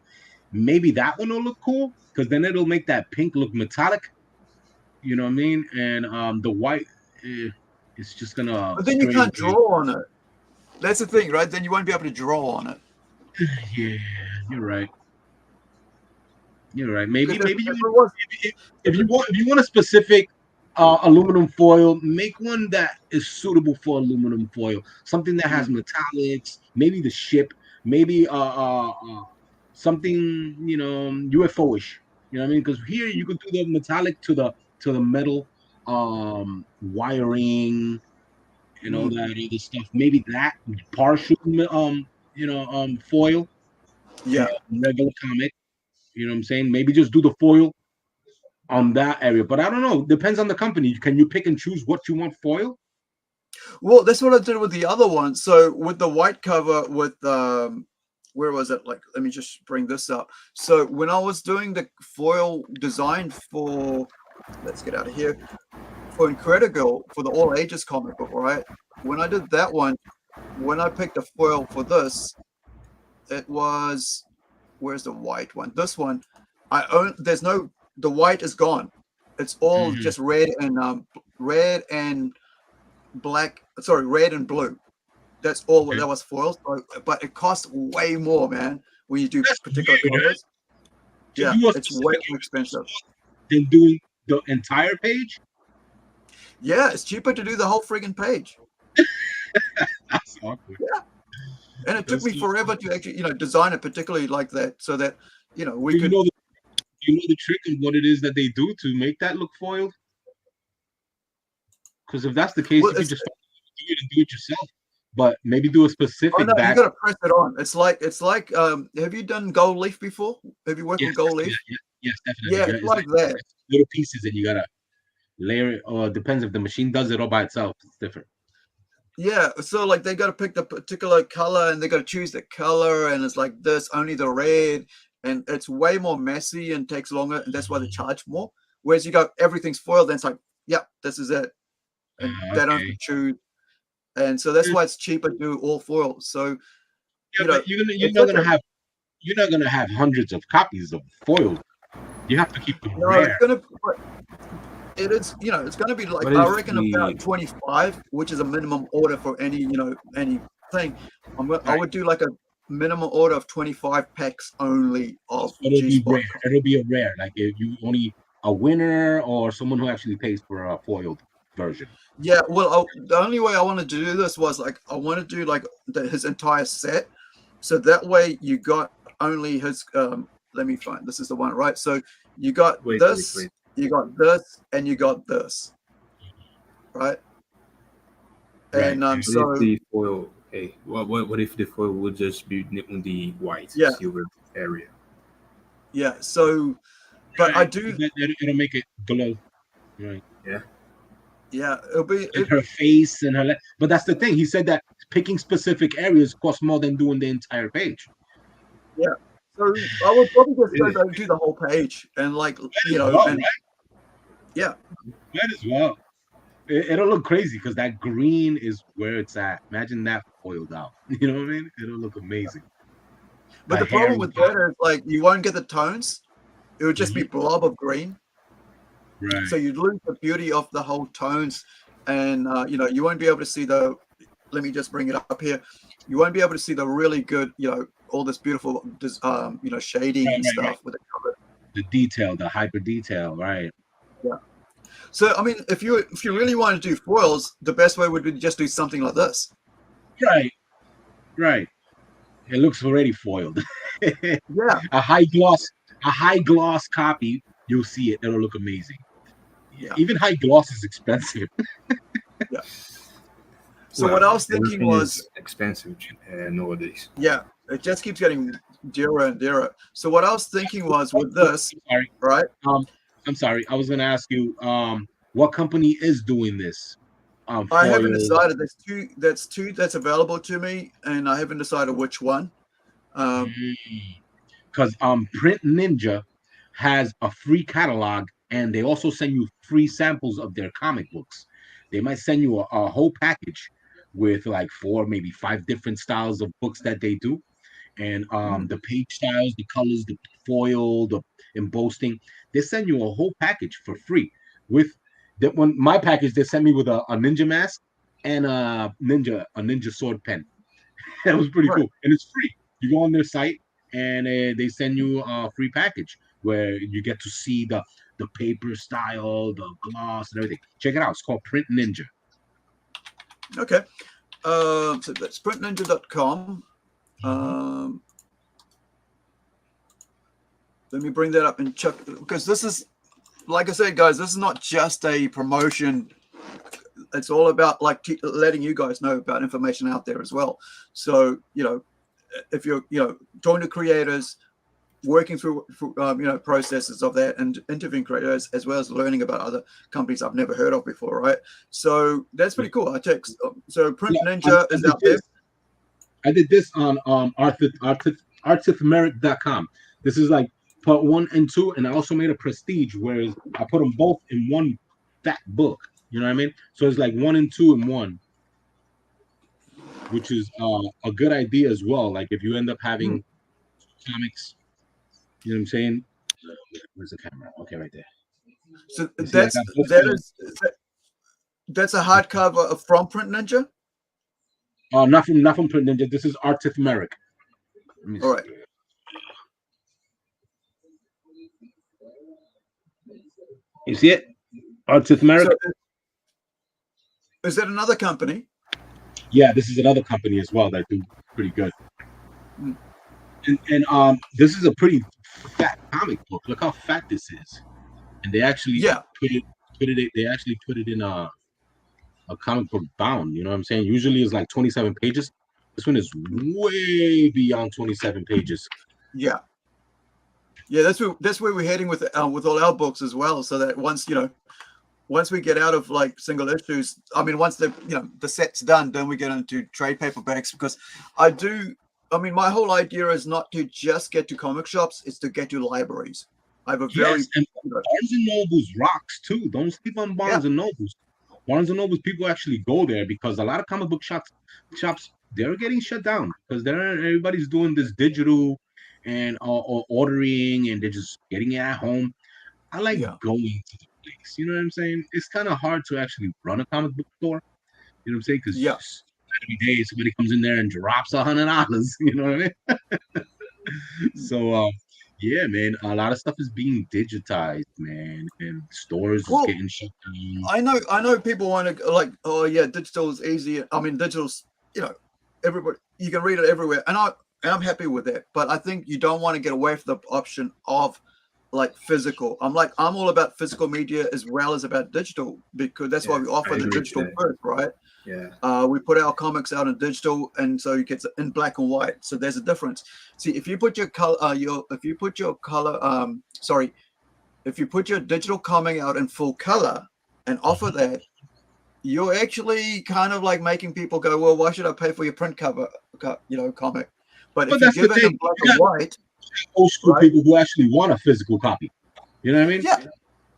Speaker 13: maybe that one will look cool because then it'll make that pink look metallic. You know what I mean? And the white, it's just gonna.
Speaker 8: But then you can't draw on it. That's the thing, right? Then you won't be able to draw on it.
Speaker 13: Yeah, you're right. You're right. Maybe if you want a specific aluminum foil, make one that is suitable for aluminum foil. Something that has metallics, maybe the ship, maybe something UFO-ish. You know what I mean? Because here you could do the metallic to the metal wiring and all that other stuff. Maybe that partial foil.
Speaker 8: Yeah.
Speaker 13: Regular comic. You know what I'm saying? Maybe just do the foil on that area. But I don't know. Depends on the company. Can you pick and choose what you want foil?
Speaker 8: Well, that's what I did with the other one. So with the white cover with where was it? Like, let me just bring this up. So when I was doing the foil design for, let's get out of here, for INCREDI-GIRL, for the all ages comic book, right? When I did that one, when I picked a foil for this, it was, where's the white one? This one, the white is gone. It's all just red and black. Sorry, red and blue. That's all that was foil. But it costs way more, man, when you do particular colors. Yeah, it's way more expensive
Speaker 13: than doing the entire page.
Speaker 8: Yeah, it's cheaper to do the whole friggin' page.
Speaker 13: That's awkward.
Speaker 8: Yeah. And it took me forever to actually, design it particularly like that, so that, we could.
Speaker 13: You know the trick of what it is that they do to make that look foiled? Because if that's the case, you can just do it yourself. But maybe do a specific.
Speaker 8: Oh no, you gotta press it on. It's like. Have you done gold leaf before? Have you worked with gold leaf?
Speaker 13: Yes, definitely.
Speaker 8: Yeah, it's like that.
Speaker 13: Little pieces, and you gotta layer it. Or it depends if the machine does it all by itself. It's different.
Speaker 8: Yeah, so like they got to pick the particular color and they got to choose the color, and it's like this, only the red, and it's way more messy and takes longer, and that's why they charge more. Whereas you go, everything's foiled, then it's like, yep, this is it, and they don't have to choose. and so that's why it's cheaper to do all foil. So
Speaker 13: yeah, but you're not gonna have hundreds of copies of foil. You have to keep them rare.
Speaker 8: It is, it's going to be like,
Speaker 10: What
Speaker 8: I
Speaker 10: if
Speaker 8: reckon
Speaker 10: we-
Speaker 8: about 25, which is a minimum order for any, anything. I would do like a minimum order of 25 packs only of
Speaker 13: It'll be
Speaker 8: G-Spot.
Speaker 13: rare. It'll be a rare. Like if you only a winner or someone who actually pays for a foiled version.
Speaker 8: Yeah, well, the only way I wanted to do this was like, I want to do like his entire set. So that way you got only his, let me find, this is the one, right? So you got this. You got this, and you got this, right? And
Speaker 10: What
Speaker 8: so
Speaker 10: if the foil? Hey, what if the foil would just be on the white silver area?
Speaker 8: Yeah. So, but I do.
Speaker 13: It'll make it glow, right?
Speaker 10: Yeah.
Speaker 8: Yeah, it'll be
Speaker 13: her face and her. But that's the thing. He said that picking specific areas costs more than doing the entire page.
Speaker 8: Yeah. So I would probably just go do the whole page and like
Speaker 13: right?
Speaker 8: Yeah,
Speaker 13: might as well. It'll look crazy because that green is where it's at. Imagine that foiled out. You know what I mean? It'll look amazing.
Speaker 8: But the problem with that is like you won't get the tones. It would just be blob of green.
Speaker 13: Right.
Speaker 8: So you'd lose the beauty of the whole tones, and you won't be able to see the. Let me just bring it up here. You won't be able to see the really good, all this beautiful, shading and stuff with the color.
Speaker 13: The detail, the hyper detail, right?
Speaker 8: Yeah. So I mean, if you really want to do foils, the best way would be to just do something like this.
Speaker 13: Right. Right. It looks already foiled.
Speaker 8: Yeah.
Speaker 13: A high gloss copy, you'll see it. It'll look amazing.
Speaker 8: Yeah.
Speaker 13: Even high gloss is expensive.
Speaker 8: Yeah. So what I was thinking was
Speaker 10: expensive nowadays.
Speaker 8: Yeah, it just keeps getting dearer and dearer. So what I was thinking was with this, right?
Speaker 13: I'm sorry. I was going to ask you, what company is doing this?
Speaker 8: I haven't decided. There's two that's available to me, and I haven't decided which one.
Speaker 13: Because Print Ninja has a free catalog, and they also send you free samples of their comic books. They might send you a whole package with like 4, maybe 5 different styles of books that they do. And the page styles, the colors, the foil, the embossing, they send you a whole package for free. With that one, my package, they sent me with a ninja mask and a ninja sword pen. That was pretty cool, and it's free. You go on their site and they send you a free package where you get to see the paper style, the gloss, and everything. Check it out. It's called Print Ninja.
Speaker 8: Okay. So that's printninja.com. Let me bring that up and check, because this is, like I said, guys, this is not just a promotion. It's all about like letting you guys know about information out there as well. So, if you're, talking to creators, working through, processes of that and interviewing creators, as well as learning about other companies I've never heard of before, right? So that's pretty cool. So Print Ninja is out there.
Speaker 13: I did this on artithmeric.com. This is like part 1 and 2, and I also made a prestige where I put them both in one fat book. You know what I mean? So it's like 1 and 2 in 1, which is a good idea as well. Like if you end up having comics, you know what I'm saying? Where's the camera? Okay, right there.
Speaker 8: So that's a hardcover from Print Ninja.
Speaker 13: Not from Print Ninja. This is Artithmeric.
Speaker 8: All right.
Speaker 13: You see it? Artithmeric.
Speaker 8: So, is that another company?
Speaker 13: Yeah, this is another company as well that do pretty good. And this is a pretty fat comic book. Look how fat this is. And they actually put it in a comic book bound. You know what I'm saying? Usually it's like 27 pages. This one is way beyond 27 pages.
Speaker 8: Yeah. Yeah, that's where we're heading with all our books as well. So that once we get out of like single issues, I mean, once the set's done, then we get into trade paperbacks, because my whole idea is not to just get to comic shops, it's to get to libraries. I have a very
Speaker 13: and Barnes and Nobles rocks too. Don't sleep on Barnes and Nobles. Barnes and Nobles, people actually go there because a lot of comic book shops they're getting shut down because everybody's doing this digital and or ordering, and they're just getting it at home. I like going to the place. You know what I'm saying? It's kind of hard to actually run a comic book store. You know what I'm saying? Because every day somebody comes in there and drops $100. You know what I mean? So yeah, man, a lot of stuff is being digitized, man, and stores is getting shut down.
Speaker 8: I know people want to like, oh yeah, digital is easy. I mean, digital's, you know, everybody, you can read it everywhere, and I'm happy with that. But I think you don't want to get away from the option of like physical. I'm all about physical media as well as about digital, because that's why we offer the digital first, right?
Speaker 10: Yeah.
Speaker 8: We put our comics out in digital, and so you get in black and white. So there's a difference. See, if you put your digital comic out in full color and offer that, you're actually kind of like making people go, well, why should I pay for your print cover, comic? But if you give it in black and white,
Speaker 13: old school people who actually want a physical copy. You know what I mean?
Speaker 8: Yeah.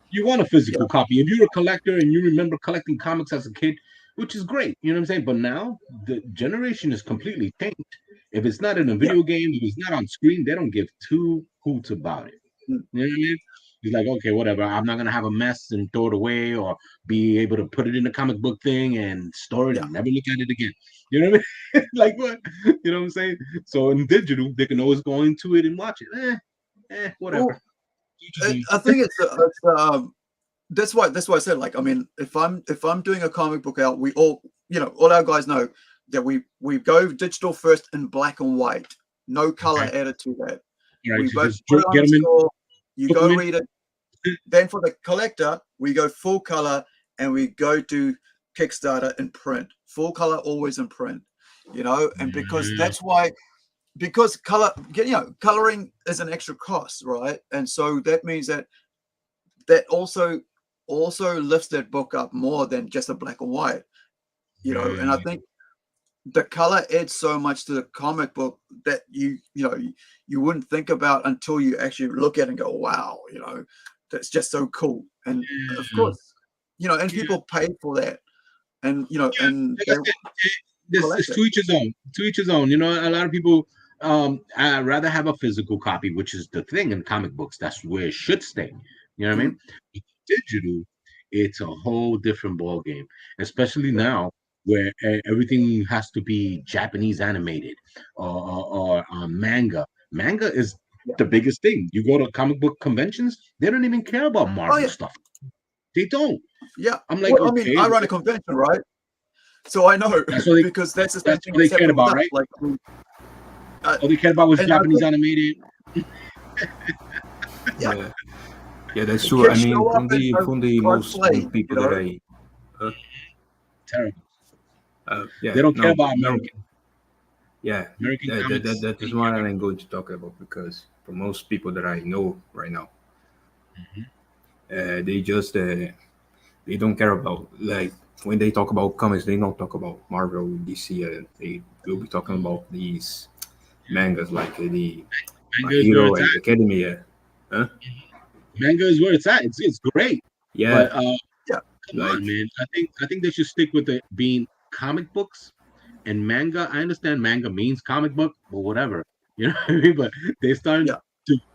Speaker 13: You want a physical copy. If you're a collector and you remember collecting comics as a kid, which is great, you know what I'm saying? But now the generation is completely changed. If it's not in a video game, if it's not on screen, they don't give two hoots about it. You know what I mean? It's like, okay, whatever. I'm not gonna have a mess and throw it away, or be able to put it in a comic book thing and store it and never look at it again. You know what I mean? Like what? You know what I'm saying? So in digital, they can always go into it and watch it. Whatever.
Speaker 8: I think it's that's why I said, like, I mean, if I'm doing a comic book out, we all our guys know that we go digital first in black and white, no color added to that.
Speaker 13: Right,
Speaker 8: we
Speaker 13: so
Speaker 8: both
Speaker 13: just
Speaker 8: put it on
Speaker 13: get
Speaker 8: the
Speaker 13: 'em in,
Speaker 8: store, you
Speaker 13: put
Speaker 8: go
Speaker 13: 'em in.
Speaker 8: read it. Then for the collector, we go full color, and we go to Kickstarter in print. Full color, always in print. And because coloring is an extra cost, right? And so that means that also lifts that book up more than just a black and white. And I think the color adds so much to the comic book that you wouldn't think about until you actually look at it and go, wow, that's just so cool. And of course, and people pay for that. And and
Speaker 13: it's to each his own. To each his own. A lot of people I'd rather have a physical copy, which is the thing in comic books. That's where it should stay. You know what I mean? Digital, it's a whole different ball game, especially now where everything has to be Japanese animated or manga. Manga is the biggest thing. You go to comic book conventions, they don't even care about Marvel stuff. They don't.
Speaker 8: Yeah,
Speaker 13: I'm like,
Speaker 8: I mean, I run a convention, right? So I know because that's the same thing
Speaker 13: they care about, right?
Speaker 8: Like,
Speaker 13: all they care about was Japanese animated.
Speaker 10: Yeah, that's true. I mean, from the most people that I
Speaker 13: terrible.
Speaker 10: They
Speaker 13: don't care about American.
Speaker 10: Yeah, that is what I'm going to talk about, because for most people that I know right now, they just they don't care about, like, when they talk about comics, they don't talk about Marvel, DC. They will be talking about these mangas, like the My Hero and Academia. Huh?
Speaker 13: Manga is where it's at. It's great.
Speaker 10: Yeah.
Speaker 13: But come on, man. I think they should stick with it being comic books and manga. I understand manga means comic book, but whatever. You know what I mean? But they're starting to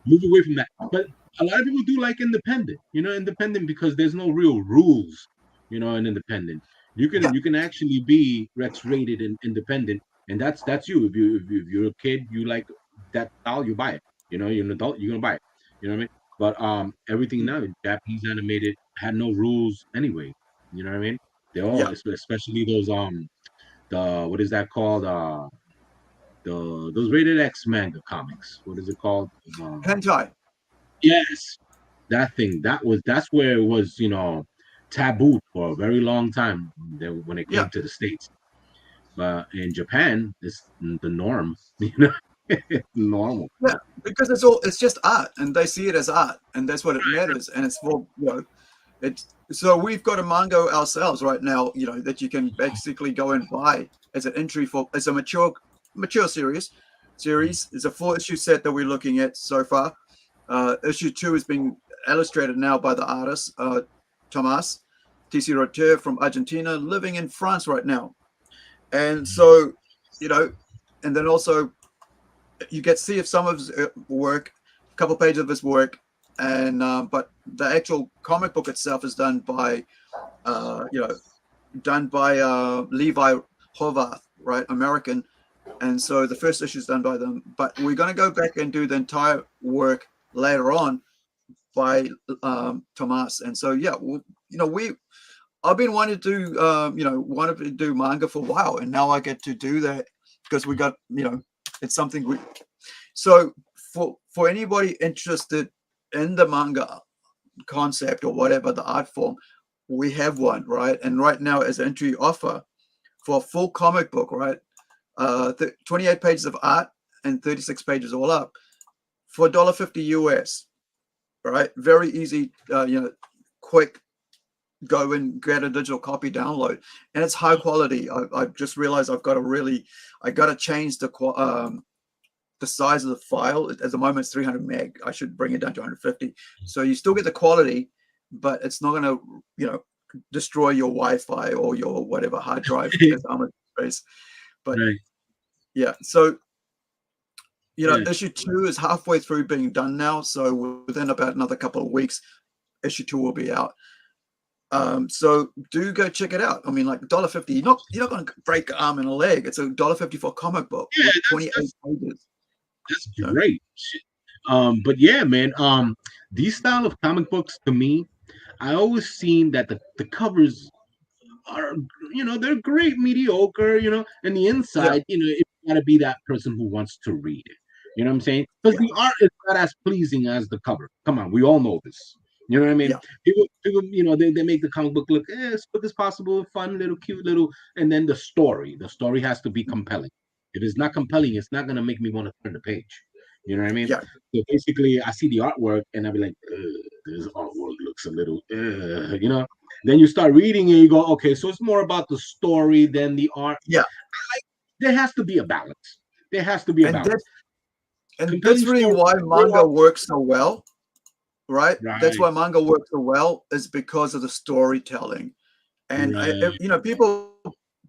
Speaker 13: move away from that. But a lot of people do like independent. Independent because there's no real rules. In independent, you can actually be Rex-rated and independent, and that's you. If you're a kid, you like that style, you buy it. You're an adult, you're gonna buy it. You know what I mean? But everything now, Japanese animated, had no rules anyway. You know what I mean? They all, especially those what is that called? Those rated X manga comics. What is it called?
Speaker 8: Hentai.
Speaker 13: Yes, that thing. That's where it was, taboo for a very long time when it came to the States. But in Japan, it's the norm. It's normal.
Speaker 8: Yeah, because it's just art, and they see it as art, and that's what it matters. And it's for so we've got a manga ourselves right now, that you can basically go and buy as an entry as a mature series. It's a 4-issue set that we're looking at so far. Issue 2 is being illustrated now by the artist Tomas TC Roter from Argentina, living in France right now. And so, you know, and then also you get to see if some of his work, a couple pages of his work, and but the actual comic book itself is done by, Levi Horvath, right, American. And so the first issue is done by them, but we're going to go back and do the entire work later on by Tomas. And so, yeah, I've been wanting to do manga for a while, and now I get to do that because we got, it's something so for anybody interested in the manga concept or whatever, the art form, we have one, right? And right now as an entry offer for a full comic book, right? 28 pages of art and 36 pages all up for $1.50 US, right? Very easy, quick, go and get a digital copy, download, and it's high quality. I just realized I got to change the size of the file. At the moment it's 300 meg. I should bring it down to 150. So you still get the quality, but it's not going to, destroy your Wi-Fi or your whatever hard drive because how much space. But yeah, so issue 2 is halfway through being done now. So within about another couple of weeks, issue 2 will be out. So do go check it out. I mean, like $1.50, you're not going to break an arm and a leg. It's $1.50 for a comic book.
Speaker 13: Yeah,
Speaker 8: with 28 pages.
Speaker 13: That's great. But yeah, man, these style of comic books, to me, I always seen that the covers are, they're great, mediocre, and the inside, it gotta be that person who wants to read it. You know what I'm saying? Because the art is not as pleasing as the cover. Come on, we all know this. You know what I mean? People, they make the comic book look as quick as possible, fun, little, cute, little, and then the story has to be compelling. If it's not compelling, it's not gonna make me want to turn the page. You know what I mean?
Speaker 8: Yeah.
Speaker 13: So basically, I see the artwork and I'll be like, this artwork looks a little, Then you start reading and you go, okay, so it's more about the story than the art.
Speaker 8: Yeah.
Speaker 13: There has to be a balance. There has to be a balance.
Speaker 8: And that's really why manga works so well, right? That's why manga works so well, is because of the storytelling. And people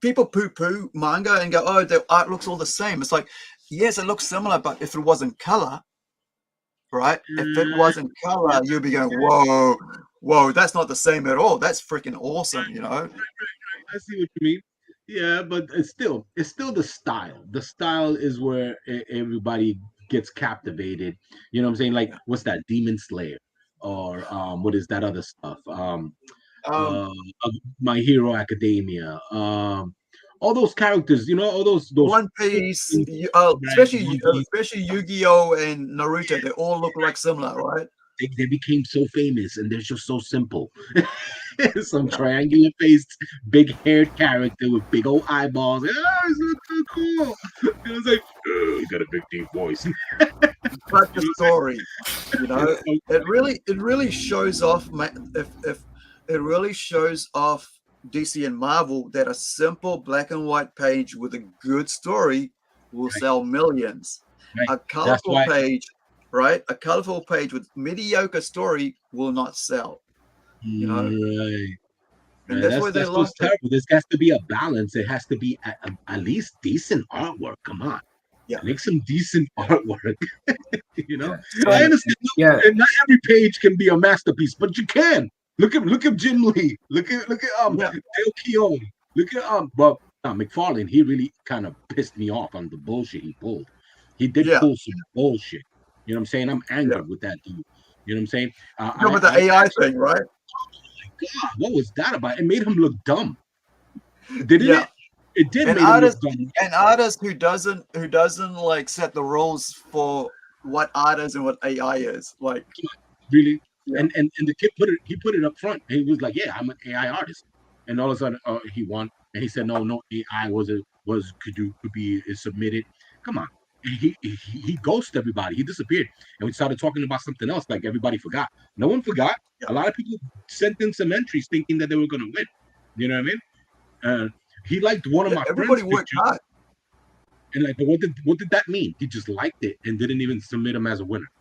Speaker 8: poo-poo manga and go, oh, the art looks all the same. It's like, yes, it looks similar, but if it wasn't color, right? If it wasn't color, you'd be going, whoa, that's not the same at all. That's freaking awesome,
Speaker 13: I see what you mean. Yeah, but it's still the style. The style is where everybody gets captivated. You know what I'm saying? Like, what's that? Demon Slayer, or what is that other stuff? My Hero Academia. All those characters, all those
Speaker 8: One Piece, especially Yu-Gi-Oh and Naruto, they all look like similar, right?
Speaker 13: They became so famous and they're just so simple. Some triangular faced, big haired character with big old eyeballs. It's not so cool. And it's like, you got a big deep voice.
Speaker 8: But the story, it really shows off. If it really shows off DC and Marvel, that a simple black and white page with a good story will sell millions. A colorful page, right? A colorful page with mediocre story will not sell.
Speaker 13: Right.
Speaker 8: And that's why
Speaker 13: that's what's terrible. There has to be a balance. It has to be at least decent artwork. Come on.
Speaker 8: Yeah.
Speaker 13: Make some decent artwork.
Speaker 8: So,
Speaker 13: I understand. And not every page can be a masterpiece, but you can. Look at Jim Lee. Look at Dale Keown. Look at McFarlane. He really kind of pissed me off on the bullshit he pulled. He did pull some bullshit. You know what I'm saying? I'm angry with that dude. You know what I'm saying?
Speaker 8: with the AI thing, right?
Speaker 13: Oh my God, what was that about? It made him look dumb. Didn't it? It did make him look dumb.
Speaker 8: An artist who doesn't like set the rules for what art is and what AI is, like
Speaker 13: really. Yeah. And the kid put it up front. He was like, "Yeah, I'm an AI artist," and all of a sudden, he won. And he said, "No, AI could be submitted." Come on, and he ghosted everybody. He disappeared, and we started talking about something else. Like everybody forgot. No one forgot. A lot of people sent in some entries thinking that they were going to win. You know what I mean? He liked one of my friends. Everybody worked hard. And like, but what did that mean? He just liked it and didn't even submit him as a winner.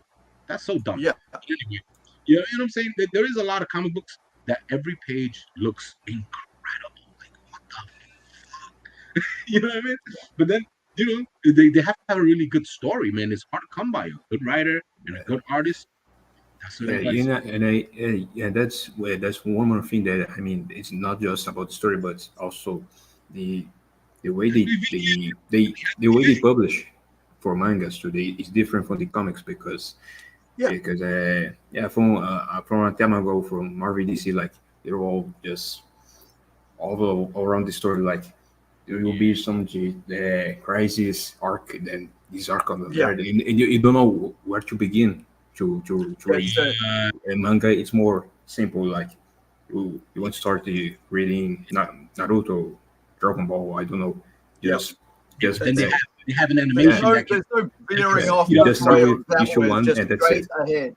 Speaker 13: That's so dumb. Yeah. But anyway. You know what I'm saying? There is a lot of comic books that every page looks incredible. Like, what the fuck? You know what I mean? But then, they have to have a really good story, man. It's hard to come by. A good writer and a good artist. That's what
Speaker 10: Yeah,
Speaker 13: it is.
Speaker 10: yeah, that's one more thing that I mean. It's not just about the story, but also the the way the way they publish for mangas today is different from the comics because from a time ago from Marvel DC, like they're all just all around the story, like there will be some the crisis arc, then this arc on the
Speaker 8: Yeah.
Speaker 10: third, and you don't know where to begin to read.
Speaker 8: That's it.
Speaker 10: A manga, it's more simple, like you want to start the reading Naruto, Dragon Ball, I don't know, just
Speaker 13: Then they have an
Speaker 8: There's
Speaker 13: animation
Speaker 8: no,
Speaker 13: that can
Speaker 8: there's no veering off
Speaker 10: you
Speaker 8: one
Speaker 10: just start
Speaker 8: way or
Speaker 10: with
Speaker 8: that
Speaker 10: issue
Speaker 8: way,
Speaker 10: one,
Speaker 8: just
Speaker 10: and that's
Speaker 8: straight
Speaker 10: it.
Speaker 8: ahead.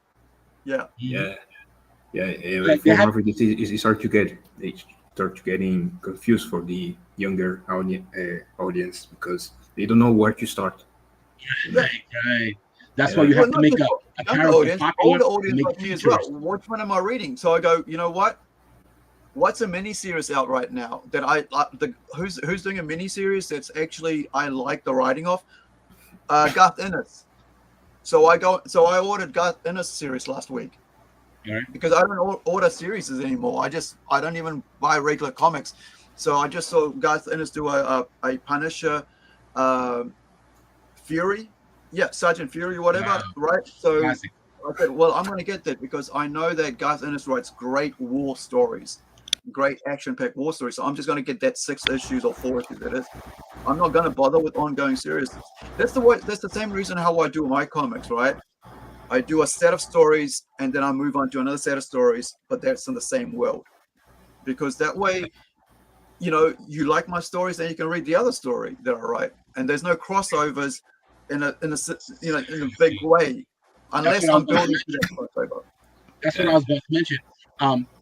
Speaker 8: Yeah.
Speaker 10: Like for Marvel, it's hard to get. They start getting confused for the younger audience because they don't know where to start.
Speaker 13: Right. That's why you
Speaker 8: Well,
Speaker 13: have to
Speaker 8: not
Speaker 13: make
Speaker 8: just
Speaker 13: a
Speaker 8: younger
Speaker 13: character
Speaker 8: audience,
Speaker 13: popular
Speaker 8: older
Speaker 13: and
Speaker 8: audience
Speaker 13: make
Speaker 8: like me as well.
Speaker 13: features.
Speaker 8: Which one am I reading? So I go, you know what? What's a mini series out right now that I who's doing a mini series that's actually I like the writing of? Garth Ennis. So I ordered Garth Ennis series last week.
Speaker 13: Right.
Speaker 8: Because I don't order series anymore. I don't even buy regular comics. So I just saw Garth Ennis do a Punisher Fury. Yeah, Sergeant Fury, whatever,
Speaker 13: Wow.
Speaker 8: right? So
Speaker 13: Classic.
Speaker 8: I said, well, I'm going to get that because I know that Garth Ennis writes great war stories, great action-packed war stories. So I'm just going to get that 6 issues or 4 issues that is. I'm not going to bother with ongoing series. That's the same reason how I do my comics, right? I do a set of stories and then I move on to another set of stories, but that's in the same world. Because that way, you like my stories, then you can read the other story that I write. And there's no crossovers in a big way, unless I'm building to that crossover.
Speaker 13: That's what I was about to mention.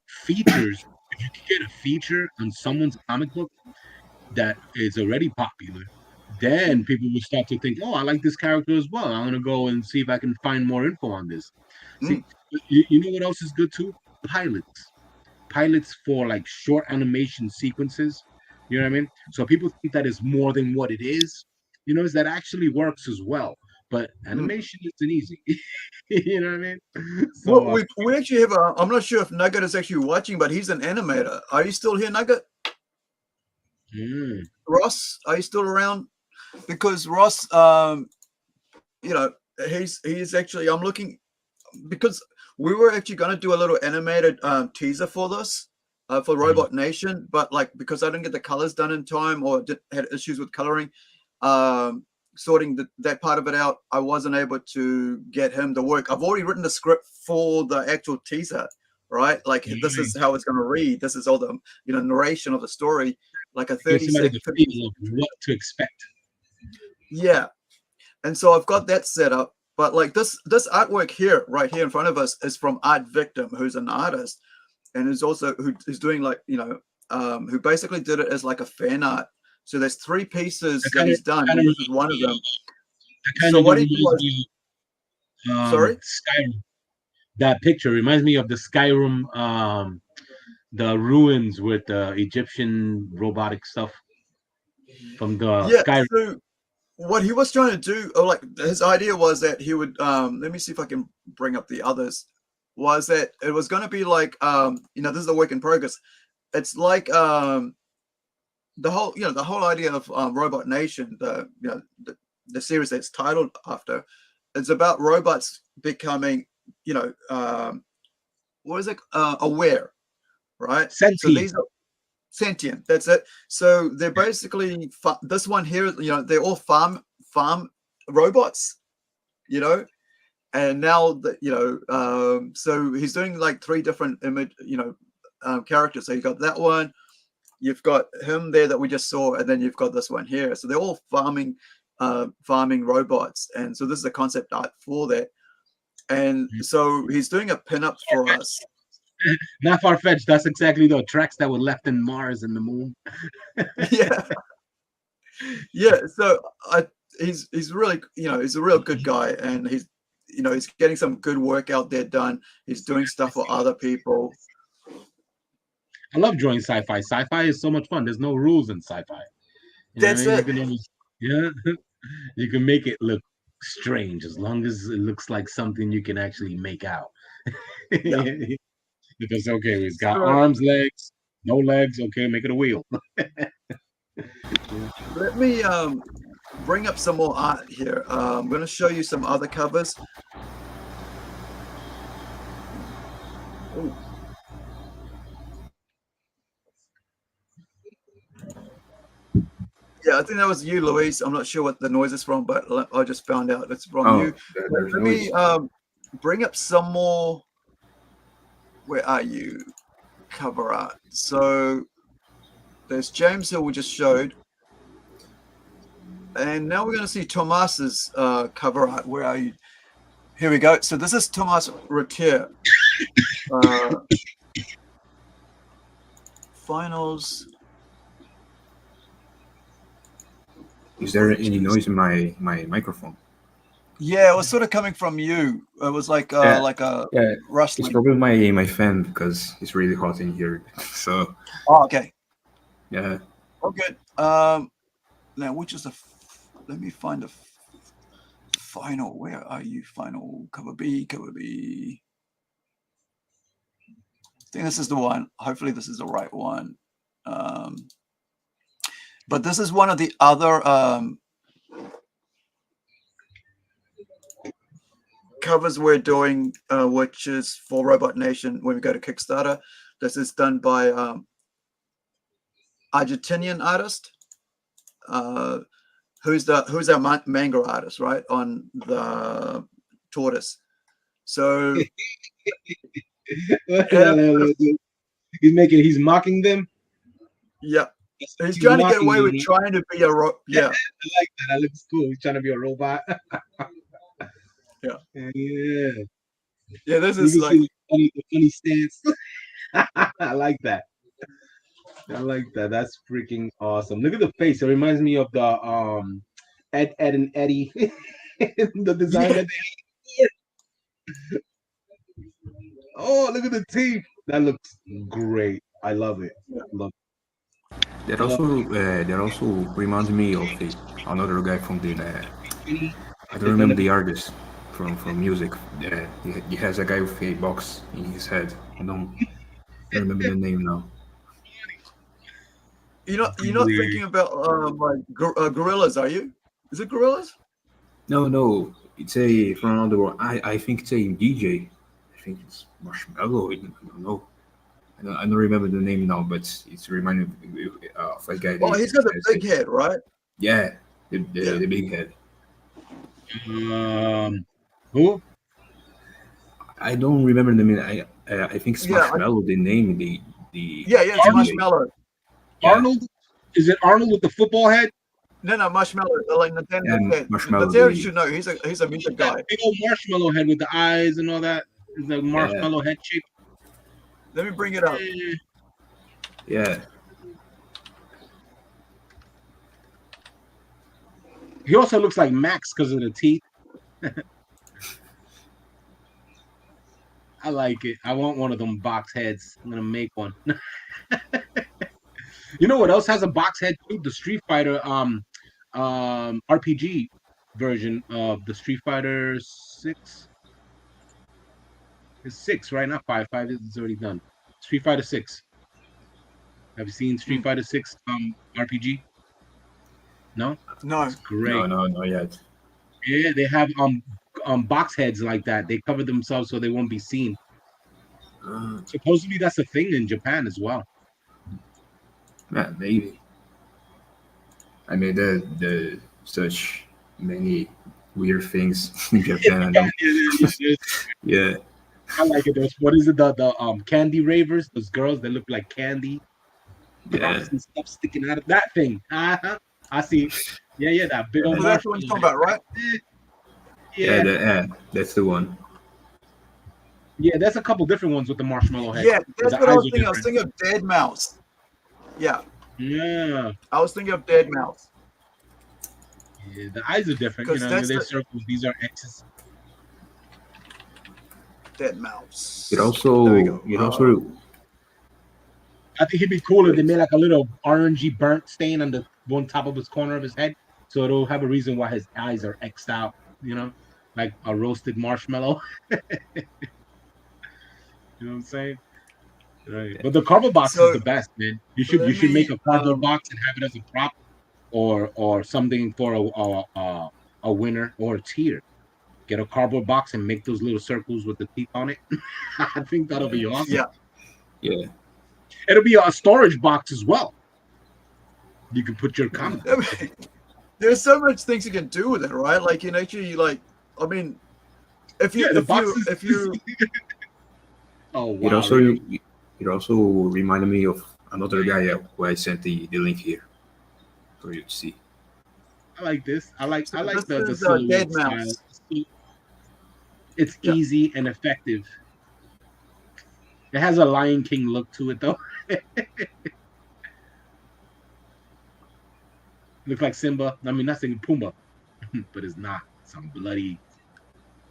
Speaker 13: Features. If you can get a feature on someone's comic book that is already popular, then people will start to think, "Oh, I like this character as well. I'm gonna go and see if I can find more info on this." See, you know what else is good too? Pilots for like short animation sequences. You know what I mean? So people think that is more than what it is. Is that actually works as well. But animation isn't easy. You know what I mean? So
Speaker 8: Well, we actually have I'm not sure if Nugget is actually watching, but he's an animator. Are you still here, Nugget? Ross, are you still around? Because Ross, he's actually, I'm looking, because we were actually going to do a little animated teaser for this, for Robot Nation, but because I didn't get the colors done in time or had issues with coloring, sorting that part of it out, I wasn't able to get him to work. I've already written the script for the actual teaser, right? This is how it's going to read. This is all the narration of the story, like a 30-second
Speaker 13: feel of what to expect.
Speaker 8: Yeah, and so I've got that set up. But this artwork here, right here in front of us, is from Art Victim, who's an artist, and who's also who's doing who basically did it as like a fan art. So there's 3 pieces that he's done. And this is one of them. So what he was, sorry,
Speaker 13: Skyrim. That picture reminds me of the Skyrim, the ruins with the Egyptian robotic stuff from the Skyrim.
Speaker 8: So what he was trying to do, his idea was that he would, let me see if I can bring up the others, was that it was going to be like, this is a work in progress. It's like the whole idea of Robot Nation, the series that's titled after, it's about robots becoming, aware, right?
Speaker 13: Sentient.
Speaker 8: So these are sentient. That's it. So they're basically this one here. They're all farm robots. And now that so he's doing like 3 different image, characters. So you got that one. You've got him there that we just saw, and then you've got this one here. So they're all farming robots, and so this is the concept art for that. And so he's doing a pinup for us.
Speaker 13: Not far-fetched. That's exactly the tracks that were left in Mars and the moon.
Speaker 8: Yeah. So he's really, he's a real good guy, and he's getting some good work out there done. He's doing stuff for other people.
Speaker 13: I love drawing sci-fi. Sci-fi is so much fun. There's no rules in sci-fi.
Speaker 8: That's
Speaker 13: You
Speaker 8: it.
Speaker 13: can always, yeah, you can make it look strange as long as it looks like something you can actually make out. Because okay, he's got
Speaker 8: So
Speaker 13: arms, legs, no legs. Okay, make it a wheel.
Speaker 8: let me bring up some more art here. I'm going to show you some other covers. Ooh. Yeah, I think that was you, Louise. I'm not sure what the noise is from, but I just found out it's from you.
Speaker 10: There's
Speaker 8: Let
Speaker 10: noise.
Speaker 8: me bring up some more. Where are you? Cover art. So there's James Hill we just showed. And now we're going to see Tomas's cover art. Where are you? Here we go. So this is Tomas Retier. Finals.
Speaker 10: Is there any noise in my microphone?
Speaker 8: Yeah, it was sort of coming from you. It was like a
Speaker 10: It's
Speaker 8: rustling.
Speaker 10: probably my fan because it's really hot in here. So
Speaker 8: Oh, okay.
Speaker 10: yeah.
Speaker 8: Oh, good. Now which is the? Let me find the final. Where are you? Final cover B. Cover B. I think this is the one. Hopefully, this is the right one. But this is one of the other covers we're doing, which is for Robot Nation when we go to Kickstarter. This is done by Argentinian artist, who's our manga artist, right, on the Tortoise. So
Speaker 13: he's mocking them.
Speaker 8: Yeah. He's trying to get away with trying to be a
Speaker 13: yeah. I like that. That looks cool. He's trying to be a robot.
Speaker 8: Yeah.
Speaker 13: Yeah.
Speaker 8: Yeah, this is like
Speaker 13: the funny stance. I like that. I like that. That's freaking awesome. Look at the face. It reminds me of the Ed and Eddie. The design that they had. Oh, look at the teeth. That looks great. I love it. Love it.
Speaker 10: That also reminds me of another guy from the I don't remember the artist from music. He has a guy with a box in his head. I don't remember the name now.
Speaker 8: You're not thinking about like gorillas, are you? Is it gorillas?
Speaker 10: No, it's from another one. I think it's a DJ. I think it's Marshmallow. I don't know. I don't remember the name now, but it's reminding me of a guy.
Speaker 8: Oh, he's got the big head, right?
Speaker 10: Yeah, the big head.
Speaker 13: Who?
Speaker 10: I don't remember the name. I think it's Marshmallow. The name, the
Speaker 8: it's Marshmallow.
Speaker 10: Yeah.
Speaker 13: Arnold? Is it Arnold with the football head?
Speaker 8: No, Marshmallow. Like Nathaniel head.
Speaker 10: Marshmallow.
Speaker 8: Nathaniel should know. He's a music guy.
Speaker 13: Big old marshmallow head with the eyes and all that. Is the marshmallow head shape?
Speaker 8: Let me bring it up.
Speaker 10: Yeah.
Speaker 13: He also looks like Max because of the teeth. I like it. I want one of them box heads. I'm gonna make one. You know what else has a box head too? The Street Fighter RPG version of the Street Fighter 6. It's 6, right? Not 5. 5 is already done. Street Fighter 6. Have you seen Street Fighter 6 RPG? No?
Speaker 8: No.
Speaker 10: It's great. No, not yet.
Speaker 13: Yeah, they have box heads like that. They cover themselves so they won't be seen. Supposedly that's a thing in Japan as well.
Speaker 10: Yeah, maybe. I mean, the such many weird things in Japan. Yeah.
Speaker 13: I like it. What is it? The candy ravers? Those girls that look like candy.
Speaker 10: Yeah.
Speaker 13: And stuff sticking out of that thing. I see. Yeah, that big old.
Speaker 8: That's what you're talking about, right?
Speaker 10: Yeah, that's the one.
Speaker 13: Yeah, there's a couple different ones with the marshmallow head.
Speaker 8: Yeah, that's what I was thinking. I was thinking of Dead Mouse. Yeah.
Speaker 13: Yeah.
Speaker 8: I was thinking of Dead Mouse.
Speaker 13: Yeah, the eyes are different. You know, they're circles. These are X's.
Speaker 8: Dead Mouse.
Speaker 10: It also
Speaker 13: I think he'd be cool if they made like a little orangey burnt stain on the one top of his corner of his head, so it'll have a reason why his eyes are X'd out. You know, like a roasted marshmallow. You know what I'm saying? Right. But the cardboard box is
Speaker 8: So
Speaker 13: the best, man. You
Speaker 8: let
Speaker 13: should make
Speaker 8: me
Speaker 13: a cardboard box and have it as a prop, or something for a winner or a tier. Get a cardboard box and make those little circles with the teeth on it. I think that'll be awesome.
Speaker 10: Yeah.
Speaker 13: It'll be a storage box as well. You can put your comic.
Speaker 8: There's so much things you can do with it, right? Like in actually, like I mean, if you
Speaker 13: oh wow!
Speaker 10: It also reminded me of another guy who I sent the link here for you to see.
Speaker 13: I like this. I like
Speaker 8: this
Speaker 13: the
Speaker 8: is,
Speaker 13: silhouette
Speaker 8: Dead
Speaker 13: style.
Speaker 8: Mouse.
Speaker 13: It's easy and effective. It has a Lion King look to it, though. Looks like Simba. I mean, not saying Pumbaa, but it's not some bloody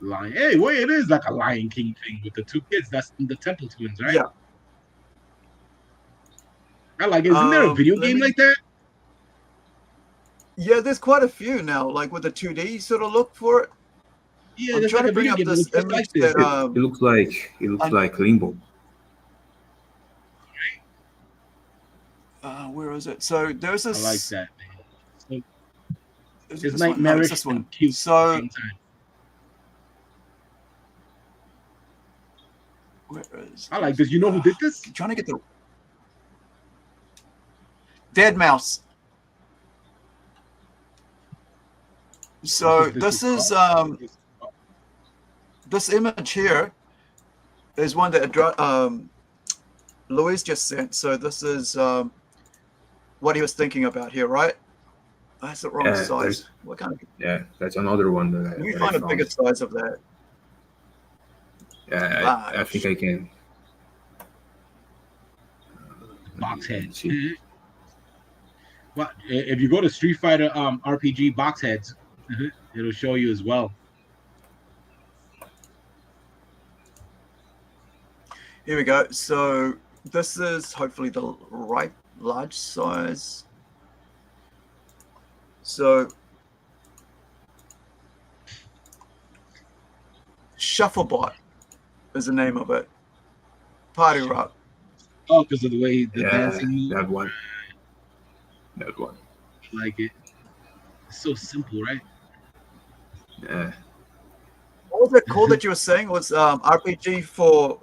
Speaker 13: lion. Hey, wait, it is like a Lion King thing with the two kids. That's the Temple Twins, right?
Speaker 8: Yeah.
Speaker 13: I like it. Isn't there a video game like that?
Speaker 8: Yeah, there's quite a few now, like with the 2D sort of look for it.
Speaker 13: Yeah,
Speaker 8: I'm
Speaker 13: there's
Speaker 8: trying
Speaker 13: like
Speaker 8: to
Speaker 13: a
Speaker 8: bring
Speaker 13: video
Speaker 8: up
Speaker 13: game
Speaker 8: this
Speaker 13: that
Speaker 8: image
Speaker 13: looks like
Speaker 8: that
Speaker 13: this.
Speaker 10: It looks like Limbo.
Speaker 8: where is it? So there's this.
Speaker 13: I like that, man.
Speaker 8: Is
Speaker 13: It's
Speaker 8: this one? No,
Speaker 13: nightmarish
Speaker 8: it's this one.
Speaker 13: and cute
Speaker 8: So
Speaker 13: at the same time.
Speaker 8: where is?
Speaker 13: I like this. You know who did this?
Speaker 8: I'm trying to get the Dead Mouse. So this is this image here is one that Louise just sent. So this is what he was thinking about here, right? That's the wrong size. What kind of?
Speaker 10: Yeah, that's another one that
Speaker 8: You
Speaker 10: that
Speaker 8: find
Speaker 10: I
Speaker 8: a
Speaker 10: found.
Speaker 8: bigger size of that.
Speaker 10: Yeah, I think I can.
Speaker 13: Box heads. Well, if you go to Street Fighter RPG box heads, it'll show you as well.
Speaker 8: Here we go. So this is hopefully the right large size. So Shufflebot is the name of it. Party Rock.
Speaker 13: Oh, because of the way the dancing.
Speaker 10: That one. That one.
Speaker 13: I like it. It's so simple, right?
Speaker 10: Yeah.
Speaker 8: What was it called that you were saying was RPG for?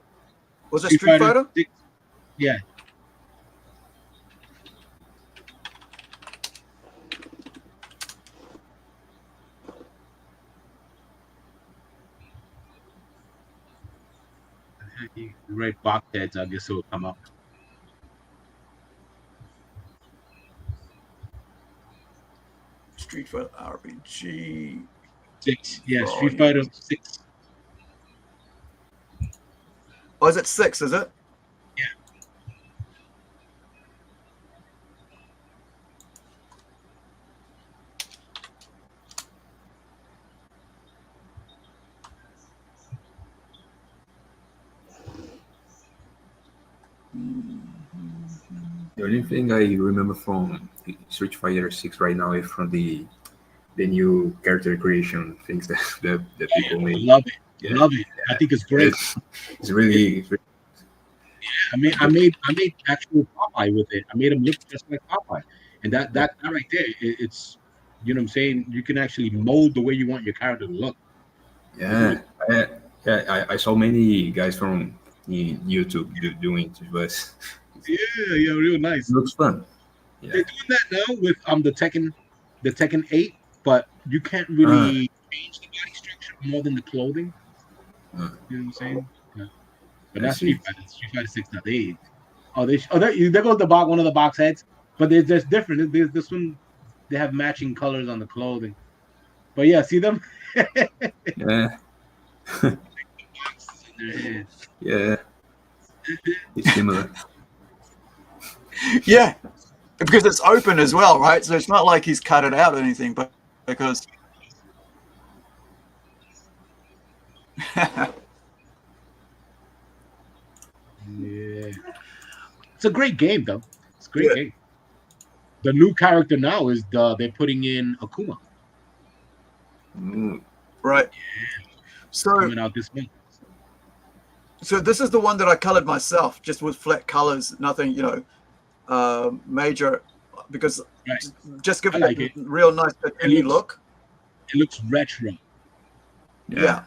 Speaker 8: Was it Street Fighter?
Speaker 13: Yeah. You write box heads, I guess it will come up.
Speaker 8: Street Fighter RPG
Speaker 13: 6. Yeah, Street Fighter 6.
Speaker 8: Oh, is it 6? Is it?
Speaker 13: Yeah.
Speaker 10: The only thing I remember from Street Fighter 6 right now is from the new character creation things that people made.
Speaker 13: Love it. Yeah. Love it. I think it's great.
Speaker 10: It's really
Speaker 13: yeah, I made actual Popeye with it. I made him look just like Popeye. And that right there, it's, you know what I'm saying? You can actually mold the way you want your character to look.
Speaker 10: Yeah. I saw many guys from YouTube doing it, but
Speaker 13: yeah, real nice.
Speaker 10: It looks fun. Yeah.
Speaker 13: They're doing that now with the Tekken 8, but you can't really change the body structure more than the clothing. You know what I'm saying? Yeah. But that's Street Fighter 6 now. There goes one of the box heads, but they're just different. There's this one, they have matching colors on the clothing. But yeah, see them?
Speaker 10: Yeah. Yeah. It's similar.
Speaker 8: Yeah, because it's open as well, right? So it's not like he's cut it out or anything, but because
Speaker 13: yeah. It's a great game, though. It's a great
Speaker 8: Yeah.
Speaker 13: game. The new character now is they're putting in Akuma
Speaker 8: Right. So
Speaker 13: coming out this month.
Speaker 8: So this is the one that I colored myself, just with flat colors, nothing, major, because just give
Speaker 13: I like
Speaker 8: it
Speaker 13: it.
Speaker 8: a real nice cartoony look.
Speaker 13: It looks retro.
Speaker 8: Yeah.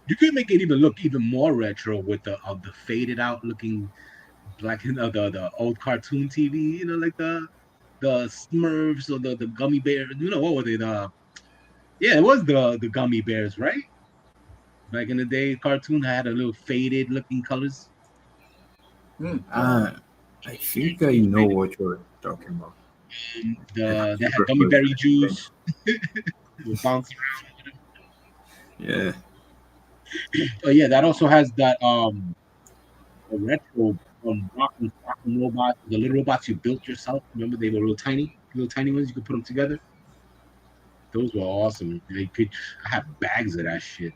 Speaker 13: You could make it even look even more retro with the faded out looking black, the old cartoon TV, like the Smurfs or the gummy bears. What were they? It was the gummy bears, right? Back in the day, cartoon had a little faded looking colors.
Speaker 10: I think I know what you're talking about.
Speaker 13: They had gummy berry juice. It bounce around.
Speaker 10: Yeah.
Speaker 13: Oh yeah, that also has that a retro rockin' robots, the little robots you built yourself. Remember, they were little tiny ones. You could put them together. Those were awesome. I had bags of that shit,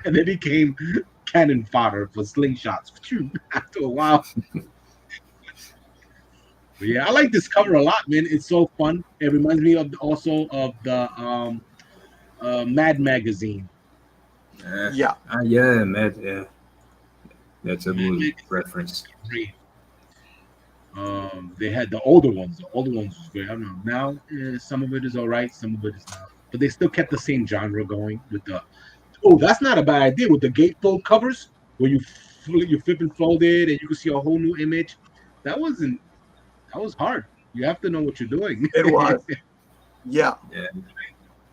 Speaker 13: and they became cannon fodder for slingshots after a while. But yeah, I like this cover a lot, man. It's so fun. It reminds me also of the Mad magazine.
Speaker 8: Yeah.
Speaker 10: Mad. Yeah, that's a good reference.
Speaker 13: Great. They had the older ones. The older ones was great. I don't know. Now, some of it is all right, some of it is not. But they still kept the same genre going with the. Oh, that's not a bad idea with the gatefold covers where you flip and fold it and you can see a whole new image. That was hard. You have to know what you're doing.
Speaker 8: It was. Yeah.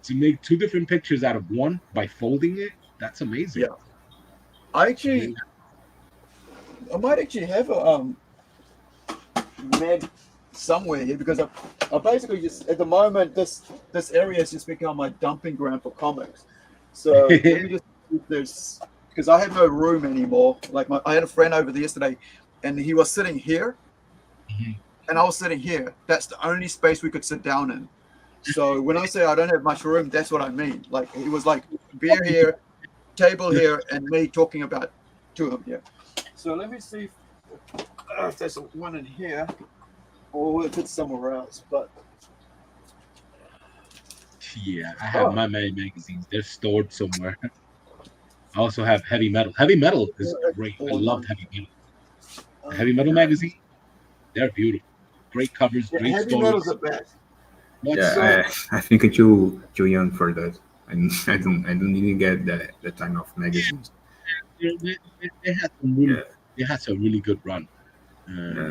Speaker 13: To make two different pictures out of one by folding it, that's amazing.
Speaker 8: Yeah. I might actually have a Meg somewhere here, because I basically just at the moment this area has just become my dumping ground for comics. So let me just see if there's, because I have no room anymore. Like I had a friend over there yesterday, and he was sitting here, and I was sitting here. That's the only space we could sit down in. So when I say I don't have much room, that's what I mean. Like it was like beer here, table here, and me talking about two of them here. So let me see if there's one in here, or if it's somewhere else. But
Speaker 13: yeah, I have my many magazines. They're stored somewhere. I also have Heavy Metal. Heavy Metal is great. I loved Heavy Metal. Heavy Metal magazine. They're beautiful. Great covers, great
Speaker 8: Heavy
Speaker 13: stories.
Speaker 8: Metal's the best.
Speaker 10: Yeah, I think I'm too young for that. I don't even get that kind of magazines.
Speaker 13: They had some really, they had some really good run.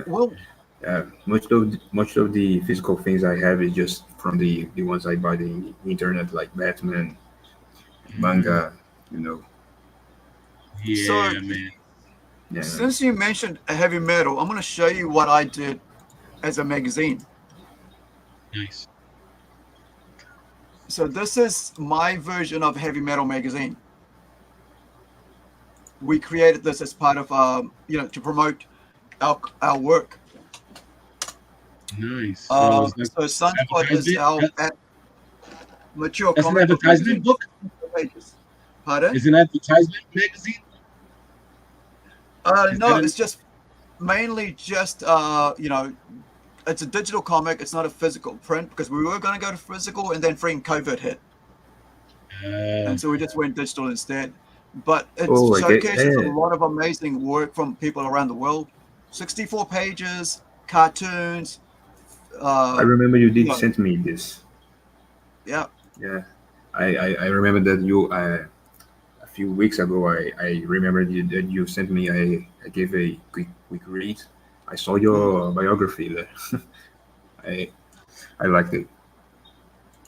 Speaker 8: Well,
Speaker 10: much of the physical things I have is just from the ones I buy the internet, like Batman, manga,
Speaker 13: Yeah,
Speaker 8: So-
Speaker 13: man.
Speaker 10: Yeah.
Speaker 8: Since you mentioned Heavy Metal, I'm going to show you what I did as a magazine.
Speaker 13: Nice.
Speaker 8: So this is my version of Heavy Metal magazine. We created this as part of, to promote our work.
Speaker 13: Nice.
Speaker 8: So
Speaker 13: it's like
Speaker 8: Sunspot is
Speaker 13: advertisement?
Speaker 8: our mature
Speaker 13: That's an
Speaker 8: comic book
Speaker 13: advertisement book?
Speaker 8: magazine. Pardon?
Speaker 13: Is an advertisement magazine?
Speaker 8: No, it's just mainly just it's a digital comic. It's not a physical print, because we were going to go to physical, and then freaking COVID hit, and so we just went digital instead. But it showcases a lot of amazing work from people around the world. 64 pages, cartoons.
Speaker 10: I remember you did send me this.
Speaker 8: Yeah.
Speaker 10: Yeah, I remember that you a few weeks ago. I remember that you sent me. I gave a quick read. I saw your biography there. I liked it.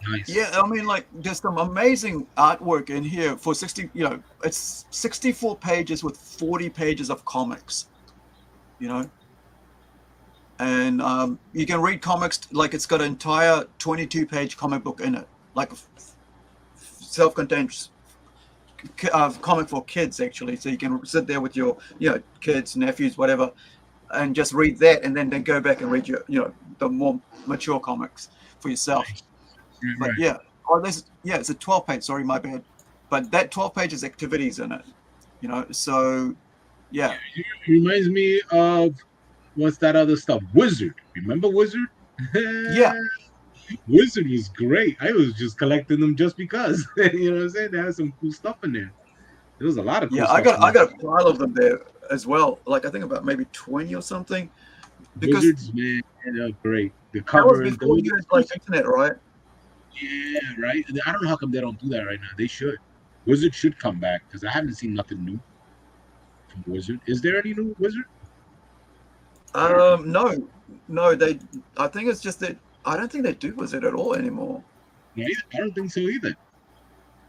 Speaker 13: Nice.
Speaker 8: Yeah, I mean, like, there's some amazing artwork in here for 60. It's 64 pages with 40 pages of comics. And you can read comics like it's got an entire 22-page comic book in it, like a self-contained comic for kids, actually. So you can sit there with your kids, nephews, whatever, and just read that, and then go back and read your the more mature comics for yourself. But yeah, it's a 12-page. Sorry, my bad. But that 12 pages activities in it, so yeah.
Speaker 13: It reminds me of what's that other stuff? Wizard. Remember Wizard?
Speaker 8: Yeah.
Speaker 13: Wizard was great. I was just collecting them just because. You know what I'm saying? They had some cool stuff in there. There was a lot of cool
Speaker 8: Yeah,
Speaker 13: stuff.
Speaker 8: I got a pile of them there as well. Like I think about maybe 20 or something. Because
Speaker 13: Wizards, man, they're great. The
Speaker 8: that
Speaker 13: cover
Speaker 8: was
Speaker 13: and
Speaker 8: before you had like internet, right?
Speaker 13: yeah, right. I don't know how come they don't do that right now. They should. Wizard should come back because I haven't seen nothing new from Wizard. Is there any new Wizard?
Speaker 8: No, they. I think it's just that I don't think they do Wizard at all anymore.
Speaker 13: Yeah, I don't think so either.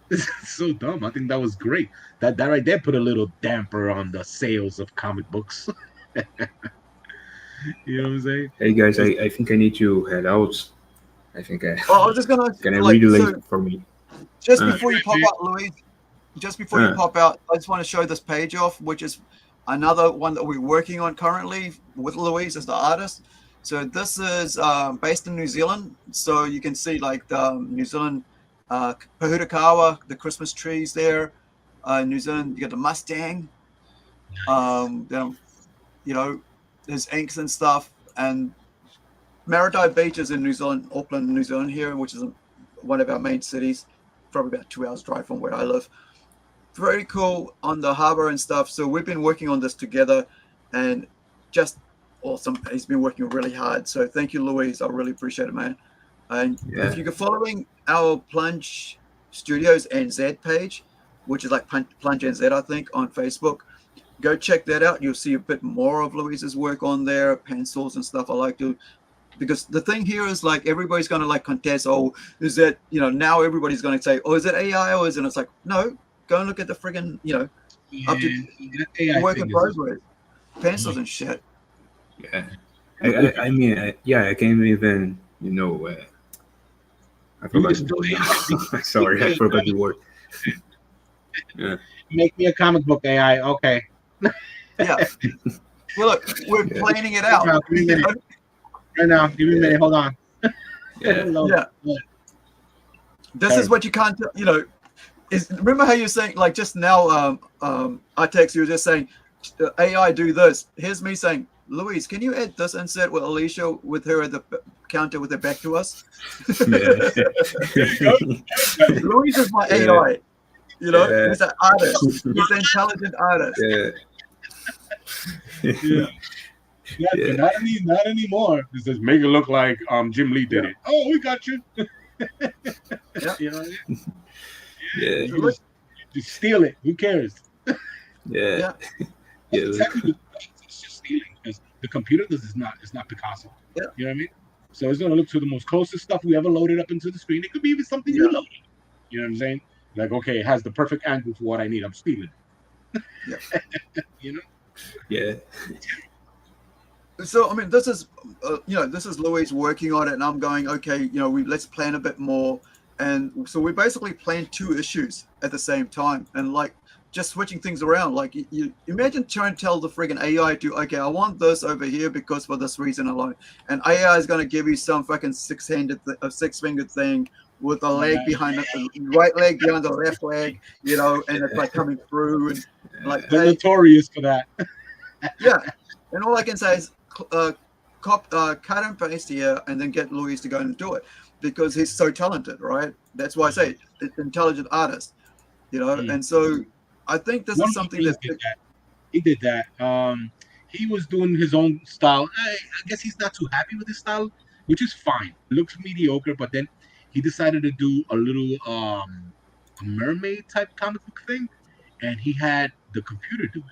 Speaker 13: It's so dumb. I think that was great. That right there put a little damper on the sales of comic books. You know what I'm saying?
Speaker 10: Hey guys, I think I need to head out. I think I
Speaker 8: was just gonna
Speaker 10: really late for me.
Speaker 8: Just before you pop out, Louise. Just before you pop out, I just want to show this page off, which is another one that we're working on currently with Louise as the artist. So this is based in New Zealand. So you can see like the New Zealand Pahutakawa, the Christmas trees there. New Zealand, you got the Mustang. Then, you know, there's inks and stuff. And Maridai Beach is in New Zealand, Auckland, New Zealand here, which is one of our main cities, probably about 2 hours drive from where I live. Very cool on the harbor and stuff. So we've been working on this together and just awesome. He's been working really hard. So thank you, Louise. I really appreciate it, man. And if you're following our Plunge Studios NZ page, which is like Plunge NZ, I think, on Facebook, go check that out. You'll see a bit more of Louise's work on there, pencils and stuff. I like to, because the thing here is like everybody's going to like contest, oh, is that, you know, now everybody's going to say, oh, is it AI or is it? It's like, no, go and look at the friggin', you know, up to work in progress, pencils and shit.
Speaker 10: Yeah. I mean, I can't even, you know, I forgot the word. Sorry, I forgot the word. Yeah.
Speaker 13: Make me a comic book AI. Okay.
Speaker 8: Yeah. Well, look, we're planning it out.
Speaker 13: Right now, give me a minute. Hold on.
Speaker 8: Yeah. This is what you can't, you know, remember how you're saying, like just now, I text you just saying, AI do this. Here's me saying, Louise, can you add this insert with Alicia with her at the counter with her back to us? Louise is my AI. You know, he's an artist. He's an intelligent artist.
Speaker 13: Not anymore. It says make it look like Jim Lee did it. Oh, we got you. You know what I mean? Just steal it. Who cares?
Speaker 10: Yeah.
Speaker 13: It's just stealing because the computer is not Picasso.
Speaker 8: Yeah.
Speaker 13: You know what I mean? So it's gonna look to the most closest stuff we ever loaded up into the screen. It could be even something you loaded. You know what I'm saying? Like, okay, it has the perfect angle for what I need. I'm stealing it. You know?
Speaker 10: Yeah.
Speaker 8: So I mean, this is you know, this is Louise working on it, and I'm going, okay, you know, let's plan a bit more, and so we basically planned 2 issues at the same time, and like just switching things around. Like you imagine trying to tell the friggin' AI to, okay, I want this over here because for this reason alone, and AI is going to give you some fucking six-fingered thing with the leg behind the right leg behind the left leg, you know, and it's like coming through and like
Speaker 13: they're notorious for that.
Speaker 8: Yeah, and all I can say is cut and paste here, and then get Louise to go and do it because he's so talented, right? That's why I say intelligent artist, you know. And so I think this is something that
Speaker 13: he did that. He was doing his own style. I guess he's not too happy with his style, which is fine. It looks mediocre, but then he decided to do a little a mermaid type comic book thing, and he had the computer do it.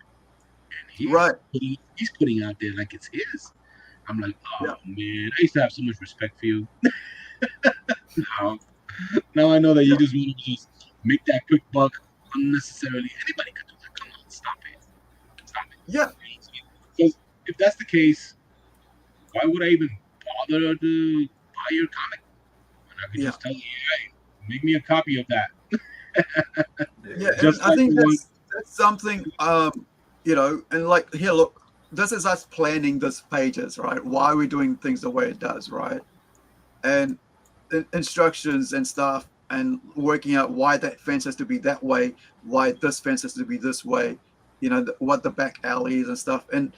Speaker 13: And he's putting out there like it's his. I'm like, oh man, I used to have so much respect for you. Now I know that you just want to just make that quick buck unnecessarily. Anybody could do that. Come on, stop it.
Speaker 8: Yeah.
Speaker 13: Because if that's the case, why would I even bother to buy your comic? I could just tell you, hey, make me a copy of that.
Speaker 8: I think that's something, you know, and like here, look, this is us planning this pages, right? Why are we doing things the way it does, right? And instructions and stuff, and working out why that fence has to be that way, why this fence has to be this way, you know, what the back alley is and stuff. And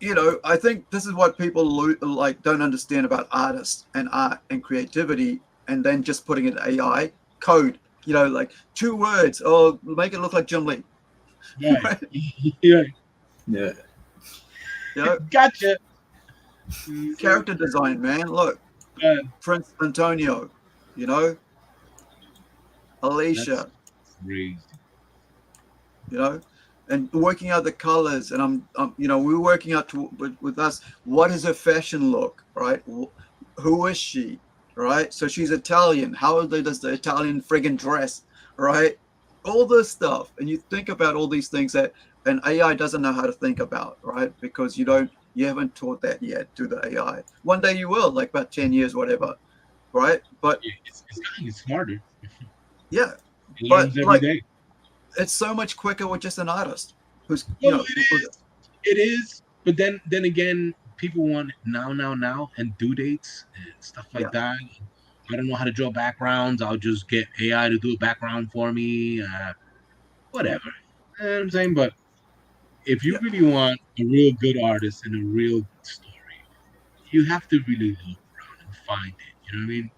Speaker 8: you know, I think this is what people like don't understand about artists and art and creativity, and then just putting it in AI code. You know, like 2 words, or make it look like Jim Lee.
Speaker 13: Right. Yeah.
Speaker 10: Yeah.
Speaker 8: You know,
Speaker 13: Gotcha.
Speaker 8: character design, man. Look, Prince Antonio. You know, Alicia.
Speaker 13: That's crazy.
Speaker 8: You know, and working out the colors, and I'm you know, we're working out with us, what is her fashion look, right? Who is she, right? So she's Italian. How does the Italian friggin' dress, right? All this stuff, and you think about all these things that an AI doesn't know how to think about, right? Because you haven't taught that yet to the AI. One day you will, like about 10 years, whatever, right? But
Speaker 13: it's getting smarter.
Speaker 8: Yeah,
Speaker 13: It
Speaker 8: but
Speaker 13: learns every
Speaker 8: like,
Speaker 13: day.
Speaker 8: it's so much quicker with just an artist who's,
Speaker 13: Well, it is. But then again, people want now, and due dates and stuff like that. I don't know how to draw backgrounds. I'll just get AI to do a background for me. Whatever. You know what I'm saying? But if you really want a real good artist and a real story, you have to really look around and find it. You know what I mean?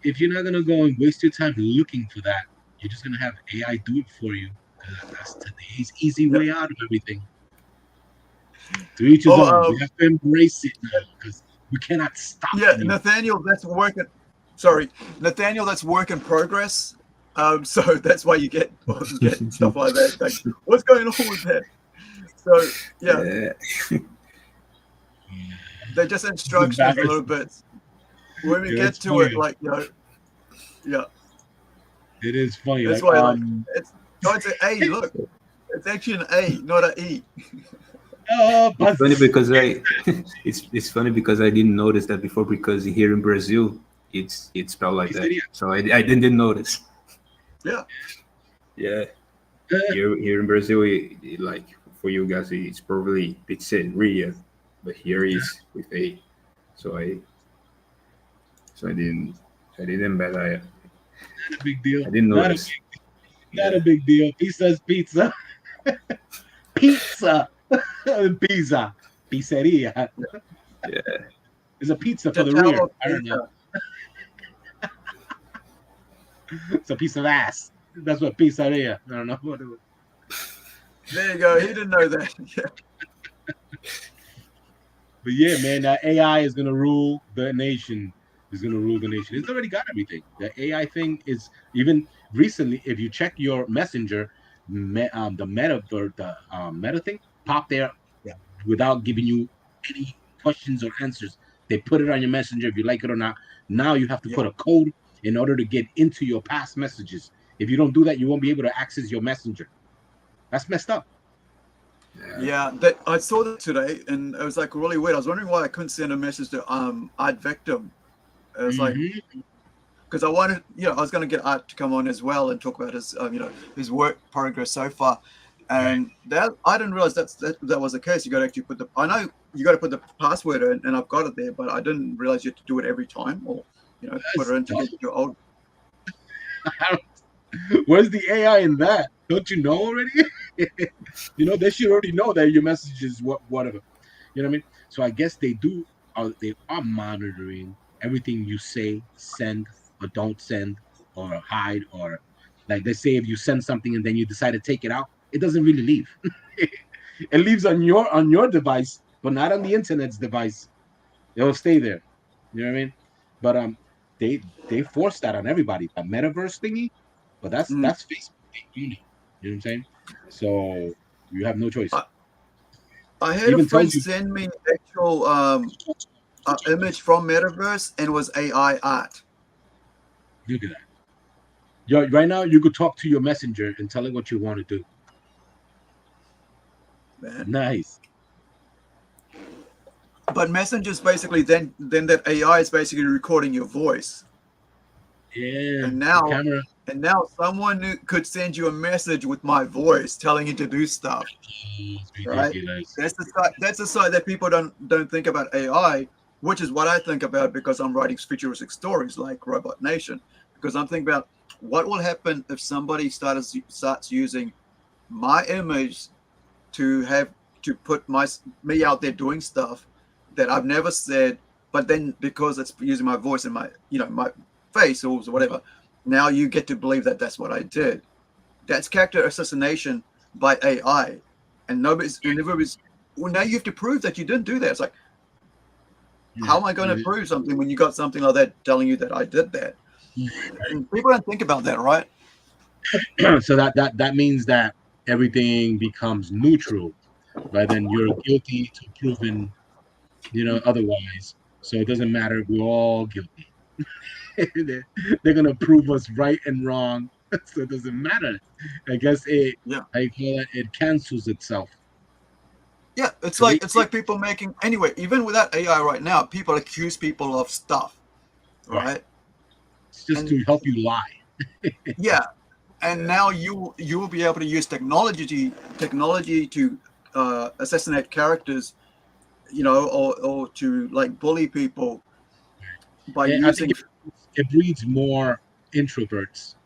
Speaker 13: If you're not gonna go and waste your time looking for that, you're just gonna have AI do it for you. That's today's easy way out of everything. To each his own. We have to embrace it now because we cannot stop. Anymore.
Speaker 8: Nathaniel, that's work in progress. So that's why you get stuff like that. Like, what's going on with that? So yeah. They're just instructions a little bit. When we get to it, like, you know, yeah.
Speaker 13: It is funny.
Speaker 8: That's
Speaker 13: like,
Speaker 8: why it's an A. Look, it's actually an A, not an E.
Speaker 10: It's funny because it's funny because I didn't notice that before, because here in Brazil it's spelled like that, so I didn't notice.
Speaker 8: Yeah.
Speaker 10: Here in Brazil, like for you guys, it's probably pizzeria, but here is with A. So I didn't, but I.
Speaker 13: Not a big deal.
Speaker 10: I didn't notice.
Speaker 13: Not a big deal. Pizza's pizza. Pizza. Pizza. Pizzeria.
Speaker 10: Yeah.
Speaker 13: It's a pizza for the rear. I don't know. It's a piece of ass. That's what pizzeria. I don't know what it was.
Speaker 8: There you go. He didn't know that. Yeah.
Speaker 13: But yeah, man, that AI is gonna rule the nation. It's It's already got everything. The AI thing is, even recently, if you check your messenger, the meta thing pop there without giving you any questions or answers. They put it on your messenger if you like it or not. Now you have to put a code in order to get into your past messages. If you don't do that, you won't be able to access your messenger. That's messed up.
Speaker 8: Yeah, I saw that today, and it was like really weird. I was wondering why I couldn't send a message to Art Victim. It was like, because I wanted, I was going to get Art to come on as well and talk about his, his work progress so far. And that I didn't realize that was the case. You got to actually put I know you got to put the password in, and I've got it there, but I didn't realize you had to do it every time, or put it into your old.
Speaker 13: Where's the AI in that? Don't you know already? They should already know that your message is whatever. You know what I mean? So I guess they are monitoring everything you say, send or don't send, or hide, or like they say if you send something and then you decide to take it out, it doesn't really leave. It leaves on your device, but not on the internet's device. It'll stay there. You know what I mean? But they force that on everybody. The metaverse thingy, but that's Facebook only. You know what I'm saying? So you have no choice.
Speaker 8: I had a friend send me actual image from metaverse, and it was AI art.
Speaker 13: Look at that. Right now, you could talk to your messenger and tell it what you want to do.
Speaker 8: Man.
Speaker 13: Nice.
Speaker 8: But Messenger's basically then that AI is basically recording your voice.
Speaker 13: Yeah.
Speaker 8: And now someone could send you a message with my voice telling you to do stuff. Right? That's the side that people don't think about AI, which is what I think about because I'm writing futuristic stories like Robot Nation. Because I'm thinking about what will happen if somebody starts using my image to to put me out there doing stuff that I've never said, but then because it's using my voice and my my face or whatever, now you get to believe that that's what I did. That's character assassination by AI, and everybody's well, now you have to prove that you didn't do that. It's like, how am I going to prove something when you got something like that telling you that I did that? And people don't think about that, right?
Speaker 13: So that means that everything becomes neutral, right? Then you're guilty to proven, otherwise. So it doesn't matter. We're all guilty. They're gonna prove us right and wrong, so it doesn't matter. I guess it cancels itself.
Speaker 8: Yeah, it's like people making anyway. Even without AI right now, people accuse people of stuff, right?
Speaker 13: It's just to help you lie.
Speaker 8: Yeah, and now you will be able to use technology to assassinate characters, or to like bully people by
Speaker 13: I
Speaker 8: using.
Speaker 13: think it breeds more introverts,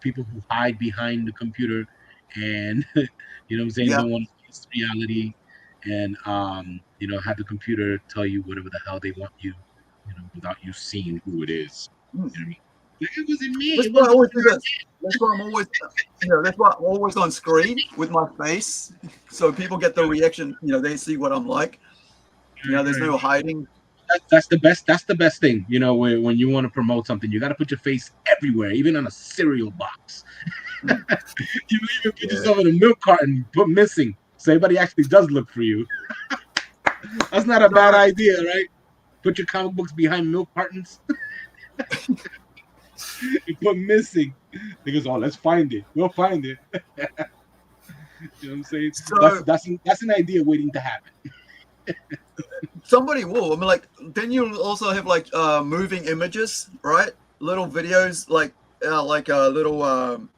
Speaker 13: people who hide behind the computer, and don't want to face reality, and have the computer tell you whatever the hell they want you, without you seeing who it is. You know what I mean? It wasn't me.
Speaker 8: That's why I always do this. That's why I'm always, that's why I'm always on screen with my face, so people get the reaction. They see what I'm like. There's no hiding.
Speaker 13: That's the best. That's the best thing. When you want to promote something, you got to put your face everywhere, even on a cereal box. You even put yourself in a milk carton, put missing, so everybody actually does look for you. That's not a bad idea, right? Put your comic books behind milk cartons. You put missing. They goes, oh, let's find it. We'll find it. You know what I'm saying? So, that's an idea waiting to happen.
Speaker 8: Somebody will. I mean, like, then you'll also have like moving images, right? Little videos, like little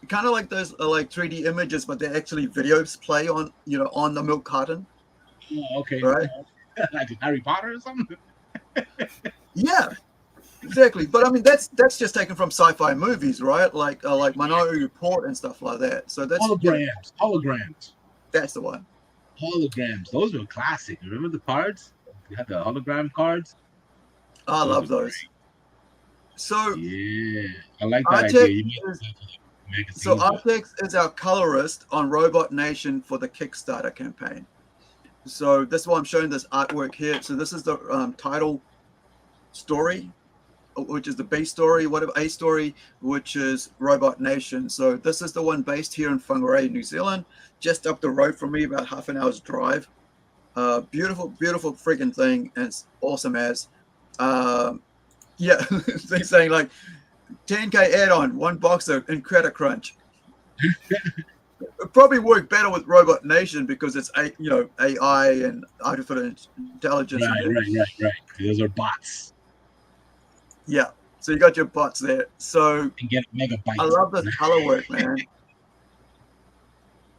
Speaker 8: kind of like those like 3D images, but they're actually videos play on on the milk carton.
Speaker 13: Oh, okay.
Speaker 8: Right.
Speaker 13: Like Harry Potter or something.
Speaker 8: Yeah. Exactly, but I mean that's just taken from sci-fi movies, right? Like Minority Report and stuff like that. So that's
Speaker 13: holograms.
Speaker 8: That's the one.
Speaker 13: Holograms. Those were classic. Remember the cards? You had the hologram cards.
Speaker 8: I love those. So
Speaker 13: yeah, I like that idea.
Speaker 8: So Artex is our colorist on Robot Nation for the Kickstarter campaign. So that's why I'm showing this artwork here. So this is the title story, which is the B story, A story, which is Robot Nation. So this is the one based here in Whangarei, New Zealand, just up the road from me, about half an hour's drive. Beautiful freaking thing, and it's awesome as. Yeah, they're saying like 10K add-on, one boxer in Credit Crunch. It probably work better with Robot Nation because it's AI and artificial intelligence.
Speaker 13: Right. Those are bots.
Speaker 8: Yeah, so you got your bots there. So
Speaker 13: and get megabytes.
Speaker 8: I love the color work, man.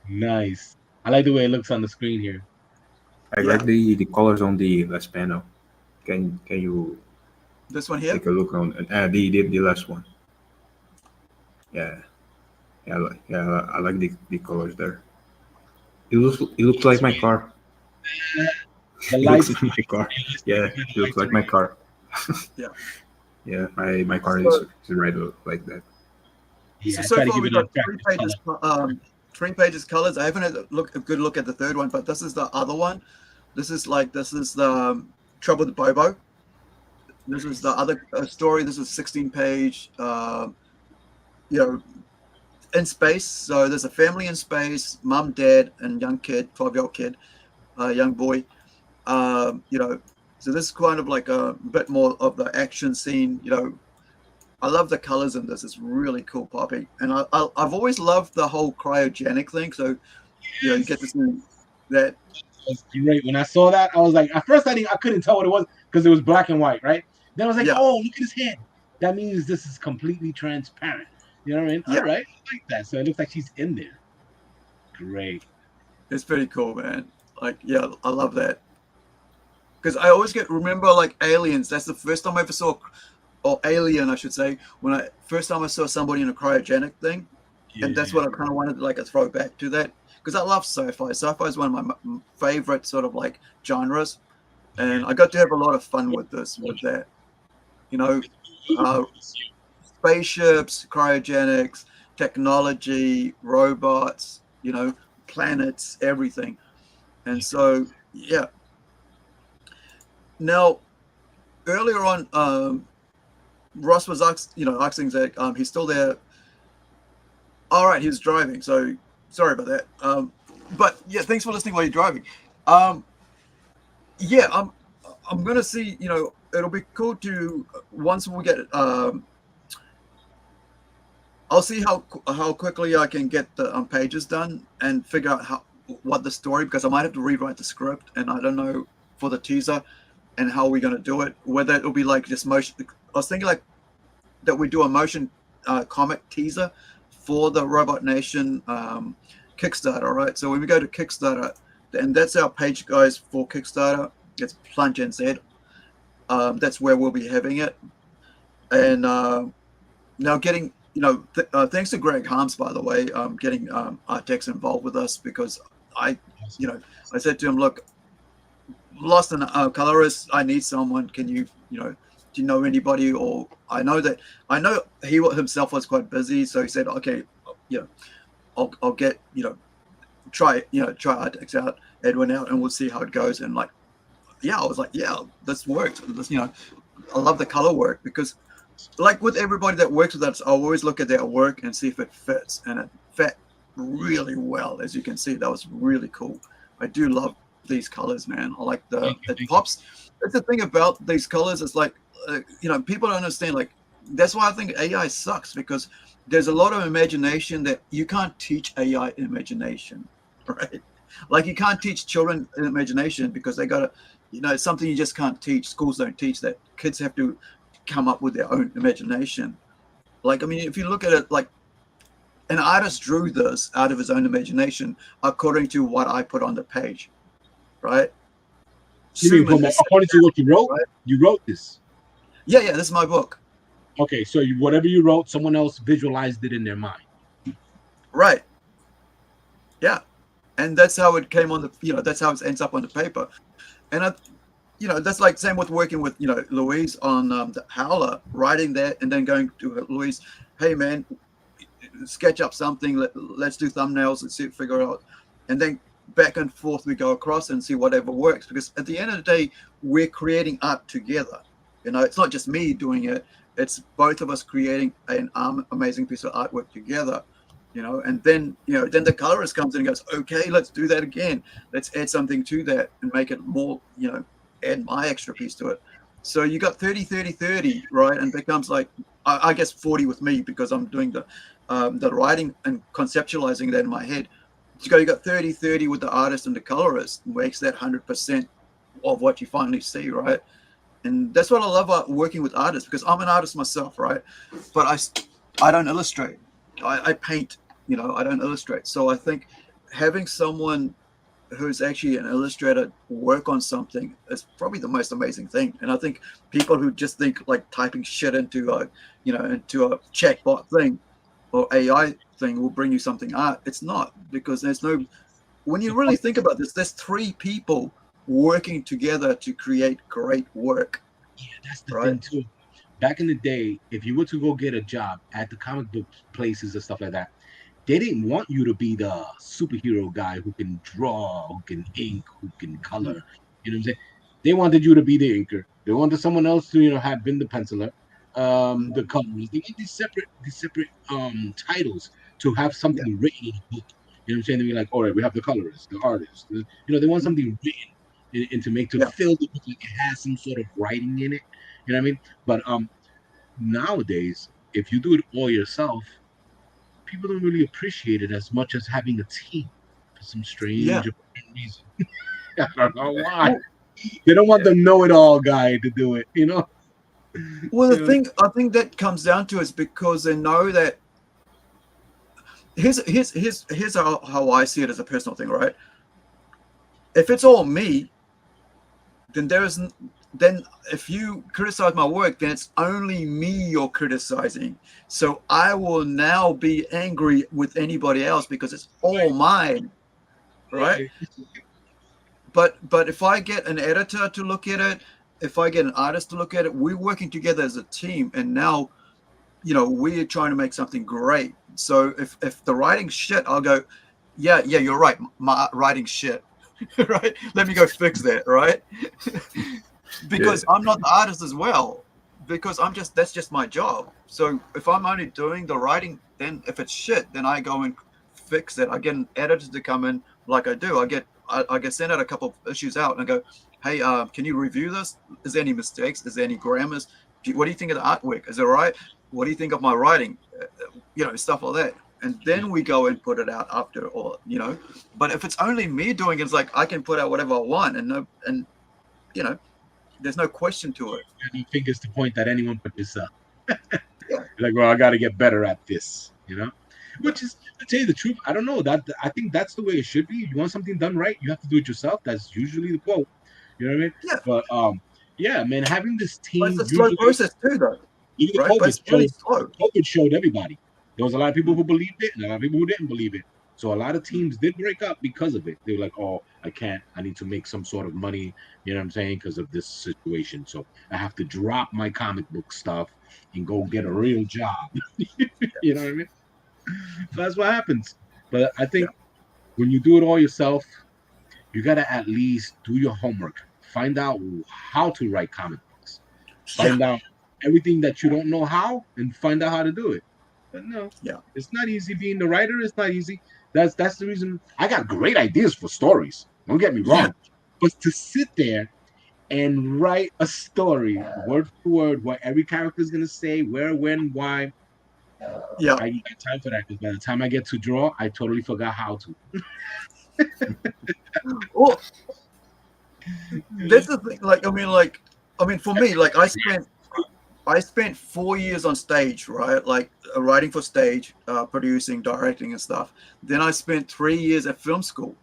Speaker 13: Nice. I like the way it looks on the screen here.
Speaker 10: I like the colors on the last panel. Can you?
Speaker 8: This one here.
Speaker 10: Take a look on the last one. Yeah, I like the colors there. It looks like my car.
Speaker 13: The lights.
Speaker 10: It looks like my car. Yeah, it looks like my car.
Speaker 8: Yeah.
Speaker 10: Yeah, my car is right like that.
Speaker 8: Yeah, so far we've got 3 pages colors. I haven't had a good look at the third one, but this is the other one. This is the Trouble with Bobo. This is the other story. This is 16-page. In space. So there's a family in space, mom, dad, and young kid, 12-year-old kid, young boy. So this is kind of like a bit more of the action scene. I love the colors in this. It's really cool, Poppy. And I've always loved the whole cryogenic thing. So, you get to see that.
Speaker 13: That's great. When I saw that, I was like, at first I couldn't tell what it was because it was black and white, right? Then I was like, oh, look at his head. That means this is completely transparent. You know what I mean? Yeah. All right. I like that. So it looks like she's in there. Great.
Speaker 8: It's pretty cool, man. Like, yeah, I love that. Because I always remember like Aliens. That's the first time I ever saw, or Alien, I should say, first time I saw somebody in a cryogenic thing. And that's what I kind of wanted like a throwback to that, because I love sci-fi. Sci-fi is one of my favorite sort of like genres, and I got to have a lot of fun with that. You know, spaceships, cryogenics, technology, robots, you know, planets, everything. And so, yeah. Now, earlier on, Ross was asking that he's still there. All right, he was driving, so sorry about that. But yeah, thanks for listening while you're driving. Yeah, I'm gonna see. You know, it'll be cool to once we get. I'll see how quickly I can get the pages done and figure out what the story, because I might have to rewrite the script, and I don't know for the teaser and how we're gonna do it. Whether it'll be like just motion. I was thinking like that we do a motion comic teaser for the Robot Nation Kickstarter, right? So when we go to Kickstarter, and that's our page, guys, for Kickstarter. It's Plunge NZ. That's where we'll be having it. And now getting, thanks to Greg Harms, by the way, getting Artex involved with us, because I said to him, look, lost a colorist. I need someone. Can you, do you know anybody? Or I know he himself was quite busy, so he said, okay, I'll get, try Artex out, Edwin out, and we'll see how it goes. And like, yeah, I was like, yeah, this worked. This, I love the color work, because like with everybody that works with us, I always look at their work and see if it fits, and it fit really well. As you can see, that was really cool. I do love these colors, man. I like it pops. That's the thing about these colors. It's like, people don't understand. Like, that's why I think AI sucks, because there's a lot of imagination that you can't teach AI imagination, right? Like, you can't teach children imagination, because they gotta, it's something you just can't teach. Schools don't teach that. Kids have to come up with their own imagination. Like, I mean, if you look at it, like, an artist drew this out of his own imagination according to what I put on the page, right?
Speaker 13: You mean according to what you wrote? Right? You wrote this?
Speaker 8: Yeah, this is my book.
Speaker 13: Okay, so whatever you wrote, someone else visualized it in their mind.
Speaker 8: Right. Yeah. And that's how it came on the, that's how it ends up on the paper. And that's like same with working with, Louise on the Howler, writing that and then going to Louise, hey man, sketch up something, let's do thumbnails and figure out. And then back and forth we go across and see whatever works, because at the end of the day, we're creating art together. It's not just me doing it, it's both of us creating an amazing piece of artwork together. And then, then the colorist comes in and goes, okay, let's do that again. Let's add something to that and make it more, add my extra piece to it. So you got 30, 30, 30, right? And it becomes like, I guess 40 with me, because I'm doing the writing and conceptualizing that in my head. You got 30, 30 with the artist and the colorist, makes that 100% of what you finally see, right? And that's what I love about working with artists, because I'm an artist myself, right? But I don't illustrate. I paint, I don't illustrate. So I think having someone who's actually an illustrator work on something is probably the most amazing thing. And I think people who just think like typing shit into a chatbot thing or AI thing will bring you something art. It's not, because when you really think about this, there's 3 people working together to create great work.
Speaker 13: Yeah, that's the thing too. Back in the day, if you were to go get a job at the comic book places and stuff like that, they didn't want you to be the superhero guy who can draw, who can ink, who can color. You know what I'm saying? They wanted you to be the inker. They wanted someone else to, have been the penciler, the colorist. They want these separate titles to have something written in a book. You know what I'm saying? They be like, all right, we have the colorist, the artist. They want something written and to fill the book like it has some sort of writing in it. You know what I mean? But nowadays, if you do it all yourself, people don't really appreciate it as much as having a team for some strange reason. I don't know why. They don't want the know-it-all guy to do it,
Speaker 8: Well, the thing I think that comes down to is because they know that. Here's how I see it as a personal thing, right? If it's all me, then then if you criticize my work, then it's only me you're criticizing. So I will now be angry with anybody else because it's all mine, right? But if I get an editor to look at it, if I get an artist to look at it, we're working together as a team, and now, you know, we're trying to make something great. So if the writing's shit, I'll go, yeah, you're right, my writing's shit. Right, let me go fix that, right? Because I'm not the artist as well, because that's just my job. So if I'm only doing the writing, then if it's shit, then I go and fix it. I get an editor to come in, like I do. I get sent out a couple of issues out and I go, hey, can you review this? Is there any mistakes? Is there any grammars? What do you think of the artwork? Is it all right? What do you think of my writing? You know, stuff like that. And then we go and put it out after, or, you know. But if it's only me doing it, it's like I can put out whatever I want, and you know, there's no question to it.
Speaker 13: I don't think it's the point that anyone put this up. Like, well, I got to get better at this, you know. Which is, to tell you the truth, I don't know. I think that's the way it should be. If you want something done right, you have to do it yourself. That's usually the quote. You know what I mean? Yeah. But yeah, man, having this team.
Speaker 8: But it's a slow process too, though.
Speaker 13: Even
Speaker 8: right?
Speaker 13: COVID showed everybody. There was a lot of people who believed it and a lot of people who didn't believe it. So a lot of teams did break up because of it. They were like, oh, I need to make some sort of money, you know what I'm saying, because of this situation. So I have to drop my comic book stuff and go get a real job. You know what I mean? So that's what happens. But I think when you do it all yourself, you got to at least do your homework. Find out how to write comic books. Find out everything that you don't know how, and find out how to do it. But no, it's not easy being the writer. It's not easy. That's the reason. I got great ideas for stories. Don't get me wrong. But to sit there and write a story word for word, what every character is gonna say, where, when, why.
Speaker 8: Yeah,
Speaker 13: I need time for that, because by the time I get to draw, I totally forgot how to.
Speaker 8: Well, that's the thing. I mean, for me, like I spent 4 years on stage, right? Like writing for stage, producing, directing, and stuff. Then I spent 3 years at film school,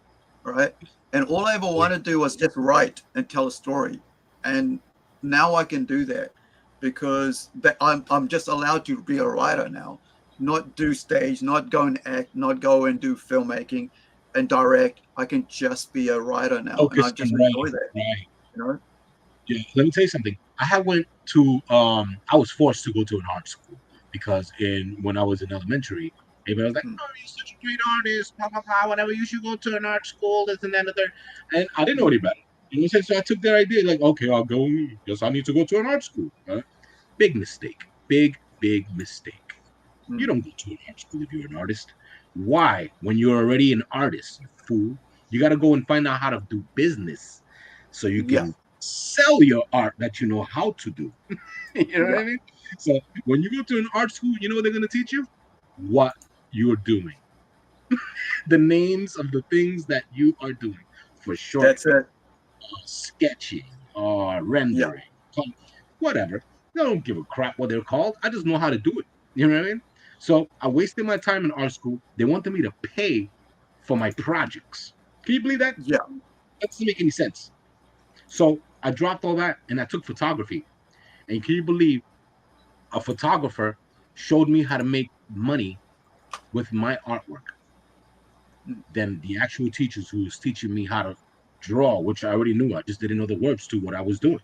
Speaker 8: right? And all I ever wanted to do was just write and tell a story. And now I can do that because I'm just allowed to be a writer now, not do stage, not go and act, not go and do filmmaking and direct. I can just be a writer now, and I just enjoy that.
Speaker 13: Right.
Speaker 8: You know?
Speaker 13: Yeah, let me tell you something. I was forced to go to an art school because when I was in elementary, everybody was like, "Oh, you're such a great artist, blah blah blah. Whatever, you should go to an art school, this and that and the third." And I didn't know any better. You know what I'm saying? So I took their idea, like, okay, I'll go. Guess I need to go to an art school. Right? Big mistake. Big mistake. You don't go to an art school if you're an artist. Why? When you're already an artist, you fool. You got to go and find out how to do business so you can sell your art that you know how to do. You know what I mean? So when you go to an art school, you know what they're going to teach you? What you're doing. The names of the things that you are doing. For sure.
Speaker 8: That's it.
Speaker 13: Sketching or rendering. Whatever. I don't give a crap what they're called. I just know how to do it. You know what I mean? So I wasted my time in art school. They wanted me to pay for my projects. Can you believe that?
Speaker 8: Yeah.
Speaker 13: That doesn't make any sense. So I dropped all that and I took photography. And can you believe a photographer showed me how to make money with my artwork than the actual teachers who was teaching me how to draw, which I already knew. I just didn't know the words to what I was doing.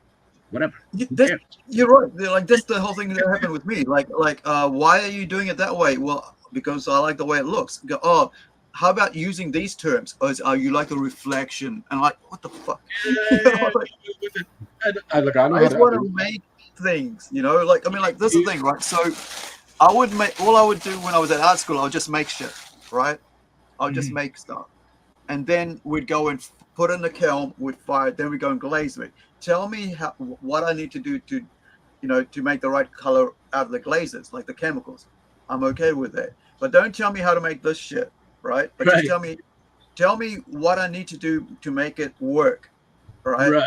Speaker 13: Whatever.
Speaker 8: You're right. Like that's the whole thing that happened with me. Like, why are you doing it that way? Well, because I like the way it looks. Go, oh, how about using these terms? Or you like a reflection? And I'm like, what the fuck? I just want to make things, you know. Like, I mean, like this is the thing, right? So all I would do when I was at art school, I would just make shit, right? I would just make stuff, and then we'd go and put it in the kiln, we'd fire it, then we go and glaze it. Tell me what I need to do to, you know, to make the right color out of the glazes, like the chemicals. I'm okay with that, but don't tell me how to make this shit, right? But just tell me what I need to do to make it work, right?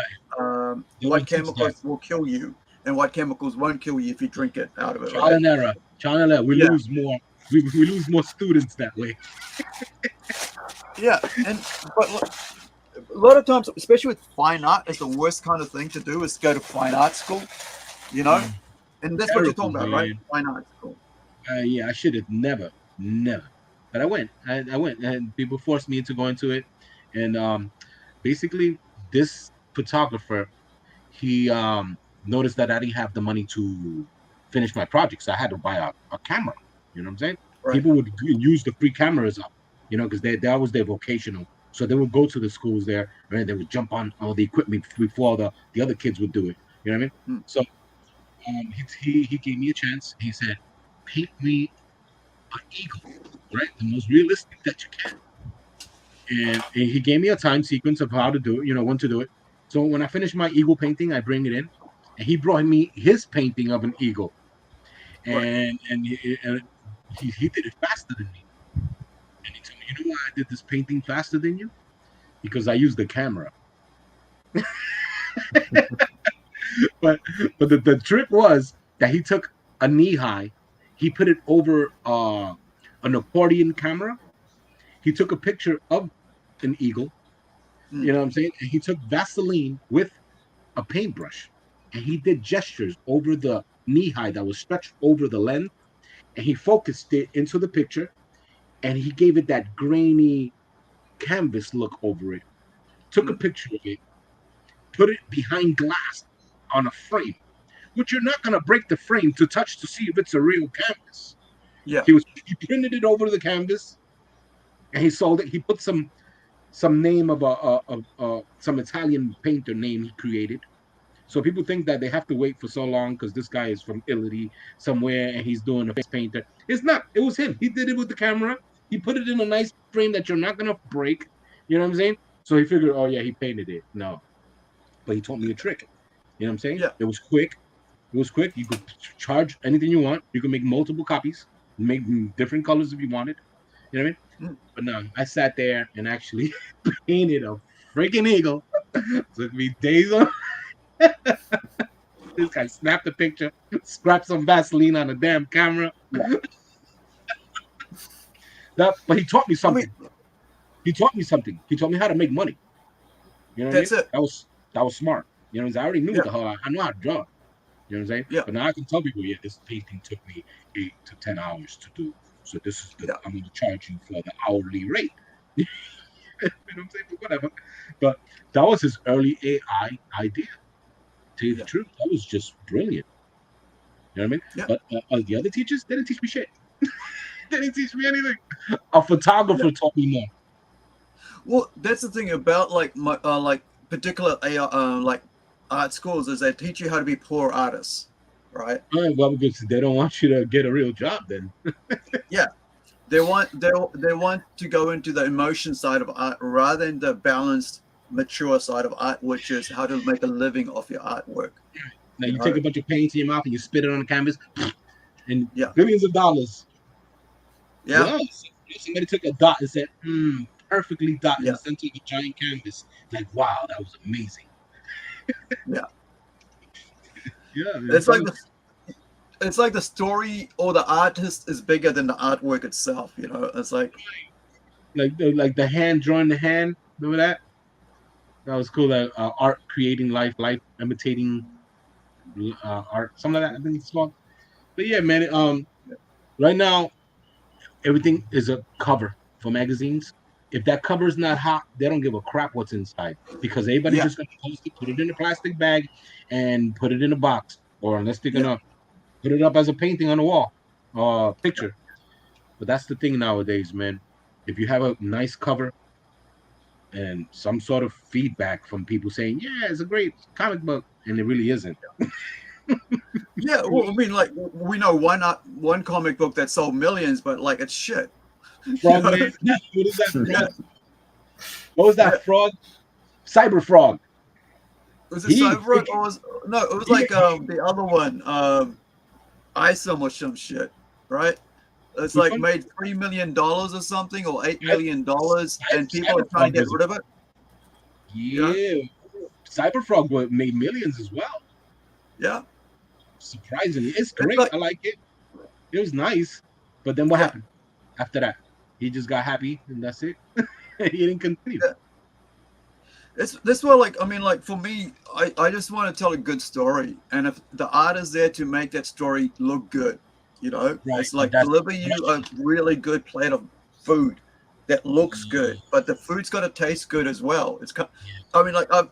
Speaker 8: What chemicals will kill you and what chemicals won't kill you if you drink it out of it.
Speaker 13: Trial and error. We lose more. We lose more students that way.
Speaker 8: But look, a lot of times, especially with fine art, is the worst kind of thing to do is go to fine art school, you know? And that's what you're talking about, right?
Speaker 13: Man.
Speaker 8: Fine art school.
Speaker 13: Yeah, I should have never. But I went. I went, and people forced me into going to it. And basically, this photographer, he noticed that I didn't have the money to finish my project, so I had to buy a camera. You know what I'm saying?
Speaker 8: Right.
Speaker 13: People would use the free cameras up, because that was their vocational. So they would go to the schools there, and they would jump on all the equipment before the other kids would do it. You know what I mean? So he gave me a chance. He said, "Paint me an eagle, right? The most realistic that you can." And he gave me a time sequence of how to do it, when to do it. So when I finished my eagle painting, I bring it in, and he brought me his painting of an eagle, and he did it faster than me. And he told me, "You know why I did this painting faster than you? Because I used the camera." but the trick was that he took a knee high, he put it over an accordion camera. He took a picture of an eagle, you know what I'm saying? And he took Vaseline with a paintbrush, and he did gestures over the knee high that was stretched over the lens, and he focused it into the picture, and he gave it that grainy canvas look over it. Took a picture of it, put it behind glass on a frame, which you're not gonna break the frame to touch to see if it's a real canvas.
Speaker 8: Yeah.
Speaker 13: He printed it over the canvas, and he sold it. He put some name of some Italian painter name he created. So people think that they have to wait for so long because this guy is from Italy somewhere and he's doing a face painter. It's not. It was him. He did it with the camera. He put it in a nice frame that you're not gonna break. You know what I'm saying? So he figured, oh yeah, he painted it. No, but he taught me a trick. You know what I'm saying?
Speaker 8: Yeah.
Speaker 13: It was quick. It was quick. You could charge anything you want. You could make multiple copies, make different colors if you wanted. You know what I mean? But no, I sat there and actually painted a freaking eagle. Took me days on. This guy snapped a picture, scrapped some Vaseline on the damn camera. But he taught me something. He taught me something. He taught me how to make money. You know what I mean? That was smart. You know what I'm saying? I already knew I know how to draw. You know what I'm saying?
Speaker 8: Yeah.
Speaker 13: But now I can tell people, this painting took me 8 to 10 hours to do. So this is I'm going to charge you for the hourly rate. You know what I'm saying? But whatever. But that was his early AI idea. To tell you the truth, that was just brilliant. You know what I mean?
Speaker 8: Yeah.
Speaker 13: But the other teachers, they didn't teach me shit. They didn't teach me anything. A photographer taught me more.
Speaker 8: Well, that's the thing about like particular like art schools is they teach you how to be poor artists, right?
Speaker 13: Well, because they don't want you to get a real job then.
Speaker 8: Yeah. They want to go into the emotion side of art rather than the balanced, mature side of art, which is how to make a living off your artwork.
Speaker 13: Now you take a bunch of paint in your mouth and you spit it on the canvas, and millions of dollars.
Speaker 8: Yeah.
Speaker 13: Somebody took a dot and said, perfectly dot in the center of a giant canvas. Like, wow, that was amazing.
Speaker 8: Yeah.
Speaker 13: Man,
Speaker 8: it's like the story or the artist is bigger than the artwork itself. You know, it's like
Speaker 13: the hand drawing the hand. Remember that? That was cool. That art creating life imitating art, something like that. I think it's called. But yeah, man. Right now, everything is a cover for magazines. If that cover is not hot, they don't give a crap what's inside because everybody's just gonna post it, put it in a plastic bag, and put it in a box, or unless they're gonna put it up as a painting on the wall, picture. But that's the thing nowadays, man. If you have a nice cover and some sort of feedback from people saying, "Yeah, it's a great comic book," and it really isn't.
Speaker 8: Yeah, well, I mean, like we know one comic book that sold millions, but like it's shit.
Speaker 13: Frogman. What is that? Frog? What was that frog? Cyber Frog.
Speaker 8: Was it Cyber Frog? Or it was like the other one, ISOM or some shit, right? It's like made $3 million or something, or $8 million, and people are trying to get rid of it.
Speaker 13: Yeah, Cyber Frog made millions as well.
Speaker 8: Yeah,
Speaker 13: surprisingly, it's great. I like it. It was nice, but then what happened after that? He just got happy, and that's it. He didn't continue.
Speaker 8: This why, like, I mean, like, for me, I just want to tell a good story, and if the art is there to make that story look good, you know,
Speaker 13: Right.
Speaker 8: it's like
Speaker 13: That's
Speaker 8: deliver you a really good plate of food that looks good, but the food's got to taste good as well. I mean, like, I've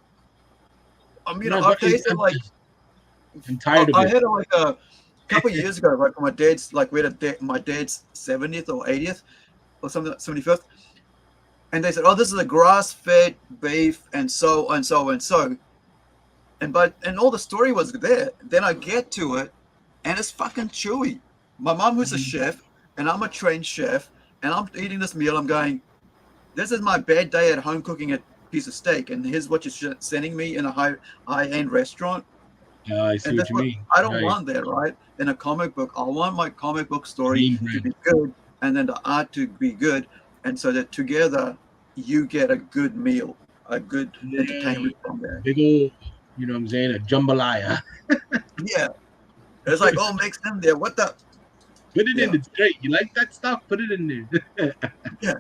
Speaker 8: tasted like
Speaker 13: I'm tired of
Speaker 8: I
Speaker 13: it.
Speaker 8: had like a couple of years ago, right, for my dad's, like, we had my dad's 70th or 80th or something, 71st. And they said, "Oh, this is a grass-fed beef, and so and so and so." And all the story was there. Then I get to it, and it's fucking chewy. My mom, who's a chef, and I'm a trained chef, and I'm eating this meal. I'm going, "This is my bad day at home cooking a piece of steak, and here's what you're sending me in a high-end restaurant."
Speaker 13: I see
Speaker 8: And
Speaker 13: what
Speaker 8: that's
Speaker 13: you
Speaker 8: what
Speaker 13: mean.
Speaker 8: I don't
Speaker 13: Right.
Speaker 8: want that, right? In a comic book, I want my comic book story to be good, and then the art to be good, and so that together you get a good meal, a good entertainment from there.
Speaker 13: Big old, you know what I'm saying, a jambalaya.
Speaker 8: Yeah, it's like, oh, mix them there. What the?
Speaker 13: Put it in.
Speaker 8: Yeah.
Speaker 13: It's great. You like that stuff? Put it in there.
Speaker 8: Yeah.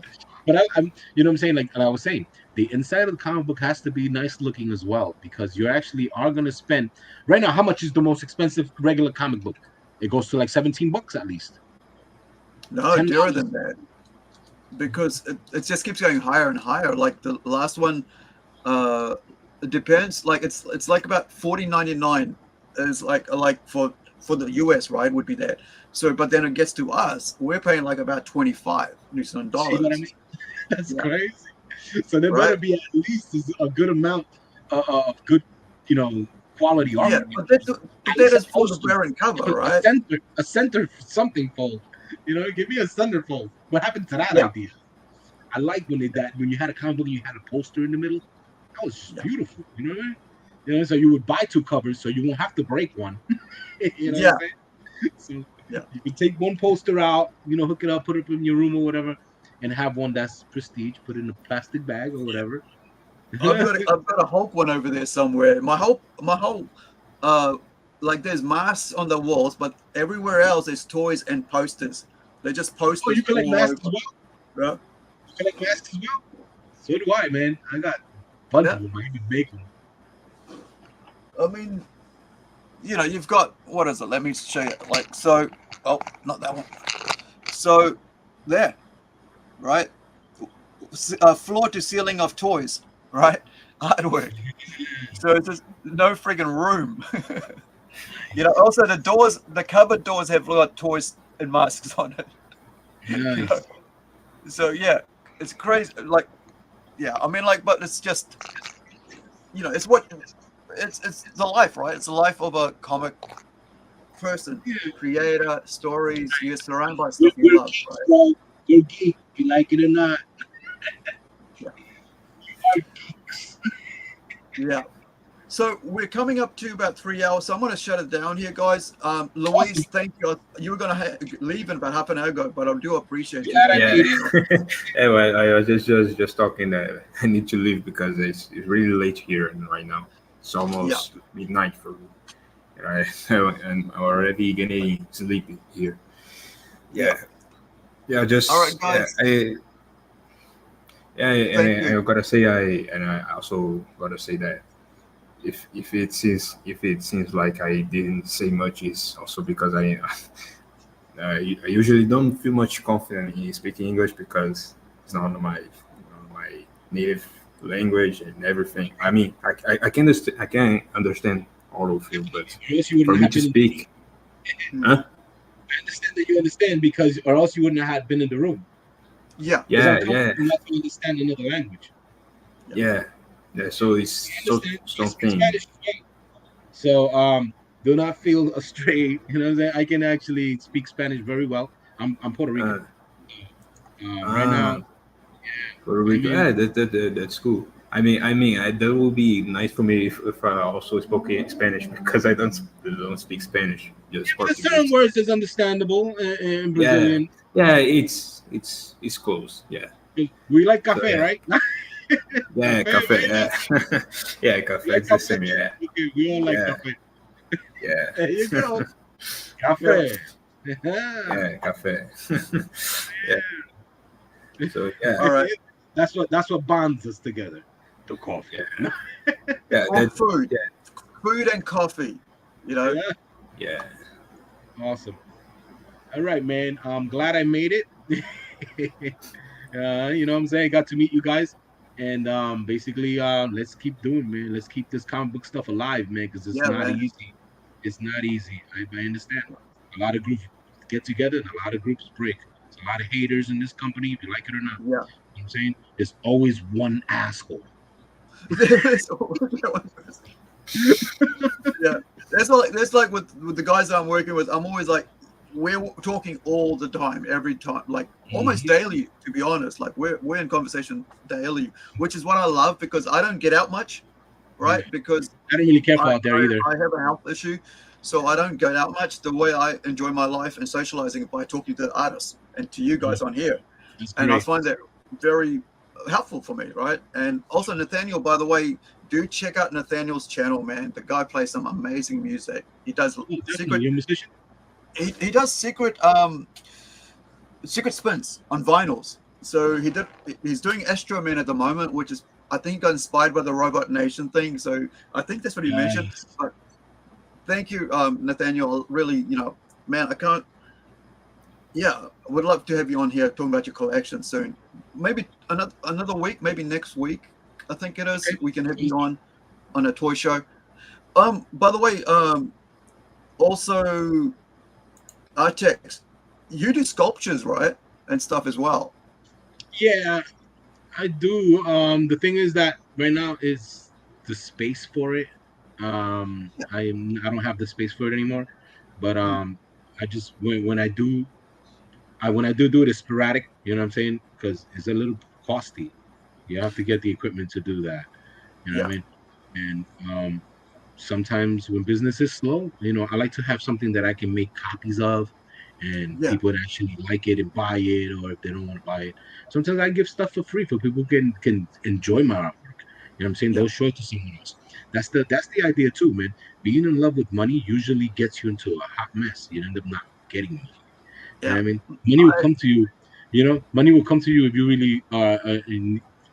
Speaker 13: But I'm, you know what I'm saying? Like I was saying, the inside of the comic book has to be nice looking as well, because you actually are going to spend. Right now, how much is the most expensive regular comic book? It goes to like $17 at least.
Speaker 8: No,
Speaker 13: $10.
Speaker 8: dearer than that, because it just keeps going higher and higher. Like the last one, it depends. Like it's like about $14.99 is like for the US, right? Would be that. So, but then it gets to us, we're paying like about 25 New Zealand dollars.
Speaker 13: See what I mean? That's
Speaker 8: Yeah.
Speaker 13: crazy. So there better be at least a good amount of good, you know, quality art.
Speaker 8: Yeah, but that is for the wearing cover, right?
Speaker 13: A center something-fold. You know, give me a centerfold. What happened to that
Speaker 8: Yeah.
Speaker 13: idea? I like when when you had a comic book and you had a poster in the middle. That was beautiful. You know what I mean? You know, so you would buy two covers so you won't have to break one. You know what I'm saying? So you can take one poster out, you know, hook it up, put it in your room or whatever, and have one that's prestige, put it in a plastic bag or whatever.
Speaker 8: I've got a Hulk one over there somewhere. My whole like there's masks on the walls, but everywhere else is toys and posters. They're just posters.
Speaker 13: Oh, you collect
Speaker 8: all
Speaker 13: masks
Speaker 8: over.
Speaker 13: as well?
Speaker 8: Yeah.
Speaker 13: You collect masks as well? So do I, man. I got a bunch of them. I even make them.
Speaker 8: I mean, you know, you've got, what is it? Let me show you. Like, so, oh, not that one. So, there, right? Floor to ceiling of toys, right? Artwork. So it's just no friggin' room. You know, also the cupboard doors have got toys and masks on it.
Speaker 13: Nice.
Speaker 8: You know? So yeah, it's crazy. Like, yeah, I mean, like, but it's just, you know, it's the life, right? It's the life of a comic person, creator, stories. You're surrounded by stuff you love, right?
Speaker 13: You're geek, you like it or not.
Speaker 8: Yeah. So we're coming up to about 3 hours, so I'm going to shut it down here, guys. Louise, thank you. You were going to leave in about half an hour ago, but I do appreciate you.
Speaker 10: Yeah. Anyway, I was just talking that I need to leave because it's really late here and right now. It's almost midnight for me. Right? And I'm already getting sleepy here. Yeah. Just
Speaker 8: all right, guys.
Speaker 10: I gotta say I also gotta say that if it seems like I didn't say much, is also because I usually don't feel much confident in speaking English because it's not my native language and everything. I mean, I can understand all of you, but for me to speak, huh?
Speaker 13: I understand that you understand because, or else you wouldn't have been in the room.
Speaker 8: Yeah.
Speaker 10: Yeah.
Speaker 13: Not to understand another language.
Speaker 10: Yeah. So it's something.
Speaker 13: So do not feel astray. You know what I'm saying? I can actually speak Spanish very well. I'm Puerto Rican. Right now.
Speaker 10: Puerto Rico. Yeah, that's cool. I mean, that would be nice for me if I also spoke Spanish because I don't speak Spanish. Just
Speaker 13: certain words is understandable in Brazilian.
Speaker 10: Yeah, it's close. Yeah.
Speaker 13: We like cafe, right?
Speaker 10: Yeah, cafe. Yeah, yeah, cafe. It's the same. Yeah.
Speaker 13: Okay, we all like cafe.
Speaker 10: Yeah.
Speaker 13: There you go. Cafe.
Speaker 10: Yeah, cafe. Yeah. So yeah.
Speaker 8: All right.
Speaker 13: That's what bonds us together. The coffee.
Speaker 10: Yeah,
Speaker 8: Or food. Food and coffee. You know.
Speaker 10: Yeah.
Speaker 13: Awesome. All right, man. I'm glad I made it. You know what I'm saying? Got to meet you guys. And basically, let's keep doing, man. Let's keep this comic book stuff alive, man, because it's
Speaker 8: Yeah,
Speaker 13: not
Speaker 8: man.
Speaker 13: easy. It's not easy. I understand. A lot of groups get together and a lot of groups break. There's a lot of haters in this company, if you like it or not.
Speaker 8: Yeah.
Speaker 13: You know what I'm saying? There's always one asshole.
Speaker 8: Yeah, that's like with the guys that I'm working with. I'm always like, we're talking all the time, every time, like almost daily, to be honest. Like we're in conversation daily, which is what I love because I don't get out much, right? Because
Speaker 13: I don't really care for out there either.
Speaker 8: I have a health issue, so I don't get out much. The way I enjoy my life and socializing by talking to artists and to you guys on here, and I find that very helpful for me, right? And also Nathaniel, by the way, do check out Nathaniel's channel, man. The guy plays some amazing music. He does secret.
Speaker 13: You're a musician?
Speaker 8: He does secret spins on vinyls. So he's doing Astro Man at the moment, which is I think got inspired by the Robot Nation thing. So I think that's what he mentioned. But thank you, Nathaniel. Really, man, I can't. Yeah, I would love to have you on here talking about your collection soon. Maybe another week, maybe next week. I think it is. We can have you on a toy show. By the way, also, Artex, you do sculptures, right, and stuff as well.
Speaker 13: Yeah, I do. The thing is that right now is the space for it. I don't have the space for it anymore. But I just when I do it, it's sporadic. You know what I'm saying? Because it's a little costly. You have to get the equipment to do that. You know what I mean? And sometimes when business is slow, I like to have something that I can make copies of, and people would actually like it and buy it, or if they don't want to buy it, sometimes I give stuff for free for people who can enjoy my artwork. You know what I'm saying? They'll show it to someone else. That's the idea too, man. Being in love with money usually gets you into a hot mess. You end up not getting money. You know what I mean? Money will come to you. Money will come to you if you really are.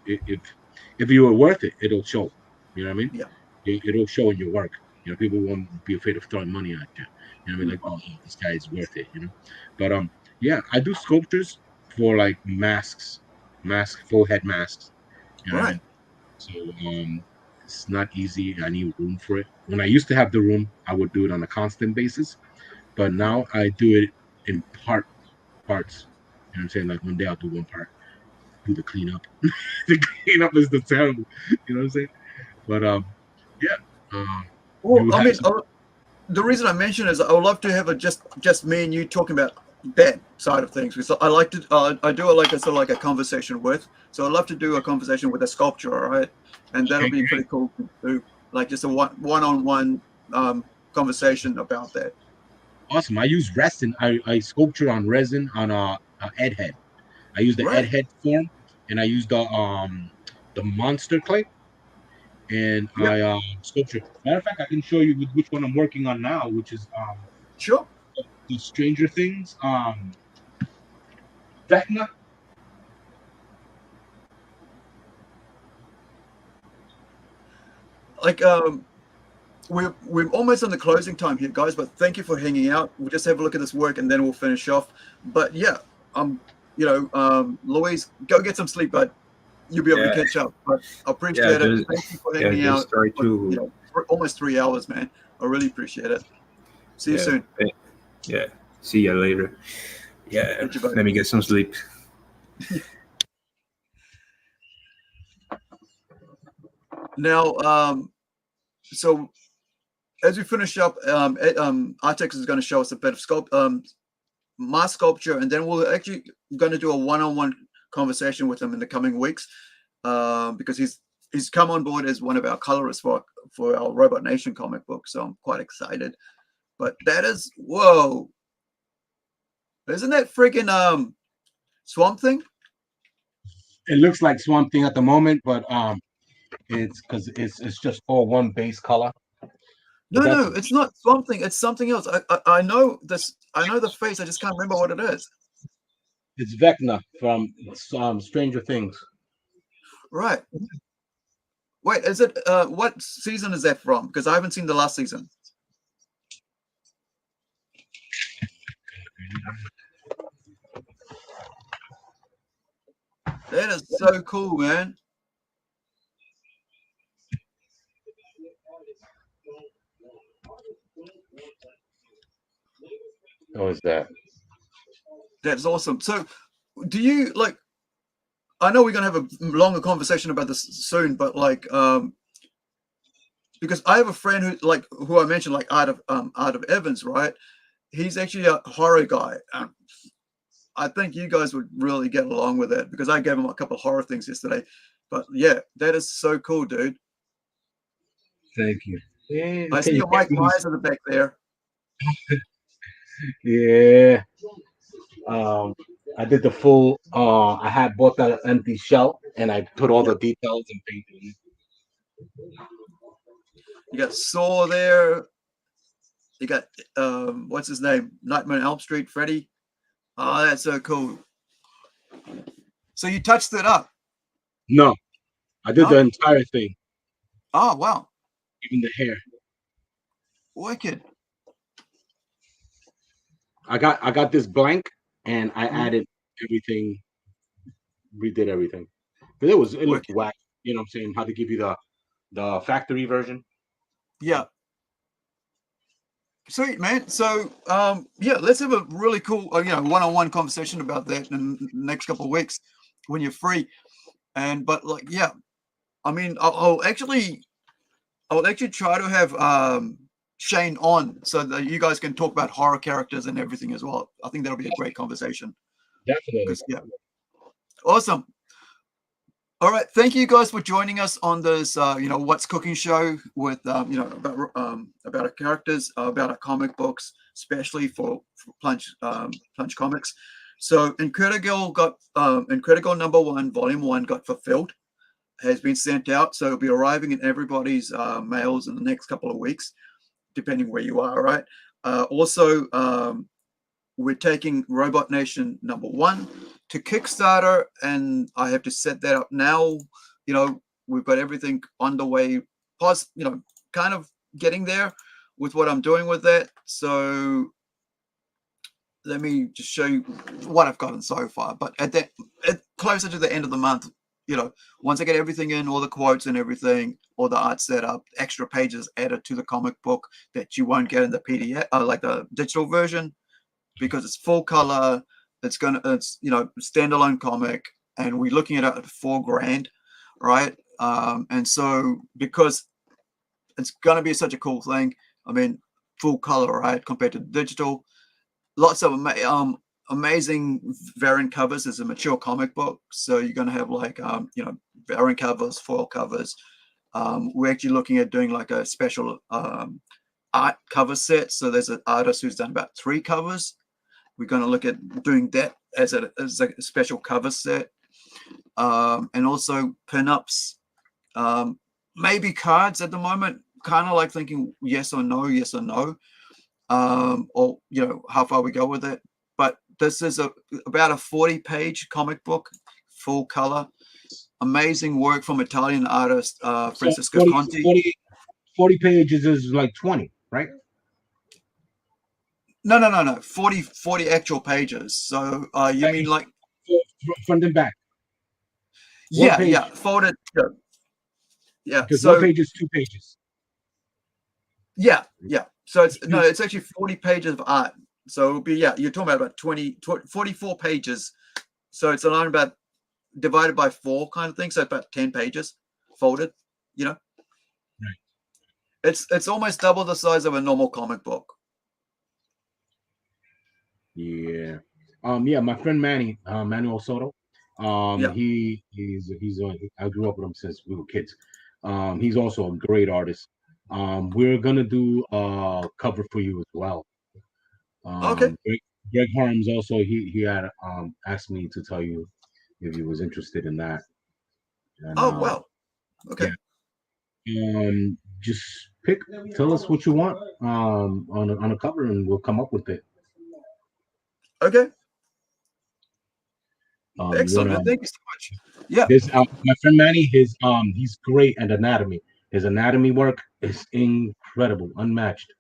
Speaker 13: If you are worth it, it'll show. You know what I mean?
Speaker 8: Yeah.
Speaker 13: It'll show in your work. People won't be afraid of throwing money at you. You know what I mean? Like, oh, this guy is worth it. But yeah, I do sculptures for like full head masks. You know what I mean? So it's not easy. I need room for it. When I used to have the room, I would do it on a constant basis. But now I do it in parts. You know what I'm saying? Like one day I'll do one part, do the cleanup. The cleanup is the terrible. You know what I'm saying? But yeah.
Speaker 8: Well, I mean, the reason I mention is I would love to have just me and you talking about that side of things, because I like to I do it like a sort of like a conversation with. So I'd love to do a conversation with a sculpture, all right? And that'll be pretty cool to do, like just a one-on-one conversation about that.
Speaker 13: Awesome. I use resin. I sculpture on resin on a Ed head. I use the Ed head form, and I use the monster clay, and I sculpture. Matter of fact, I can show you which one I'm working on now, which is
Speaker 8: sure
Speaker 13: the Stranger Things Vecna.
Speaker 8: Like we're almost on the closing time here, guys, but thank you for hanging out. We'll just have a look at this work and then we'll finish off. But yeah, Louise, go get some sleep, bud. You'll be able to catch up. But I appreciate it. Thank you for hanging out. For almost 3 hours, man. I really appreciate it. See you soon.
Speaker 10: Yeah. See you later. Yeah. Let me get some sleep.
Speaker 8: Now, so as we finish up, Artex is going to show us a bit of my sculpture, and then we're actually going to do a one-on-one conversation with him in the coming weeks, because he's come on board as one of our colorists for our Robot Nation comic book. So I'm quite excited. But that is, whoa, isn't that freaking Swamp Thing?
Speaker 13: It looks like Swamp Thing at the moment, but it's because it's just all one base color.
Speaker 8: No, it's not Swamp Thing. It's something else. I know this. I know the face. I just can't remember what it is.
Speaker 13: It's Vecna from Stranger Things.
Speaker 8: Right. Wait, is it what season is that from? Because I haven't seen the last season. That is so cool, man.
Speaker 13: How is that?
Speaker 8: That's awesome. So, do you like? I know we're gonna have a longer conversation about this soon, but like, because I have a friend who I mentioned, like Art of Evans, right? He's actually a horror guy. I think you guys would really get along with that because I gave him a couple of horror things yesterday. But yeah, that is so cool, dude.
Speaker 13: Thank you. Yeah,
Speaker 8: I see your Mike Myers in the back there.
Speaker 13: Yeah. I did the full. I had bought that empty shell, and I put all the details and painted.
Speaker 8: You got Saw there. You got what's his name? Nightmare on Elm Street, Freddy. Oh, that's so cool. So you touched it up?
Speaker 13: No, I did the entire thing.
Speaker 8: Oh wow!
Speaker 13: Even the hair.
Speaker 8: Wicked.
Speaker 13: I got this blank, and I added everything. Redid everything. But it looked whack. You know what I'm saying? How to give you the factory version.
Speaker 8: Yeah. Sweet, man. So yeah, let's have a really cool one-on-one conversation about that in the next couple of weeks when you're free. But like, yeah, I mean, I'll actually try to have Shane on so that you guys can talk about horror characters and everything as well. I think that'll be a great conversation.
Speaker 13: Definitely.
Speaker 8: Yeah. Awesome. All right. Thank you guys for joining us on this, What's Cooking show with, about our characters, about our comic books, especially for Plunge Comics. So INCREDI-GIRL got, INCREDI-GIRL #1, Volume 1 got fulfilled, has been sent out. So it'll be arriving in everybody's mails in the next couple of weeks, depending where you are, right? Also, we're taking Robot Nation #1 to Kickstarter, and I have to set that up now. We've got everything on the way, kind of getting there with what I'm doing with that. So let me just show you what I've gotten so far. But closer to the end of the month, once I get everything in, all the quotes and everything, all the art set up, extra pages added to the comic book that you won't get in the PDF, like the digital version, because it's full color. It's standalone comic, and we're looking at it at $4,000, right? And so because it's gonna be such a cool thing, I mean, full color, right, compared to digital. Lots of amazing variant covers. It's a mature comic book, so you're gonna have like variant covers, foil covers. We're actually looking at doing like a special art cover set. So there's an artist who's done about 3 covers. We're going to look at doing that as a special cover set, and also pinups, maybe cards at the moment. Kind of like thinking yes or no, or how far we go with it. But this is about a 40-page comic book, full color, amazing work from Italian artist Francesco
Speaker 13: 40,
Speaker 8: Conti.
Speaker 13: 40 pages is like 20, right?
Speaker 8: No. 40 actual pages. So you mean like
Speaker 13: front and back?
Speaker 8: Yeah, folded. Yeah.
Speaker 13: Because
Speaker 8: so
Speaker 13: one page is 2 pages.
Speaker 8: Yeah. So it's actually 40 pages of art. So it'll be, you're talking about 44 pages. So it's around about divided by 4 kind of thing. So about 10 pages folded, Right. It's almost double the size of a normal comic book.
Speaker 13: Yeah. My friend Manny, Manuel Soto. He's I grew up with him since we were kids. He's also a great artist. We're gonna do a cover for you as well.
Speaker 8: Okay.
Speaker 13: Greg Harms also he had asked me to tell you if he was interested in that. And,
Speaker 8: wow. Okay.
Speaker 13: Yeah. Just tell us what you want on a cover, and we'll come up with it.
Speaker 8: Okay. Excellent, man. Thank you so much. Yeah.
Speaker 13: This my friend Manny, he's great at anatomy. His anatomy work is incredible, unmatched.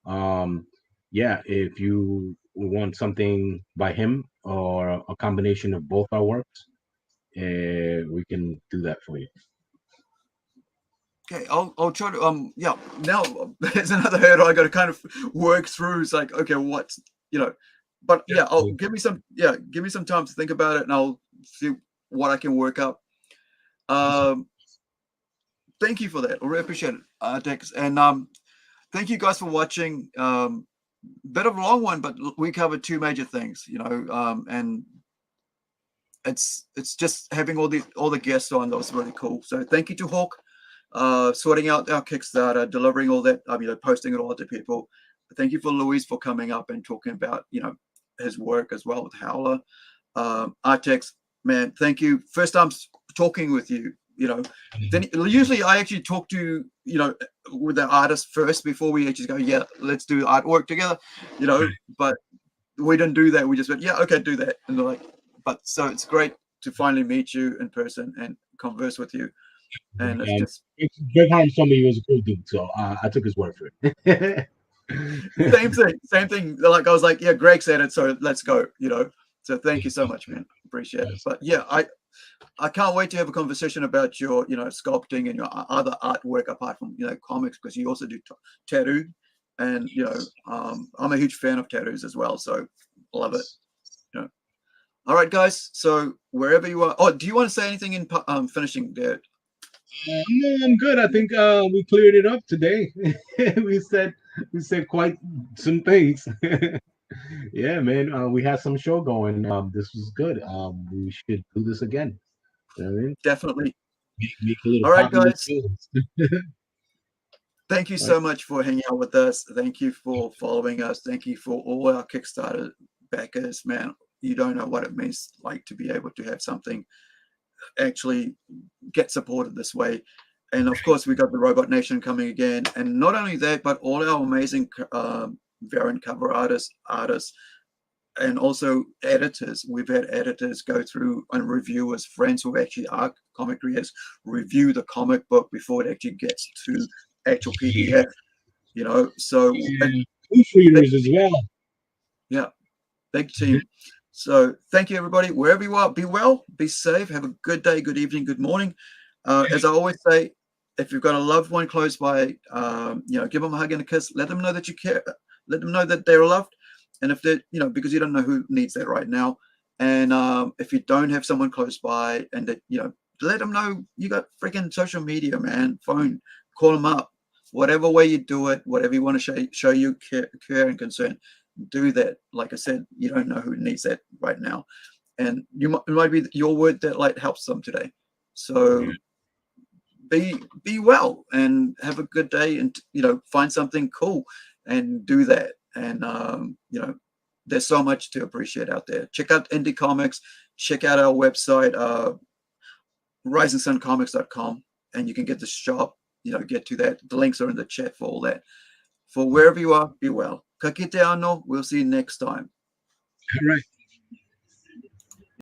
Speaker 13: Yeah, if you want something by him or a combination of both our works, we can do that for you.
Speaker 8: Okay, I'll try to yeah. Now there's another hurdle I got to kind of work through. It's like, okay, what's, you know, but yeah, give me some time to think about it, and I'll see what I can work up. Thank you for that. I really appreciate it, Dex, and thank you guys for watching. Bit of a long one, but we covered two major things, you know, and it's just having all the guests on. That was really cool. So thank you to Hawk, sorting out our Kickstarter, delivering all that, you know, posting it all to people. Thank you for Luis for coming up and talking about, you know, his work as well with Howler. Artex, man, thank you. First time talking with you, you know. Then usually I actually talk to, you know, with the artist first before we actually go, yeah, let's do artwork together, you know. But we didn't do that. We just went, yeah, okay, do that. And they're like, but so it's great to finally meet you in person and converse with you. And it's just
Speaker 13: Greg Harms told me he was a cool dude, so I took his word for it.
Speaker 8: same thing. Like I was like, yeah, Greg said it, so let's go, you know. So thank you so much, man. Appreciate it. But yeah, I can't wait to have a conversation about your, you know, sculpting and your other artwork apart from, you know, comics, because you also do tattoo, and you know, I'm a huge fan of tattoos as well, so love it. You know. All right, guys. So wherever you are, do you want to say anything in finishing there?
Speaker 13: No, I'm good. I think we cleared it up today. we said quite some things. Yeah, man. We had some show going. This was good. We should do this again. You know what I mean?
Speaker 8: Definitely.
Speaker 13: Make a little.
Speaker 8: All right, guys. Thank you so much for hanging out with us. Thank you for following us. Thank you for all our Kickstarter backers, man. You don't know what it means like to be able to have something actually get supported this way. And of course, we got the Robot Nation coming again. And not only that, but all our amazing variant cover artists, and also editors. We've had editors go through and reviewers, friends who actually are comic creators, review the comic book before it actually gets to actual PDF. You know, so
Speaker 13: proofreaders as well.
Speaker 8: Yeah, big team. So thank you, everybody. Wherever you are, be well, be safe, have a good day, good evening, good morning. As I always say, if you've got a loved one close by, you know, give them a hug and a kiss. Let them know that you care. Let them know that they're loved. And if they're, you know, because you don't know who needs that right now. And if you don't have someone close by, and that, you know, let them know you got freaking social media, man, phone, call them up, whatever way you do it, whatever you want to show you care and concern, do that. Like I said, you don't know who needs that right now, and it might be your word that like helps them today. So be well and have a good day, and you know, find something cool and do that. And you know, there's so much to appreciate out there. Check out indie comics, check out our website, risingsuncomics.com, and you can get the shop, you know, get to that. The links are in the chat for all that. For wherever you are, be well. Ka kite anō. We'll see you next time.
Speaker 13: All right.